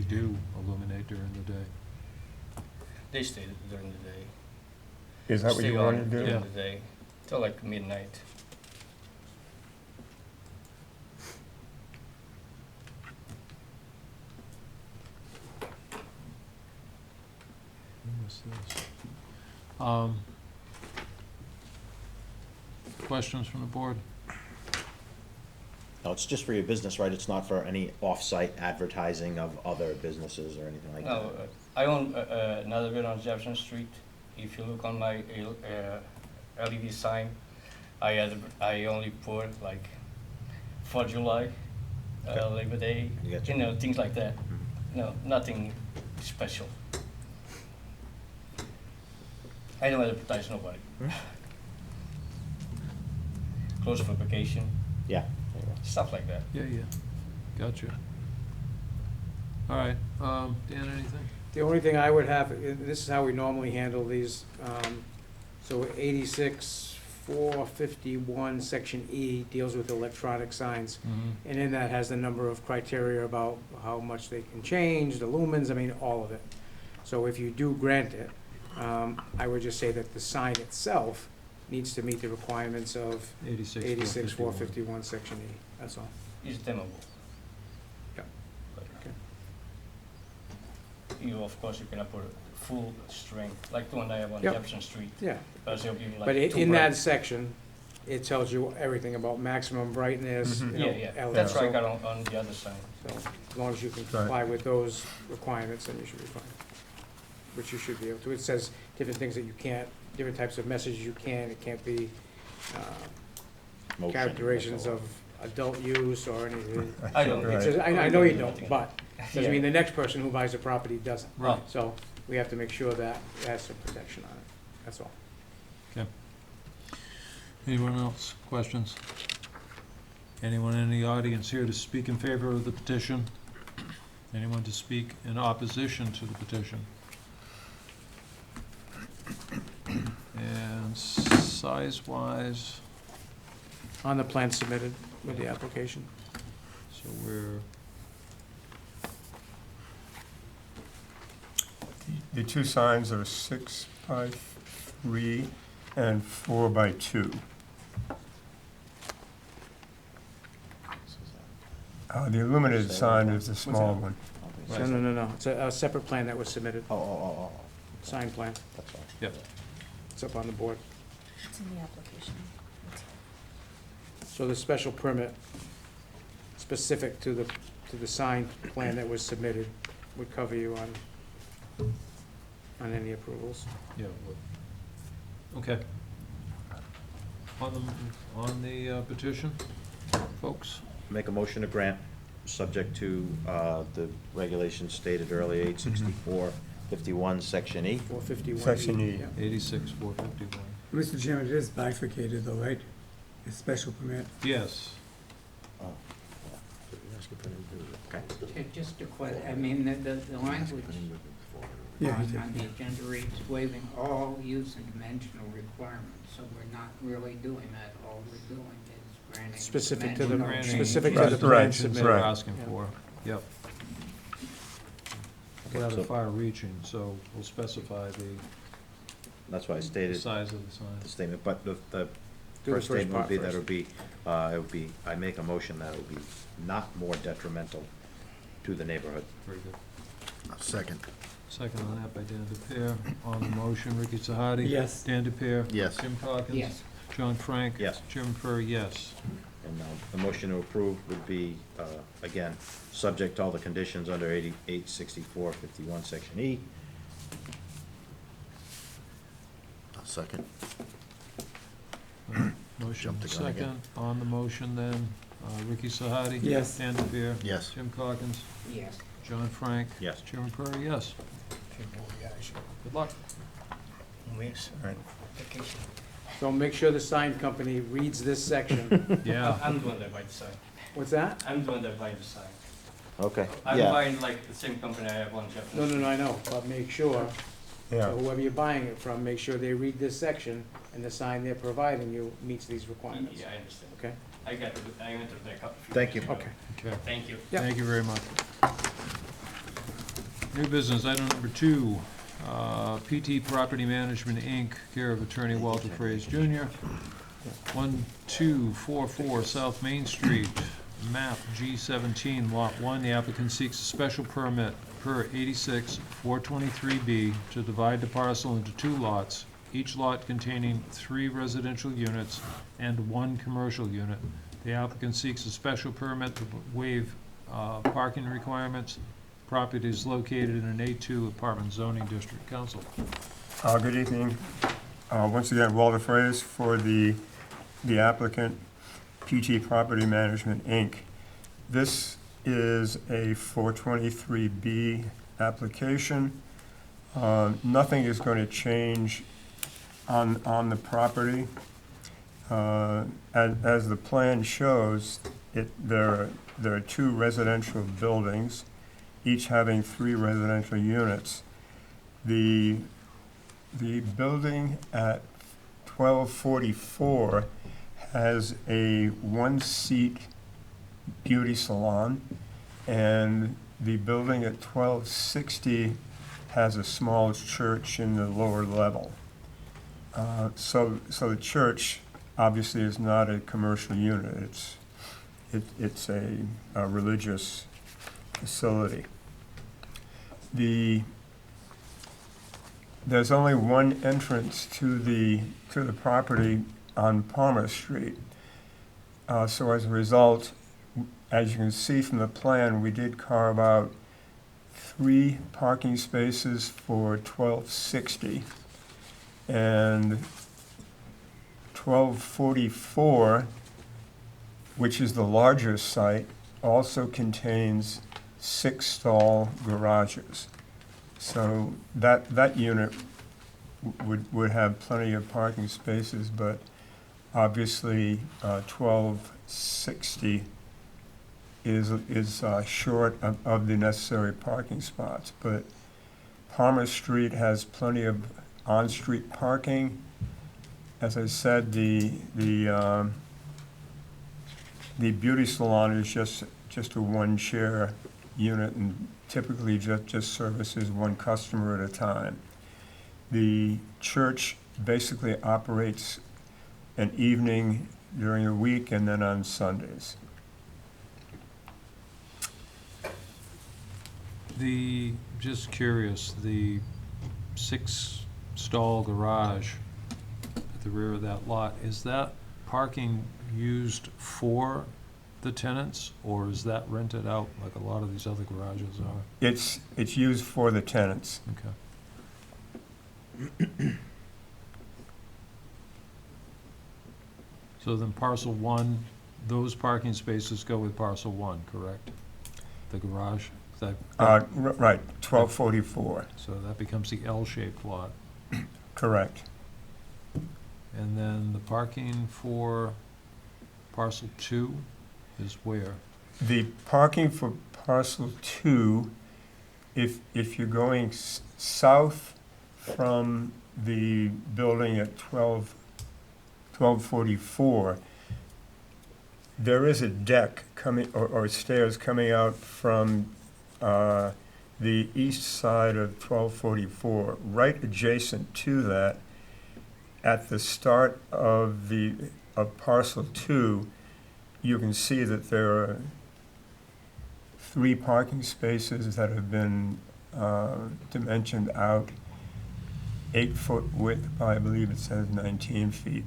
S2: do illuminate during the day.
S14: They stay during the day.
S21: Is that what
S14: Stay
S21: you
S14: on
S21: wanted to do?
S14: During
S2: Yeah.
S14: the day, till like midnight.
S2: What's this? questions from the board?
S5: No, it's just for your business, right? It's not for any off-site advertising of other businesses or anything like that?
S14: No, I own another bit on Jefferson Street. If you look on my LED sign, I only put like 4th July, Labor Day,
S5: Gotcha.
S14: you know, things like that. No, nothing special. I don't advertise nobody. Close for vacation,
S5: Yeah.
S14: stuff like that.
S2: Yeah, yeah. Gotcha. All right, Dan, anything?
S4: The only thing I would have, this is how we normally handle these, so 86-451, Section E deals with electronic signs.
S2: Mhm.
S4: And in that has the number of criteria about how much they can change, the lumens, I mean, all of it. So if you do grant it, I would just say that the sign itself needs to meet the requirements of 86-451, Section E, that's all.
S14: It's dimmable.
S4: Yep. Okay.
S14: You, of course, you cannot put full strength, like the one I have on
S4: Yep.
S14: Jefferson Street.
S4: Yeah.
S14: Because it'll be like
S4: But
S14: too
S4: in that
S14: bright.
S4: section, it tells you everything about maximum brightness, you know,
S14: Yeah, yeah,
S4: LED.
S14: that's what I
S4: So-
S14: got on the other side.
S4: So as long as you can comply with those requirements, then you should be fine. Which you should be able to. It says different things that you can't, different types of messages you can, it can't be
S5: Motion,
S4: characterizations
S5: that's all.
S4: of adult use or anything.
S14: I don't.
S4: It says, I know you don't, but doesn't mean the next person who buys the property doesn't.
S2: Right.
S4: So we have to make sure that it has some protection on it, that's all.
S2: Okay. Anyone else? Questions? Anyone in the audience here to speak in favor of the petition? Anyone to speak in opposition to the petition? And size-wise,
S4: On the plan submitted with the application.
S2: so we're,
S21: The two signs are 6x3 and 4x2. The illuminated sign is the small one.
S4: No, it's a separate plan that was submitted,
S5: Oh.
S4: signed plan.
S5: That's all.
S2: yep.
S4: It's up on the board.
S9: It's in the application.
S4: So the special permit specific to the signed plan that was submitted would cover you on any approvals.
S2: Yeah. Okay. On the petition, folks?
S5: Make a motion to grant, subject to the regulations stated earlier, 864-51, Section E.
S4: 451.
S21: Section E.
S4: Yeah.
S2: 86-451.
S8: Mr. Chairman, it is bifurcated though, right? A special permit.
S2: Yes.
S11: Just a question, I mean, the language
S8: Yeah,
S11: on
S8: he did,
S11: on the agenda reads waiving all use and dimensional requirements, so we're not really doing that, all we're doing is granting.
S4: Specific to the,
S11: dimensional
S4: specific to
S21: Right,
S4: the
S21: right,
S4: plan
S21: right.
S4: submitted.
S2: We're asking
S4: Yeah.
S2: for, yep. Rather far-reaching, so we'll specify the
S5: That's why I
S2: the
S5: stated
S2: size of the sign.
S5: the statement, but the
S4: Do the
S5: first
S4: first
S5: statement would
S4: part
S5: be that
S4: first.
S5: it would be, I make a motion that it would be not more detrimental to the neighborhood.
S2: Very good.
S16: Second.
S2: Second on that by Dan DePere. On the motion, Ricky Sahadi?
S8: Yes.
S2: Dan DePere?
S16: Yes.
S2: Jim Calkins?
S11: Yes.
S2: John Frank?
S5: Yes.
S2: Chairman Prairie, yes.
S5: And the motion to approve would be, again, subject to all the conditions under 8864-51, Section E.
S16: Second.
S2: Motion
S16: Jumped the gun again.
S2: second. On the motion then, Ricky Sahadi?
S8: Yes.
S2: Dan DePere?
S16: Yes.
S2: Jim Calkins?
S11: Yes.
S2: John Frank?
S5: Yes.
S2: Chairman Prairie, yes. Good luck.
S4: So make sure the sign company reads this section.
S2: Yeah.
S14: I'm doing that by the side.
S4: What's that?
S14: I'm doing that by the side.
S5: Okay,
S14: I'm
S5: yeah.
S14: buying like the same company I have on Jefferson.
S4: No, I know, but make sure,
S21: Yeah.
S4: so whoever you're buying it from, make sure they read this section and the sign they're providing you meets these requirements.
S14: Yeah, I understand.
S4: Okay?
S14: I entered that couple.
S5: Thank you.
S4: Okay.
S2: Okay.
S14: Thank you.
S4: Yep.
S2: Thank you very much. New business, item number 2, PT Property Management, Inc., care of attorney Walter Fraze Jr., 1244 South Main Street, map G17, lot 1. The applicant seeks a special permit per 86-423B to divide the parcel into 2 lots each lot containing 3 residential units and 1 commercial unit. The applicant seeks a special permit to waive parking requirements. Property is located in an A2 apartment zoning district. Council.
S21: Good evening. Once again, Walter Freias for the applicant, PT Property Management, Inc. This is a 423B application. Nothing is going to change on the property. As the plan shows, there are 2 residential buildings, each having 3 residential units. The building at 1244 has a 1-seat beauty salon, and the building at 1260 has a small church in the lower level. So the church obviously is not a commercial unit. It's a religious facility. There's only one entrance to the property on Palmer Street. So as a result, as you can see from the plan, we did carve out 3 parking spaces for 1260, and 1244, which is the larger site, also contains 6 stall garages. So that unit would have plenty of parking spaces, but obviously 1260 is short of the necessary parking spots. But Palmer Street has plenty of on-street parking. As I said, the beauty salon is just a 1-chair unit and typically just services 1 customer at a time. The church basically operates an evening during the week and then on Sundays.
S2: Just curious, the 6-stall garage at the rear of that lot, is that parking used for the tenants, or is that rented out like a lot of these other garages are?
S21: It's used for the tenants.
S2: Okay. So then parcel 1, those parking spaces go with parcel 1, correct? The garage? Is that?
S21: Right, 1244.
S2: So that becomes the L-shaped lot.
S21: Correct.
S2: And then the parking for parcel 2 is where?
S21: The parking for parcel 2, if you're going south from the building at 1244, there is a deck coming, or stairs coming out from the east side of 1244. Right adjacent to that, at the start of parcel 2, you can see that there are 3 parking spaces that have been dimensioned out 8-foot width by, I believe it says 19 feet.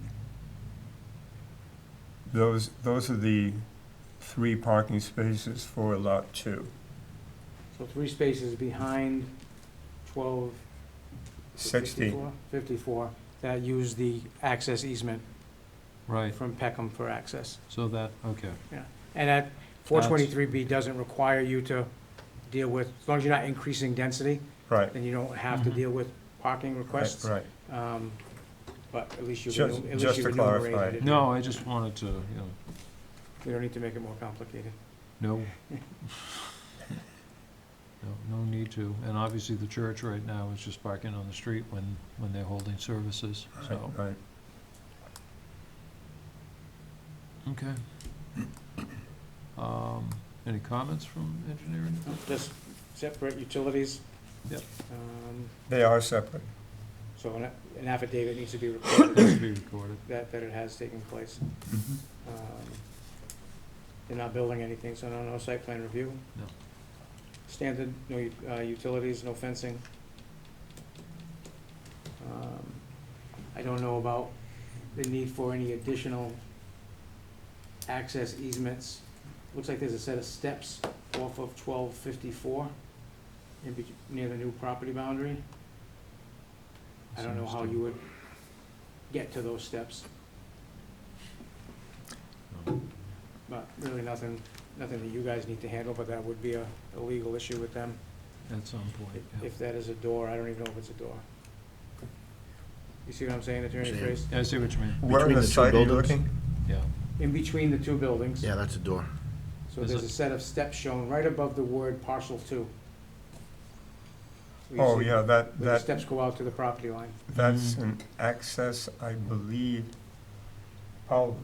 S21: Those are the 3 parking spaces for lot 2.
S4: So 3 spaces behind 54 that use the access easement
S2: Right.
S4: from Peckham for access.
S2: So that, okay.
S4: Yeah, and that 423B doesn't require you to deal with, as long as you're not increasing density,
S21: Right.
S4: then you don't have to deal with parking requests.
S21: Right.
S4: But at least you've
S21: Just to clarify.
S4: enumerated it.
S2: No, I just wanted to,
S4: We don't need to make it more complicated.
S2: no. No need to. And obviously, the church right now is just parking on the street when they're holding services, so.
S21: Right.
S2: Okay. Any comments from engineering?
S4: Just separate utilities.
S2: Yep.
S21: They are separate.
S4: So an affidavit needs to be recorded.
S2: Needs to be recorded.
S4: That it has taken place.
S21: Mhm.
S4: They're not building anything, so no site plan review.
S2: No.
S4: Standard, no utilities, no fencing. I don't know about the need for any additional access easements. Looks like there's a set of steps off of 1254 near the new property boundary. I don't know how you would get to those steps. But really nothing that you guys need to handle, but that would be a legal issue with them.
S2: At some point, yeah.
S4: If that is a door, I don't even know if it's a door. You see what I'm saying, Attorney Trace?
S2: I see what you mean.
S21: Where on
S16: Between
S21: the
S16: the two
S21: site are you
S16: buildings?
S21: looking?
S2: Yeah.
S4: In between the two buildings.
S16: Yeah, that's a door.
S4: So
S2: Is
S4: there's
S2: it-
S4: a set of steps shown right above the word parcel 2. Where you
S21: Oh,
S4: see-
S21: yeah,
S4: where the
S21: that,
S4: steps go out to the property line.
S21: that's an access, I believe. Oh,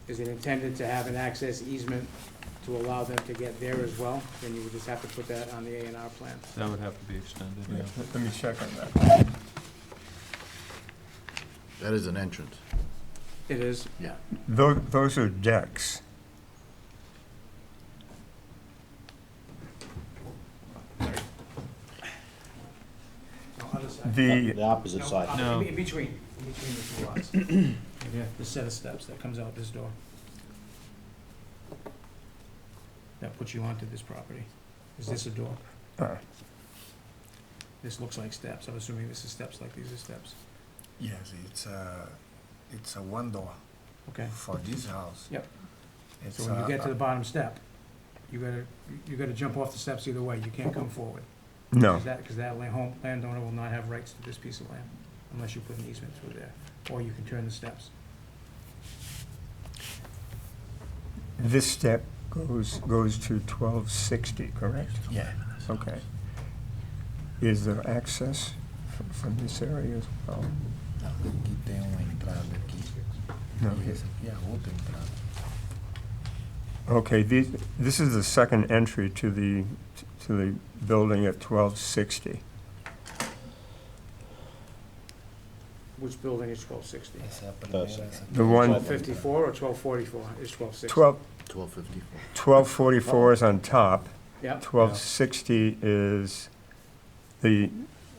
S4: Is it intended to have an access easement to allow them to get there as well? Then you would just have to put that on the A&R plan.
S2: That would have to be extended, yeah.
S21: let me check on that.
S16: That is an entrance.
S4: It is?
S16: Yeah.
S21: Those are decks. The,
S5: opposite side.
S2: No.
S4: In between the two lots. Yeah, the set of steps that comes out this door. That puts you onto this property. Is this a door? This looks like steps. I'm assuming this is steps like these are steps.
S16: Yes, it's a one door
S4: Okay.
S16: for this house.
S4: Yep. So when you get to the bottom step, you gotta jump off the steps either way. You can't come forward.
S21: no.
S4: Because that landowner will not have rights to this piece of land unless you put an easement through there. Or you can turn the steps.
S21: This step goes to 1260, correct?
S16: Yeah.
S21: Okay. Is there access from this area as well?
S16: Aqui tem uma entrada aqui.
S21: No,
S16: E
S21: here.
S16: essa aqui é a outra entrada.
S21: Okay, this is the second entry to the building at 1260.
S4: Which building is 1260?
S16: Essa é a primeira, essa aqui.
S21: The one,
S4: 1254 or 1244 is 1260?
S16: 1254.
S21: 1244 is on top.
S4: Yep.
S21: 1260 is the,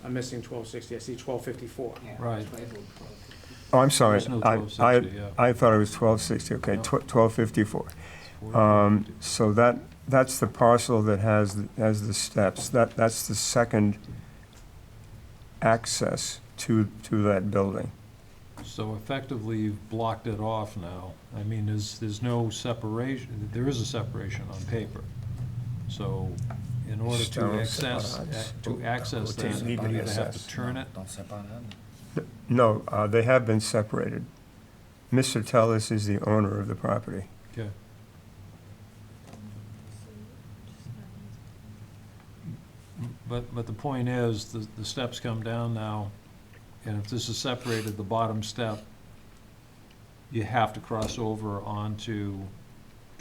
S4: I'm missing 1260. I see 1254.
S2: Right.
S21: oh, I'm sorry.
S2: There's no
S21: I
S2: 1260, yeah.
S21: I thought it was 1260, okay,
S2: No.
S21: 1254.
S2: 40.
S21: So that's the parcel that has the steps. That's the second access to that building.
S2: So effectively, you've blocked it off now. I mean, there's no separation, there is a separation on paper. So in order to
S21: Estão
S2: access,
S21: separados.
S2: that, you either have to turn it.
S16: Estão separados.
S21: No, they have been separated. Mr. Tellis is the owner of the property.
S2: Okay. But the point is, the steps come down now, and if this is separated, the bottom step, you have to cross over onto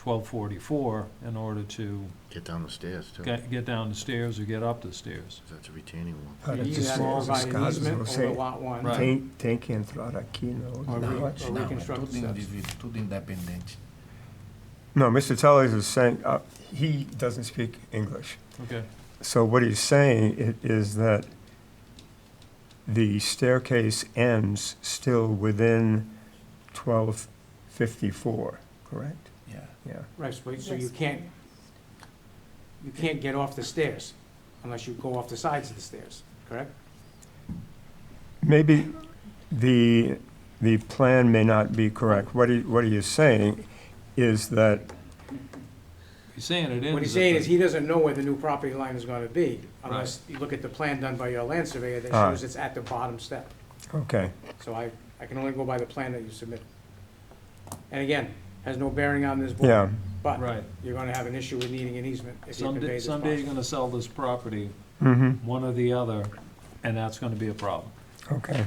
S2: 1244 in order to
S16: Get down the stairs, too.
S2: get down the stairs or get up the stairs.
S16: That's a retaining wall.
S21: Para
S4: You
S21: que
S4: either have to
S21: só os
S4: provide an
S21: escadas
S4: easement
S21: você
S4: over lot 1.
S2: Right.
S21: tem que entrar aqui, não?
S4: Or
S21: não
S4: re-
S21: pode?
S4: or
S16: Não, é
S4: reconstruct
S16: tudo
S4: the steps.
S16: indivíduo, tudo independente.
S21: No, Mr. Tellis is saying, he doesn't speak English.
S2: Okay.
S21: So what he's saying is that the staircase ends still within 1254, correct?
S16: Yeah.
S21: Yeah.
S4: Right, so you can't get off the stairs unless you go off the sides of the stairs, correct?
S21: Maybe the plan may not be correct. What he is saying is that,
S2: He's saying it ends.
S4: What he's
S2: at
S4: saying
S2: the-
S4: is he doesn't know where the new property line is gonna be unless you look at the plan done by your land surveyor that
S21: Ah.
S4: shows it's at the bottom step.
S21: okay,
S4: So I can only go by the plan that you submitted. And again, has no bearing on this board.
S21: yeah.
S4: But
S2: Right.
S4: you're gonna have an issue with needing an easement if you convey
S2: Someday,
S4: this
S2: someday you're
S4: parcel.
S2: gonna sell this property,
S21: Mm-hmm,
S2: one or the other, and that's gonna be a problem.
S21: okay.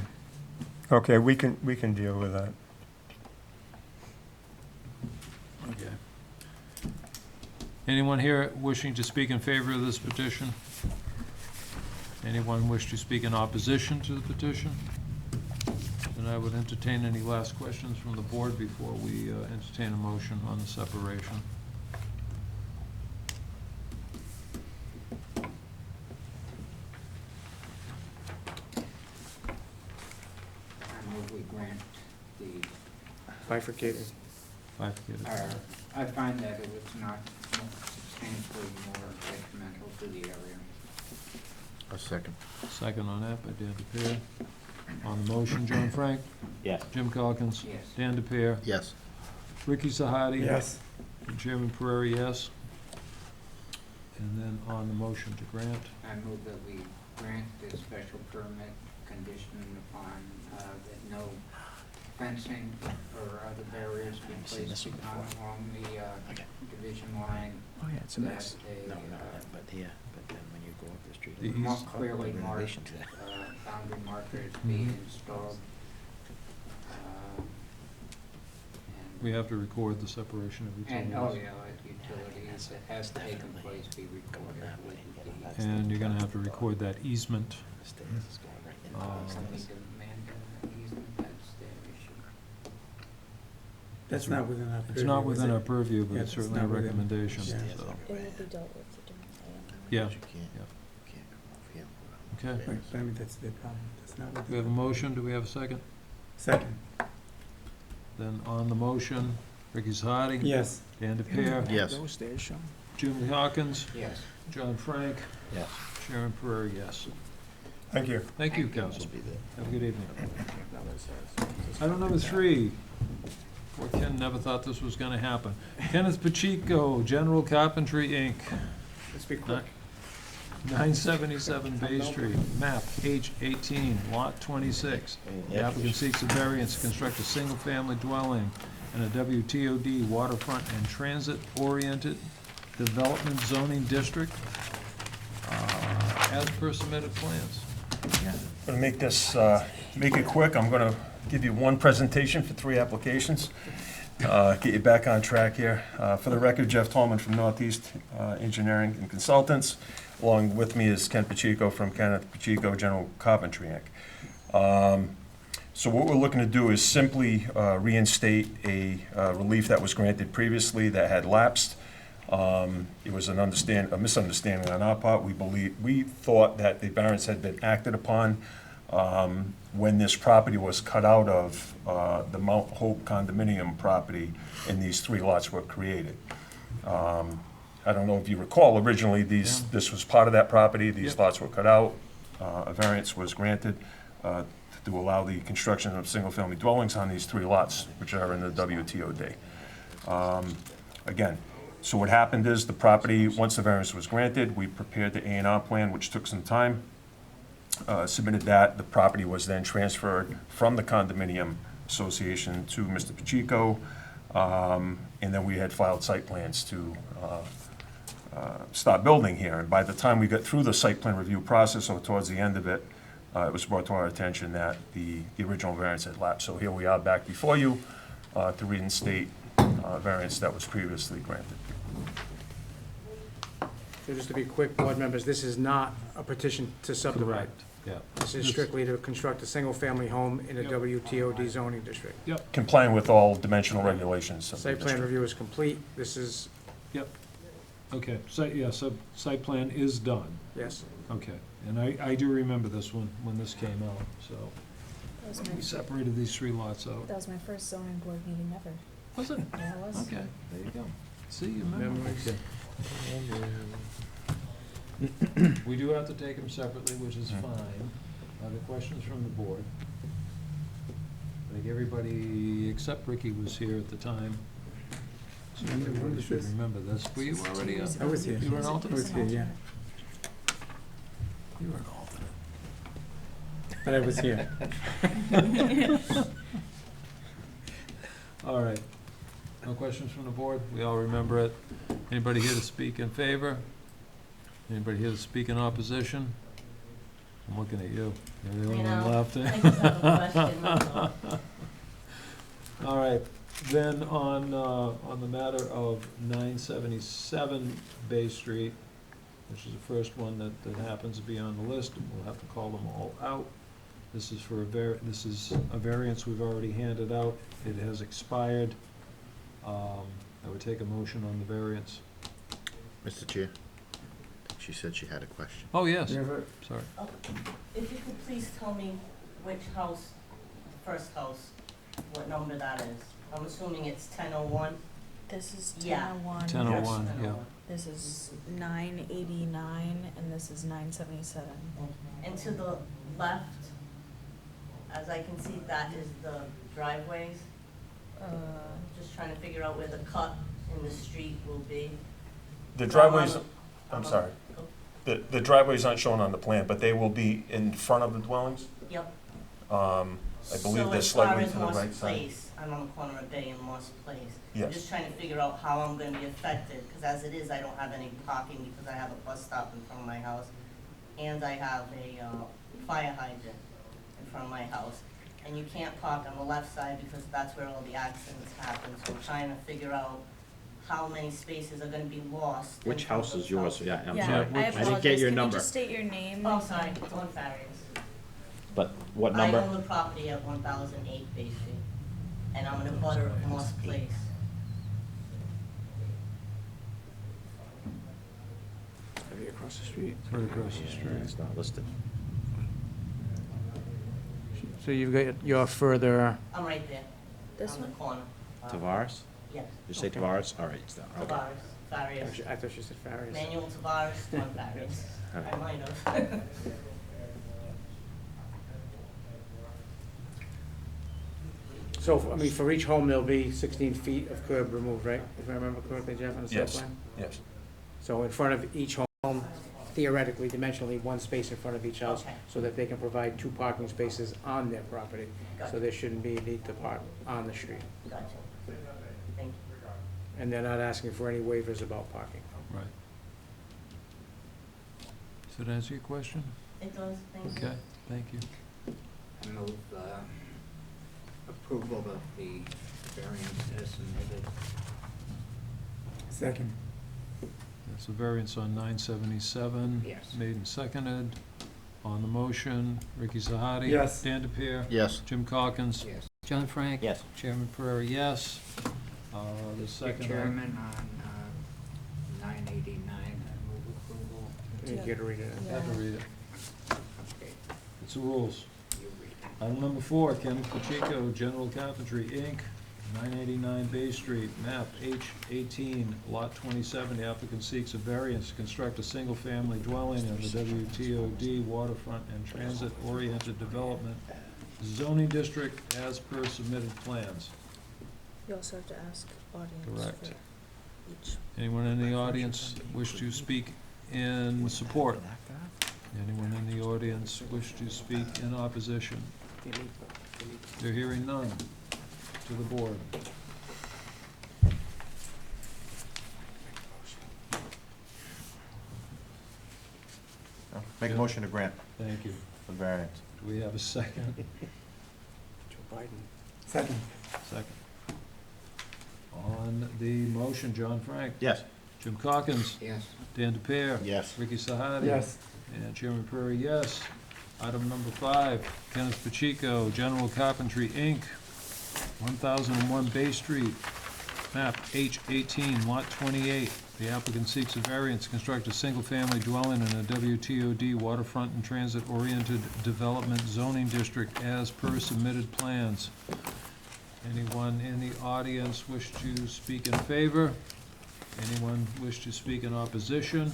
S21: Okay, we can deal with that.
S2: Okay. Anyone here wishing to speak in favor of this petition? Anyone wish to speak in opposition to the petition? Then I would entertain any last questions from the board before we entertain a motion on the separation.
S11: grant the,
S4: Bifurcated.
S11: I find that it was not substantially more detrimental to the area.
S16: A second.
S2: Second on that by Dan DePere. On the motion, John Frank?
S5: Yes.
S2: Jim Calkins?
S11: Yes.
S2: Dan DePere?
S16: Yes.
S2: Ricky Sahadi?
S8: Yes.
S2: And Chairman Prairie, yes. And then on the motion to grant,
S11: I move that we grant this special permit conditioned upon that no fencing or other barriers be placed along the division line.
S5: Oh, yeah, it's a
S11: That
S5: mess.
S11: a,
S5: No, but here, but then when you go up the street.
S2: The
S11: more
S2: east-
S11: clearly marked
S5: Renovation to that.
S11: boundary markers be installed.
S2: we have to record the separation of
S11: And,
S2: utilities.
S11: utilities that has taken place be recorded with the deeds.
S2: And you're gonna have to record that easement.
S11: Somebody demanded an easement, that's their issue.
S8: That's not within our purview.
S2: It's not
S8: is
S2: within
S8: it?
S2: our purview, but
S8: Yeah,
S2: it's
S8: it's
S2: certainly a
S8: not within-
S2: recommendation,
S8: yeah.
S2: so.
S9: It will be dealt with during
S2: Yeah,
S16: You can't,
S2: yeah.
S16: can't come off here.
S2: Okay.
S8: Right, but I mean, that's their problem. That's not
S2: Do we
S8: within.
S2: have a motion? Do we have a second?
S8: Second.
S2: Then on the motion, Ricky Sahadi?
S8: Yes.
S2: Dan DePere?
S16: Yes.
S5: Those stairs, Sean?
S2: Jim Hawkins?
S11: Yes.
S2: John Frank?
S5: Yes.
S2: Sharon Prairie, yes.
S21: Thank you.
S2: Thank you, council. Have a good evening. Item number 3. Poor Ken never thought this was gonna happen. Kenneth Pacheco, General Carpentry, Inc.
S4: Let's be quick.
S2: 977 Bay Street, map H18, lot 26. The applicant seeks a variance to construct a single-family dwelling in a WTOD waterfront and transit-oriented development zoning district, as per submitted plans.
S12: I'm gonna make this, make it quick. I'm gonna give you one presentation for 3 applications. Get you back on track here. For the record, Jeff Tallman from Northeast Engineering and Consultants. Along with me is Ken Pacheco from Kenneth Pacheco General Carpentry, Inc. So what we're looking to do is simply reinstate a relief that was granted previously that had lapsed. It was a misunderstanding on our part. We thought that the variance had been acted upon when this property was cut out of the Mount Hope condominium property and these 3 lots were created. I don't know if you recall, originally, this was part of that property, these lots were cut out, a variance was granted to allow the construction of single-family dwellings on these 3 lots, which are in the WTOD. Again, so what happened is the property, once the variance was granted, we prepared the A&R plan, which took some time, submitted that. The property was then transferred from the condominium association to Mr. Pacheco, and then we had filed site plans to start building here. And by the time we got through the site plan review process, or towards the end of it, it was brought to our attention that the original variance had lapsed. So here we are back before you to reinstate variance that was previously granted.
S4: So just to be quick, board members, this is not a petition to subdivide.
S2: Correct, yeah.
S4: This is strictly to construct a single-family home in a WTOD zoning district.
S2: Yep,
S12: Complying with all dimensional regulations of the
S4: Site plan
S12: district.
S4: review is complete. This is,
S2: yep. Okay, so site plan is done.
S4: yes.
S2: Okay, and I do remember this one, when this came out, so.
S9: That was
S2: We
S9: my,
S2: separated these 3 lots out.
S9: that was my first zoning board meeting ever.
S2: Was it?
S9: Yeah, it was.
S2: Okay, there you go. See, you remember.
S4: Memories.
S2: Okay. We do have to take them separately, which is fine. Are there questions from the board? I think everybody except Ricky was here at the time. So
S8: When
S2: everybody
S8: was
S2: should
S8: this?
S2: remember this. Were you already up?
S8: I was here.
S2: You were an
S8: I
S2: alternate?
S8: was here, yeah.
S2: You were an alternate.
S8: But I was here.
S2: All right. No questions from the board? We all remember it. Anybody here to speak in favor? Anybody here to speak in opposition? I'm looking at you. You're the only one left.
S20: I just have a question, that's all.
S2: All right, then on the matter of 977 Bay Street, which is the first one that happens to be on the list, and we'll have to call them all out. This is for this is a variance we've already handed out. It has expired. I would take a motion on the variance.
S16: Mr. Chair, she said she had a question.
S2: Oh, yes,
S8: Yeah.
S2: sorry.
S20: Oh, if you could please tell me which house,
S7: first house, what number that is. I'm assuming it's 1001.
S9: This is
S7: Yeah.
S9: 1001.
S2: 1001,
S7: Yes,
S2: yeah.
S9: This is 989, and this is 977.
S7: And to the left, as I can see, that is the driveways. Just trying to figure out where the cut in the street will be.
S12: The driveways, I'm sorry, the driveways aren't shown on the plan, but they will be in front of the dwellings?
S7: Yep.
S12: I believe they're slightly to the right
S7: So as far as Moss
S12: side.
S7: Place, I'm on the corner of Bay and Moss Place.
S12: Yes.
S7: I'm just trying to figure out how I'm gonna be affected, because as it is, I don't have any parking because I have a bus stop in front of my house. And I have a fire hydrant in front of my house. And you can't park on the left side because that's where all the accidents happen. So I'm trying to figure out how many spaces are gonna be lost. in
S5: Which
S7: front
S5: house
S7: of
S5: is yours?
S7: houses.
S5: Yeah, I'm
S9: Yeah,
S5: sorry.
S9: I
S5: I didn't
S9: apologize.
S5: get your
S9: Can
S5: number.
S9: you just state your name?
S7: Oh, sorry, it's on Farias.
S5: But what
S7: I
S5: number?
S7: own the property at 1008 Bay Street, and I'm in a butter of Moss Place.
S4: Maybe across the street.
S2: Right across the street.
S5: It's not listed.
S4: So you've got your further,
S7: I'm right there.
S9: This
S7: on the
S9: one?
S7: corner.
S5: Tavares?
S7: Yes.
S5: You say
S4: Okay.
S5: Tavares? All right, it's down. Okay.
S7: Tavares, Farias.
S4: I thought you said Farias.
S7: Manuel Tavares, on Farias.
S5: All right.
S7: I might have.
S4: So, I mean, for each home, there'll be 16 feet of curb removed, right? If I remember correctly, Jeff, on the site
S12: Yes,
S4: plan?
S12: yes.
S4: So in front of each home, theoretically, dimensionally, one space in front of each house,
S7: Okay.
S4: so that they can provide 2 parking spaces on their property. So
S7: Gotcha.
S4: there shouldn't be a need to park on the street.
S7: Gotcha. Thank you.
S4: And they're not asking for any waivers about parking.
S2: Right. Does that answer your question?
S7: It does, thank you.
S2: Okay, thank you.
S11: I move approval of the variance as submitted.
S8: Second.
S2: That's a variance on 977.
S11: Yes.
S2: Made and seconded. On the motion, Ricky Sahadi.
S8: Yes.
S2: Dan DePere.
S16: Yes.
S2: Jim Calkins.
S11: Yes.
S2: John Frank.
S5: Yes.
S2: Chairman Pereira, yes. The
S11: Mr.
S2: second.
S11: Chairman, on 989, I move approval.
S4: You get to read it.
S2: I have to read it.
S11: Okay,
S2: It's the rules.
S11: you read it.
S2: Item number 4, Kenneth Pacheco, General Carpentry, Inc., 989 Bay Street, map H18, lot 27. The applicant seeks a variance to construct a single-family dwelling in the WTOD waterfront and transit-oriented development zoning district as per submitted plans.
S9: You also have to ask audience
S2: Correct.
S9: for each.
S2: Anyone in the audience wish to speak in support? Anyone in the audience wish to speak in opposition? They're hearing none. To the board.
S5: Make a motion to grant
S2: Thank you.
S5: the variance.
S2: Do we have a second?
S4: Joe Biden.
S8: Second.
S2: Second. On the motion, John Frank.
S5: Yes.
S2: Jim Calkins.
S11: Yes.
S2: Dan DePere.
S16: Yes.
S2: Ricky Sahadi.
S8: Yes.
S2: And Chairman Prairie, yes. Item number 5, Kenneth Pacheco, General Carpentry, Inc., 1001 Bay Street, map H18, lot 28. The applicant seeks a variance to construct a single-family dwelling in a WTOD waterfront and transit-oriented development zoning district as per submitted plans. Anyone in the audience wish to speak in favor? Anyone wish to speak in opposition?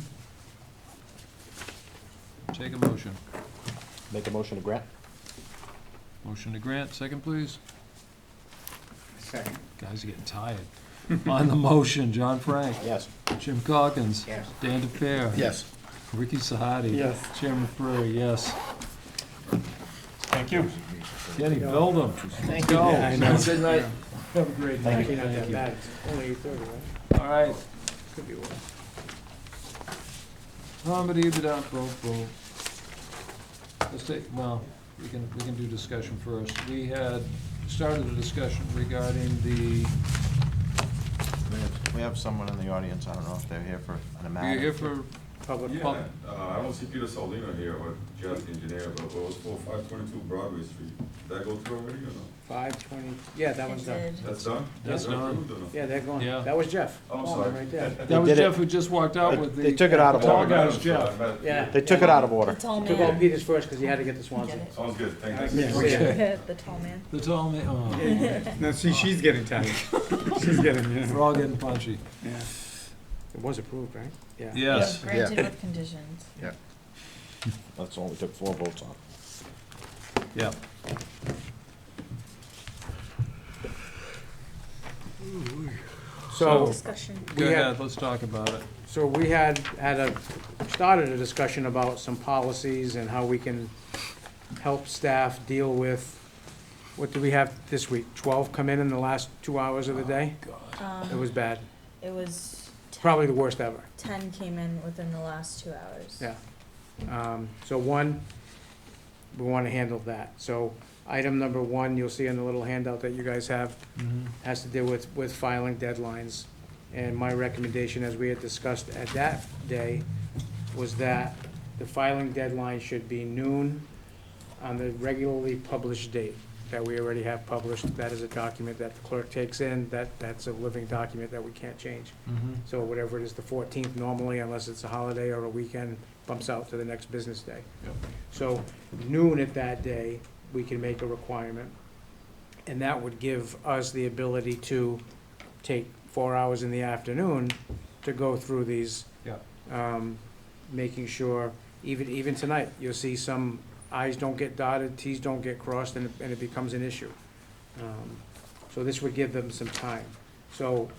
S2: Take a motion.
S5: Make a motion to grant?
S2: Motion to grant, second please.
S11: Second.
S2: Guys are getting tired. On the motion, John Frank.
S5: Yes.
S2: Jim Calkins.
S11: Yes.
S2: Dan DePere.
S16: Yes.
S2: Ricky Sahadi.
S8: Yes.
S2: Chairman Prairie, yes.
S12: Thank you.
S2: Kenny, build them.
S8: Thank
S2: Go.
S8: you. I know.
S2: Good night.
S4: Have a great night.
S2: Thank you.
S4: Not that
S2: Thank you.
S4: bad. It's only 8:30, right?
S2: All right.
S4: Could be worse.
S2: Boom. Let's take, well, we can do discussion first. We had started a discussion regarding the,
S5: We have someone in the audience, I don't know if they're here for an
S2: are
S5: matter.
S2: you here for
S4: public.
S2: Well-
S1: I don't see Peter Solino here, or Jeff, the engineer, but it was for 522 Broadway Street. Did that go through already or no?
S4: 520, yeah, that one's done.
S9: It did.
S1: That's done?
S2: That's
S1: That's
S2: done.
S1: approved or no?
S4: Yeah, they're going,
S2: Yeah.
S4: that was Jeff.
S1: Oh, I'm
S4: Coleman
S1: sorry.
S4: Right there.
S2: That was
S5: did it.
S2: Jeff who just walked out with the.
S5: They took it out of
S2: Tall
S5: order.
S2: guy's Jeff.
S4: Yeah.
S5: They took it out of order.
S9: The tall
S4: Took all
S9: man.
S4: Peter's first, because he had to get to Swansea.
S9: Get it?
S1: Sounds good, thank
S4: All right,
S1: you.
S4: good to see ya.
S9: The tall man.
S2: The tall man, oh,
S8: No, see, she's getting tired. She's getting, you
S2: we're
S8: know.
S2: all getting punchy.
S8: Yeah.
S4: It was approved, right? Yeah.
S2: Yes.
S9: Granted with conditions.
S5: That's all we took 4 votes on.
S2: Yeah.
S4: So,
S9: Discussion.
S2: Go
S4: we had,
S2: ahead, let's talk about it.
S4: so we started a discussion about some policies and how we can help staff deal with, what do we have this week? 12 come in the last 2 hours of the day? It was bad.
S9: It was
S4: Probably the worst ever.
S9: 10 came in within the last 2 hours.
S4: Yeah. So one, we want to handle that. So item number one, you'll see in the little handout that you guys have, has to do with filing deadlines. And my recommendation, as we had discussed at that day, was that the filing deadline should be noon on the regularly published date that we already have published. That is a document that the clerk takes in, that's a living document that we can't change. So whatever it is, the 14th normally, unless it's a holiday or a weekend, bumps out to the next business day.
S2: Yep.
S4: So noon at that day, we can make a requirement. And that would give us the ability to take 4 hours in the afternoon to go through these.
S2: Yeah.
S4: Making sure, even tonight, you'll see some i's don't get dotted, t's don't get crossed, and it becomes an issue. So this would give them some time. So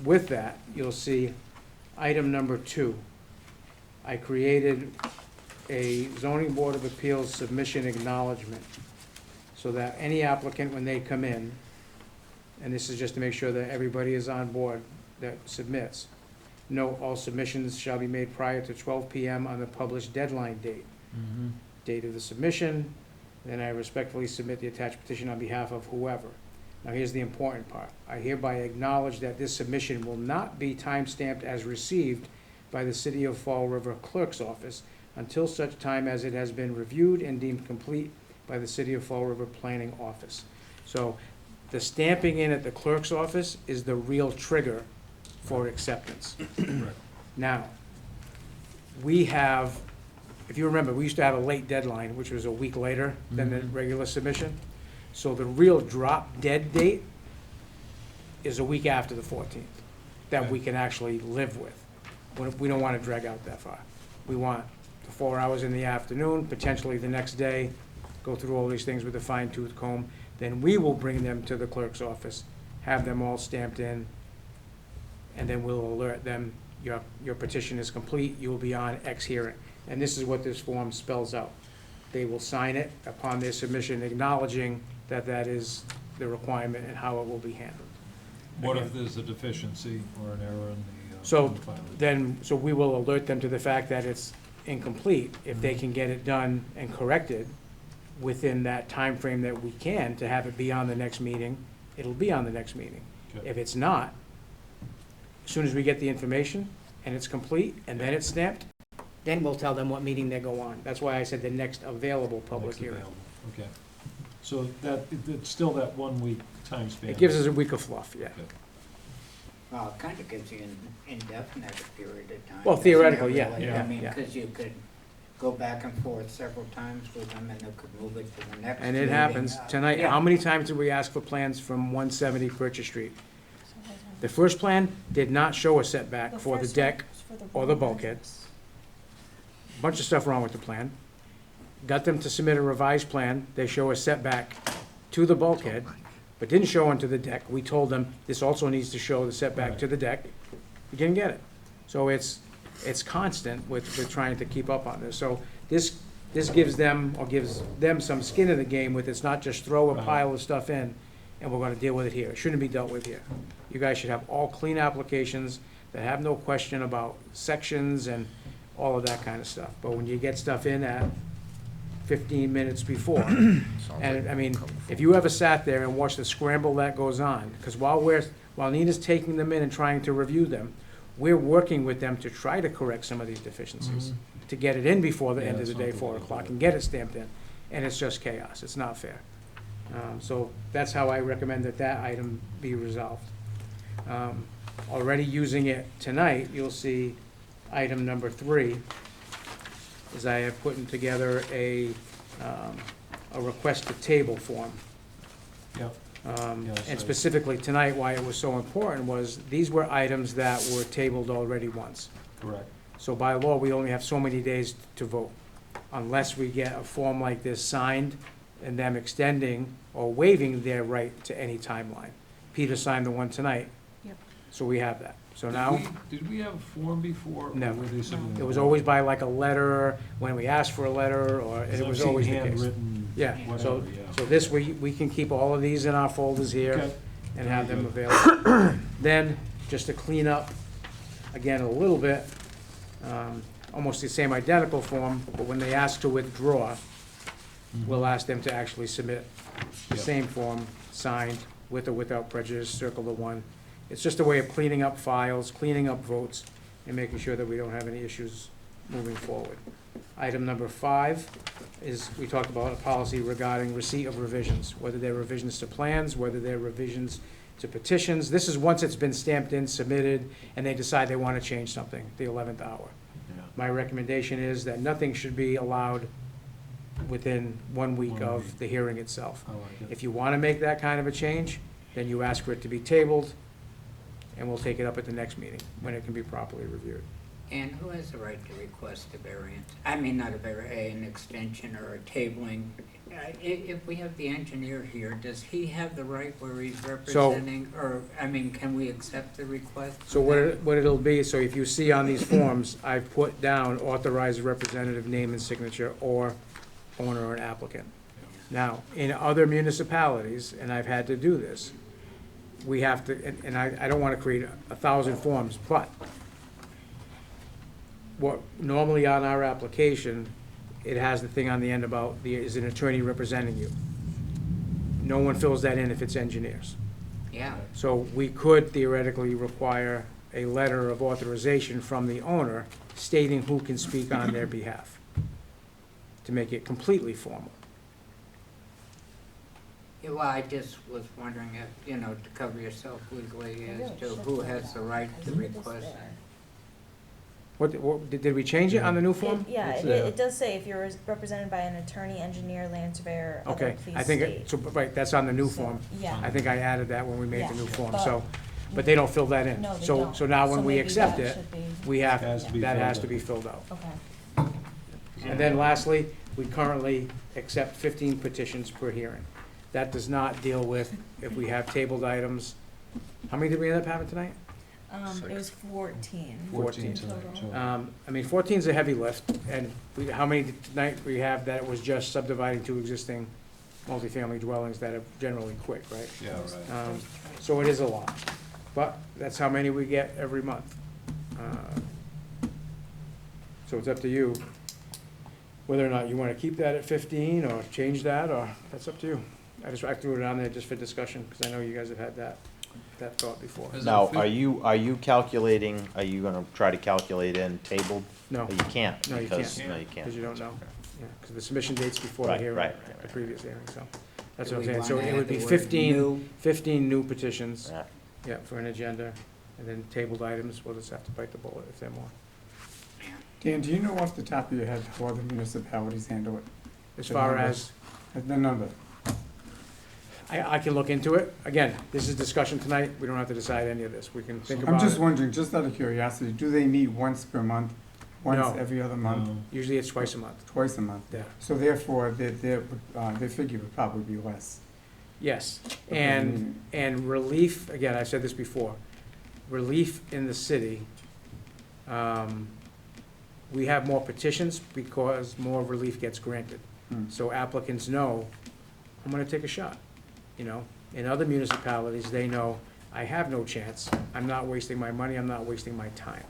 S4: with that, you'll see item number 2. I created a zoning board of appeals submission acknowledgement so that any applicant, when they come in, and this is just to make sure that everybody is on board that submits, note all submissions shall be made prior to 12 PM on the published deadline date. Date of the submission, then I respectfully submit the attached petition on behalf of whoever. Now, here's the important part. I hereby acknowledge that this submission will not be time-stamped as received by the City of Fall River Clerk's Office until such time as it has been reviewed and deemed complete by the City of Fall River Planning Office. So the stamping in at the clerk's office is the real trigger for acceptance. Now, we have, if you remember, we used to have a late deadline, which was a week later than the regular submission. So the real drop dead date is a week after the 14th, that we can actually live with. We don't want to drag out that far. We want the 4 hours in the afternoon, potentially the next day, go through all these things with a fine tooth comb. Then we will bring them to the clerk's office, have them all stamped in, and then we'll alert them, your petition is complete, you will be on X hearing. And this is what this form spells out. They will sign it upon their submission, acknowledging that that is the requirement and how it will be handled.
S2: What if there's a deficiency or an error in the?
S4: So
S2: filing?
S4: so we will alert them to the fact that it's incomplete. If they can get it done and corrected within that time frame that we can to have it be on the next meeting, it'll be on the next meeting.
S2: Okay.
S4: If it's not, as soon as we get the information and it's complete and then it's stamped, then we'll tell them what meeting they go on. That's why I said the next available public
S2: Next
S4: hearing.
S2: available. Okay. So that, it's still that 1 week time span?
S4: It gives us a week of fluff, yeah.
S2: Okay.
S11: Well, it kind of gives you an indefinite period of time.
S4: Well,
S11: doesn't it,
S4: theoretically, yeah,
S11: really?
S4: yeah,
S11: I mean,
S4: yeah.
S11: because you could go back and forth several times with them, and they could move it to the next
S4: And it
S11: meeting.
S4: happens. Tonight,
S11: Yeah.
S4: how many times did we ask for plans from 170 Purchase Street? The first plan did not show a setback for the deck or the bulkhead. Bunch of stuff wrong with the plan. Got them to submit a revised plan. They show a setback to the bulkhead, but didn't show onto the deck. We told them this also needs to show the setback to the deck. We didn't get it. So it's constant with trying to keep up on this. So this gives them, or gives them some skin in the game with, it's not just throw a pile of stuff in and we're gonna deal with it here. It shouldn't be dealt with here. You guys should have all clean applications that have no question about sections and all of that kind of stuff. But when you get stuff in at 15 minutes before, and, I mean, if you ever sat there and watched the scramble that goes on, because while Nina's taking them in and trying to review them, we're working with them to try to correct some of these deficiencies, to get it in before the
S2: Yeah,
S4: end of the
S2: it's
S4: day,
S2: not
S4: 4
S2: good.
S4: o'clock, and get it stamped in. And it's just chaos. It's not fair. So that's how I recommend that that item be resolved. Already using it tonight, you'll see item number 3 is I have put together a request to table form.
S2: Yep. Yes,
S4: And
S2: I-
S4: specifically tonight, why it was so important was, these were items that were tabled already once.
S2: Correct.
S4: So by law, we only have so many days to vote, unless we get a form like this signed and them extending or waiving their right to any timeline. Peter signed the one tonight.
S9: Yep.
S4: So we have that. So now,
S2: Did we have a form before? or
S4: No.
S2: were they submitting
S4: it was
S2: a
S4: always
S2: form?
S4: by like a letter, when we asked for a letter, or
S2: Because
S4: it
S2: I've
S4: was
S2: seen
S4: always the case.
S2: handwritten,
S4: Yeah, so,
S2: whatever, yeah.
S4: so this, we can keep all of these in our folders here
S2: Okay.
S4: and have them
S2: Very
S4: available. Then, just to clean up, again, a little bit, almost the same identical form, but when they ask to withdraw, we'll ask them to actually submit the
S2: Yep.
S4: same form, signed, with or without prejudice, circle the one. It's just a way of cleaning up files, cleaning up votes, and making sure that we don't have any issues moving forward. Item number 5 is, we talked about a policy regarding receipt of revisions, whether they're revisions to plans, whether they're revisions to petitions. This is once it's been stamped in, submitted, and they decide they want to change something, the 11th hour.
S2: Yeah.
S4: My recommendation is that nothing should be allowed within 1 week
S2: 1
S4: of
S2: week.
S4: the hearing itself.
S2: I like it.
S4: If you want to make that kind of a change, then you ask for it to be tabled, and we'll take it up at the next meeting, when it can be properly reviewed.
S11: And who has the right to request a variance? I mean, not a an extension or a tabling. If we have the engineer here, does he have the right where he's representing? Or, I mean, can we accept the request?
S4: So what it'll be, so if you see on these forms, I've put down authorized representative name and signature, or owner or applicant. Now, in other municipalities, and I've had to do this, we have to, and I don't want to create 1,000 forms, but what, normally on our application, it has the thing on the end about, is an attorney representing you. No one fills that in if it's engineers.
S11: Yeah,
S4: So we could theoretically require a letter of authorization from the owner stating who can speak on their behalf, to make it completely formal.
S11: Yeah, well, I just was wondering if, to cover yourself legally as to who has the right to request.
S4: What, did we change it on the new form?
S9: Yeah,
S2: It's
S9: it,
S2: there.
S9: it does say if you're represented by an attorney, engineer, land surveyor, other,
S4: Okay,
S9: please
S4: I think,
S9: state.
S4: so, right, that's on the new
S9: So,
S4: form.
S9: yeah.
S4: I think I added that when we made the
S9: Yeah,
S4: new form,
S9: but-
S4: so, but they don't fill that in.
S9: No, they
S4: So,
S9: don't.
S4: so now when
S9: So
S4: we
S9: maybe
S4: accept
S9: that
S4: it,
S9: should be-
S4: we have,
S2: Has to be
S4: that has
S2: filled
S4: to
S2: in.
S4: be filled out.
S9: Okay.
S4: And then lastly, we currently accept 15 petitions per hearing. That does not deal with if we have tabled items. How many did we end up having tonight?
S9: It was 14.
S2: 14
S9: total.
S2: tonight, so.
S4: 14 is a heavy lift, and how many tonight we have that was just subdividing two existing multifamily dwellings that are generally quick, right?
S2: Yeah, right.
S4: So it is a lot, but that's how many we get every month. So it's up to you, whether or not you want to keep that at 15 or change that, or, that's up to you. I threw it on there just for discussion, because I know you guys have had that thought before.
S5: Now, are you calculating, are you gonna try to calculate in tabled?
S4: No.
S5: Or you can't?
S4: No, you
S5: because-
S4: can't.
S5: No, you can't.
S4: Because you don't know. Yeah, because the submission date's before the
S5: Right,
S4: hearing,
S5: right.
S4: the previous hearing, so. That's
S11: Do
S4: what I'm
S11: we
S4: saying. So
S11: wanna
S4: it
S11: add
S4: would be
S11: the word
S4: 15
S11: new?
S4: 15 new petitions,
S5: Yeah.
S4: yeah, for an agenda. And then tabled items, we'll just have to bite the bullet if they're more.
S8: Dan, do you know off the top of your head how other municipalities handle it?
S4: As
S8: The
S4: far
S8: numbers.
S4: as,
S8: The number.
S4: I can look into it. Again, this is discussion tonight. We don't have to decide any of this. We can think
S8: I'm
S4: about
S8: just
S4: it.
S8: wondering, just out of curiosity, do they meet once per month? Once
S4: No.
S8: every other month?
S4: Usually it's twice a month.
S8: Twice a month?
S4: Yeah.
S8: So therefore, their figure would probably be less.
S4: Yes,
S8: Okay,
S4: and relief, again, I've said this before, relief in the city, we have more petitions because more relief gets granted. So applicants know, I'm gonna take a shot, you know? In other municipalities, they know, I have no chance, I'm not wasting my money, I'm not wasting my time.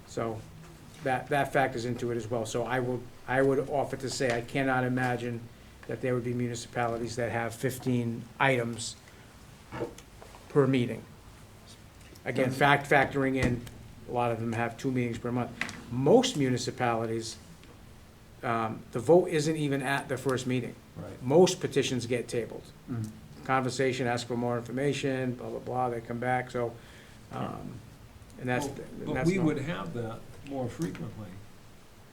S4: So that factors into it as well. So I would offer to say, I cannot imagine that there would be municipalities that have 15 items per meeting. Again, factoring in, a lot of them have 2 meetings per month. Most municipalities, the vote isn't even at the first meeting.
S2: Right.
S4: Most petitions get tabled.
S8: Mm.
S4: Conversation, ask for more information, blah, blah, blah, they come back, so, and that's,
S2: Well,
S4: and
S2: But
S4: that's
S2: we
S4: not-
S2: would have that more frequently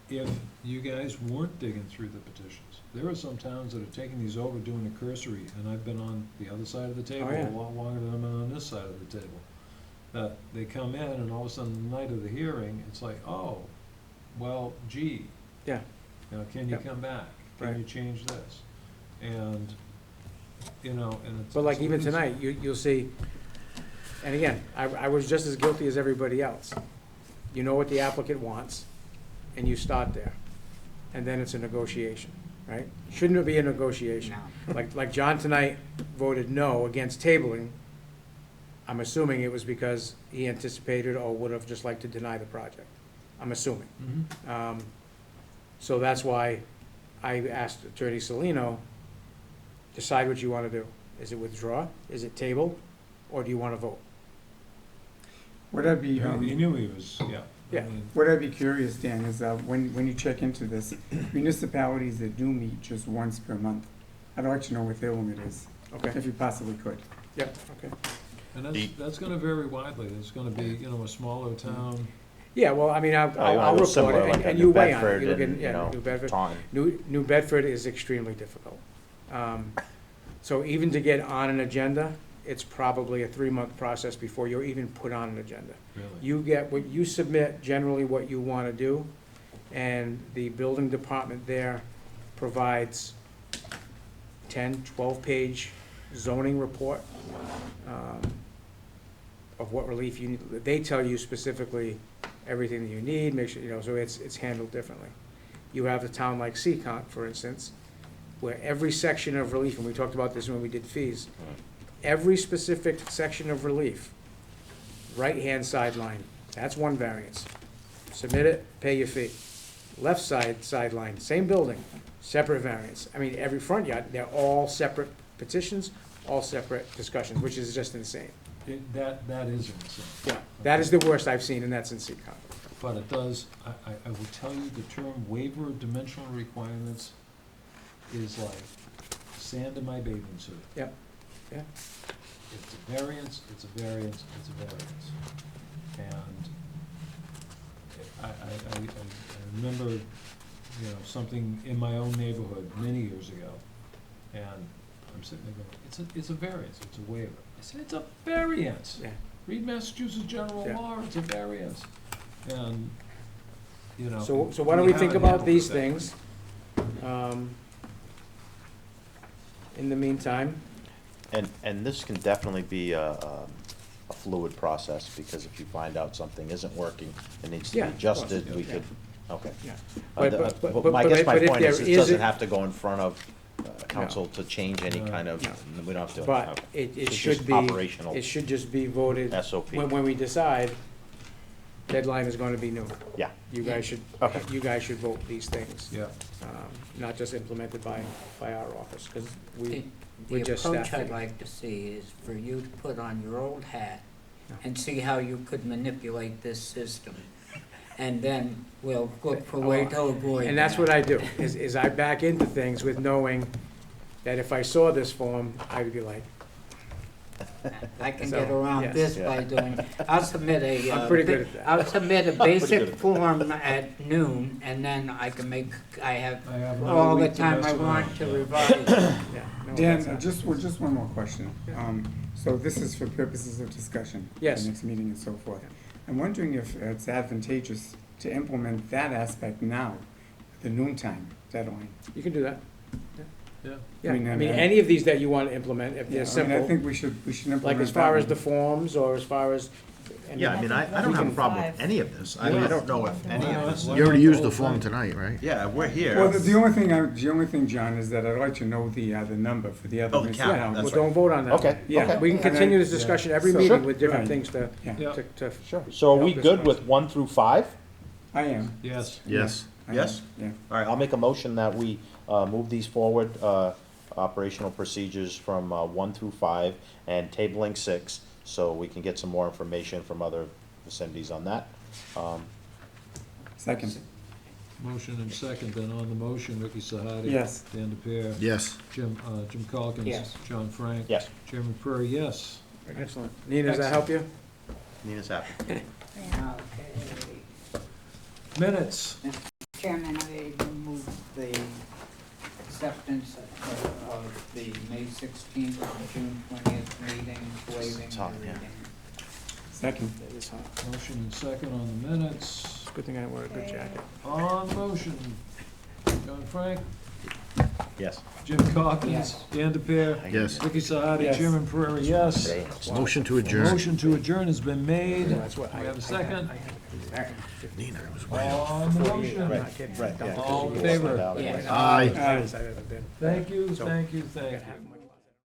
S2: if you guys weren't digging through the petitions. There are some towns that are taking these over, doing a cursory, and I've been on the other side of the table
S4: yeah.
S2: a lot longer than I've been on this side of the table. That they come in and all of a sudden, the night of the hearing, it's like, oh, well, gee.
S4: Yeah.
S2: You know, can you
S4: Yep.
S2: come back? Can
S4: Right.
S2: you change this? And, you know, and it's.
S4: But like
S2: it's-
S4: even
S2: it's-
S4: tonight, you'll see, and again, I was just as guilty as everybody else. You know what the applicant wants, and you start there. And then it's a negotiation, right? Shouldn't it be a negotiation? Like John tonight voted no against tabling. I'm assuming it was because he anticipated or would have just liked to deny the project. I'm assuming.
S2: Mhm.
S4: So that's why I asked Attorney Salino, decide what you want to do. Is it withdraw? Is it table? Or do you want to vote?
S8: Would I be,
S2: Yeah, he knew he was, yeah. I
S4: Yeah.
S2: mean,
S8: what I'd be curious, Dan, is when you check into this, municipalities that do meet just once per month, I'd like to know what their limit is,
S4: Okay,
S8: if you possibly could.
S4: yep, okay.
S2: And that's gonna vary widely. There's gonna be, you know, a smaller town.
S4: Yeah, well, I mean,
S5: Oh,
S4: I'll report
S5: similar,
S4: it,
S5: like
S4: and-
S5: a
S4: and
S5: New
S4: you weigh on it.
S5: Bedford
S4: You look
S5: and,
S4: at,
S5: you know,
S4: New Bedford.
S5: Taunton.
S4: New Bedford is extremely difficult. So even to get on an agenda, it's probably a 3-month process before you're even put on an agenda.
S2: Really?
S4: You submit generally what you want to do, and the building department there provides 10, 12-page zoning report of what relief you need. They tell you specifically everything that you need, make sure, you know, so it's handled differently. You have a town like Seacon, for instance, where every section of relief, and we talked about this when we did fees, every specific section of relief, right-hand sideline, that's one variance. Submit it, pay your fee. Left side sideline, same building, separate variance. I mean, every front yard, they're all separate petitions, all separate discussions, which is just insane.
S2: That is insane.
S4: Yeah, that is the worst I've seen, and that's in Seacon.
S2: But it does, I will tell you, the term waiver of dimensional requirements is like sand in my bathing suit.
S4: Yep, yeah.
S2: It's a variance, it's a variance, it's a variance. And I remember, you know, something in my own neighborhood many years ago, and I'm sitting there going, it's a variance, it's a waiver. I said, it's a variance.
S4: Yeah.
S2: Read Massachusetts general
S4: Yeah.
S2: law, it's a variance. And, you know.
S4: So why don't we think
S2: haven't
S4: about
S2: handled it
S4: these
S2: that way.
S4: things? In the meantime,
S5: And this can definitely be a fluid process, because if you find out something isn't working, it needs to be
S4: Yeah, of course,
S5: adjusted, we
S4: yeah.
S5: could, okay.
S4: yeah.
S5: I
S4: But
S5: guess
S4: if
S5: my point
S4: there
S5: is, it
S4: is
S5: doesn't
S4: a-
S5: have to go in front of council to change any kind of, we don't have to.
S4: But
S5: okay.
S4: it
S5: It's
S4: should
S5: just
S4: be,
S5: operational
S4: it should just be voted.
S5: SOP.
S4: When we decide, deadline is gonna be noon.
S5: Yeah.
S4: You guys should,
S5: Okay.
S4: you guys should vote these things.
S2: Yeah.
S4: Not just implemented by our office, because
S11: The
S4: we're just
S11: approach
S4: staffing.
S11: I'd like to see is for you to put on your old hat and see how you could manipulate this system. And then we'll look for way to avoid
S4: And that's
S11: that.
S4: what I do, is I back into things with knowing that if I saw this form, I'd be like,
S11: I can
S4: So,
S11: get around
S4: yes.
S11: this by doing, I'll submit a.
S4: I'm pretty good at that.
S11: I'll submit a
S5: Pretty
S11: basic
S5: good.
S11: form at noon, and then I can make, I have
S2: I have another
S11: all the
S2: week to
S11: time
S2: mess
S11: I
S2: around,
S11: want to
S2: yeah.
S11: revise.
S4: yeah. no, that's
S8: Dan,
S4: not-
S8: just one more question. So this is for purposes of discussion.
S4: Yes.
S8: The next meeting and so forth. I'm wondering if it's advantageous to implement that aspect now, the noontime deadline.
S4: You can do that.
S2: Yeah.
S4: Yeah,
S8: I mean,
S4: I mean,
S8: and-
S4: any of these that you want to implement, if
S8: Yeah,
S4: they're
S8: I mean, I
S4: simple,
S8: think we should implement
S4: like as
S8: that
S4: far as
S8: one.
S4: the forms, or as far as.
S5: Yeah, I mean, I don't have a problem with any of this. I mean, I don't know if any of this.
S16: You already used the form tonight, right?
S5: Yeah, we're here.
S8: Well, the only thing, John, is that I'd like to know the number for the other.
S5: Oh, the count,
S4: Yeah,
S5: that's
S4: well, don't vote on that.
S5: Okay,
S8: Yeah.
S5: okay.
S4: We can continue this discussion every
S8: So-
S4: meeting
S8: Sure.
S4: with different
S8: Right.
S4: things to,
S8: Yeah.
S4: to.
S5: Sure. So are we
S4: help
S5: good
S4: us
S5: with 1 through 5?
S8: I am.
S2: Yes.
S16: Yes.
S8: I am.
S5: Yes?
S8: Yeah.
S5: All right, I'll make a motion that we move these forward, operational procedures from 1 through 5, and tabling 6, so we can get some more information from other vicinities on that.
S8: Second.
S2: Motion and second, then on the motion, Ricky Sahadi.
S8: Yes.
S2: Dan DePere.
S16: Yes.
S2: Jim Calkins.
S11: Yes.
S2: John Frank.
S5: Yes.
S2: Chairman Prairie, yes.
S4: Excellent. Nina, does that help you?
S5: Nina's happy.
S9: Yeah.
S11: Okay.
S2: Minutes.
S11: Chairman, I move the acceptance of the May 16th and June 20th meetings, waiving
S5: It's hot,
S11: the
S5: yeah.
S11: reading.
S4: Second. It is hot.
S2: Motion and second on the minutes.
S4: Good thing I wore a good jacket.
S2: On the motion, John Frank,
S5: Yes.
S2: Jim Calkins,
S11: Yes.
S2: Dan DePere.
S16: Yes.
S2: Ricky Sahadi,
S4: Yes.
S2: Chairman Prairie, yes.
S16: Motion to adjourn.
S2: Motion to adjourn has been made. Do
S4: That's what
S2: we have a second?
S16: Nina, it was
S2: On the motion.
S5: Right, yeah.
S2: All in favor?
S11: Yes.
S16: Aye.
S4: I've been.
S2: Thank you,
S4: So-
S2: thank you,
S4: I
S2: thank
S4: got
S2: you.
S4: half my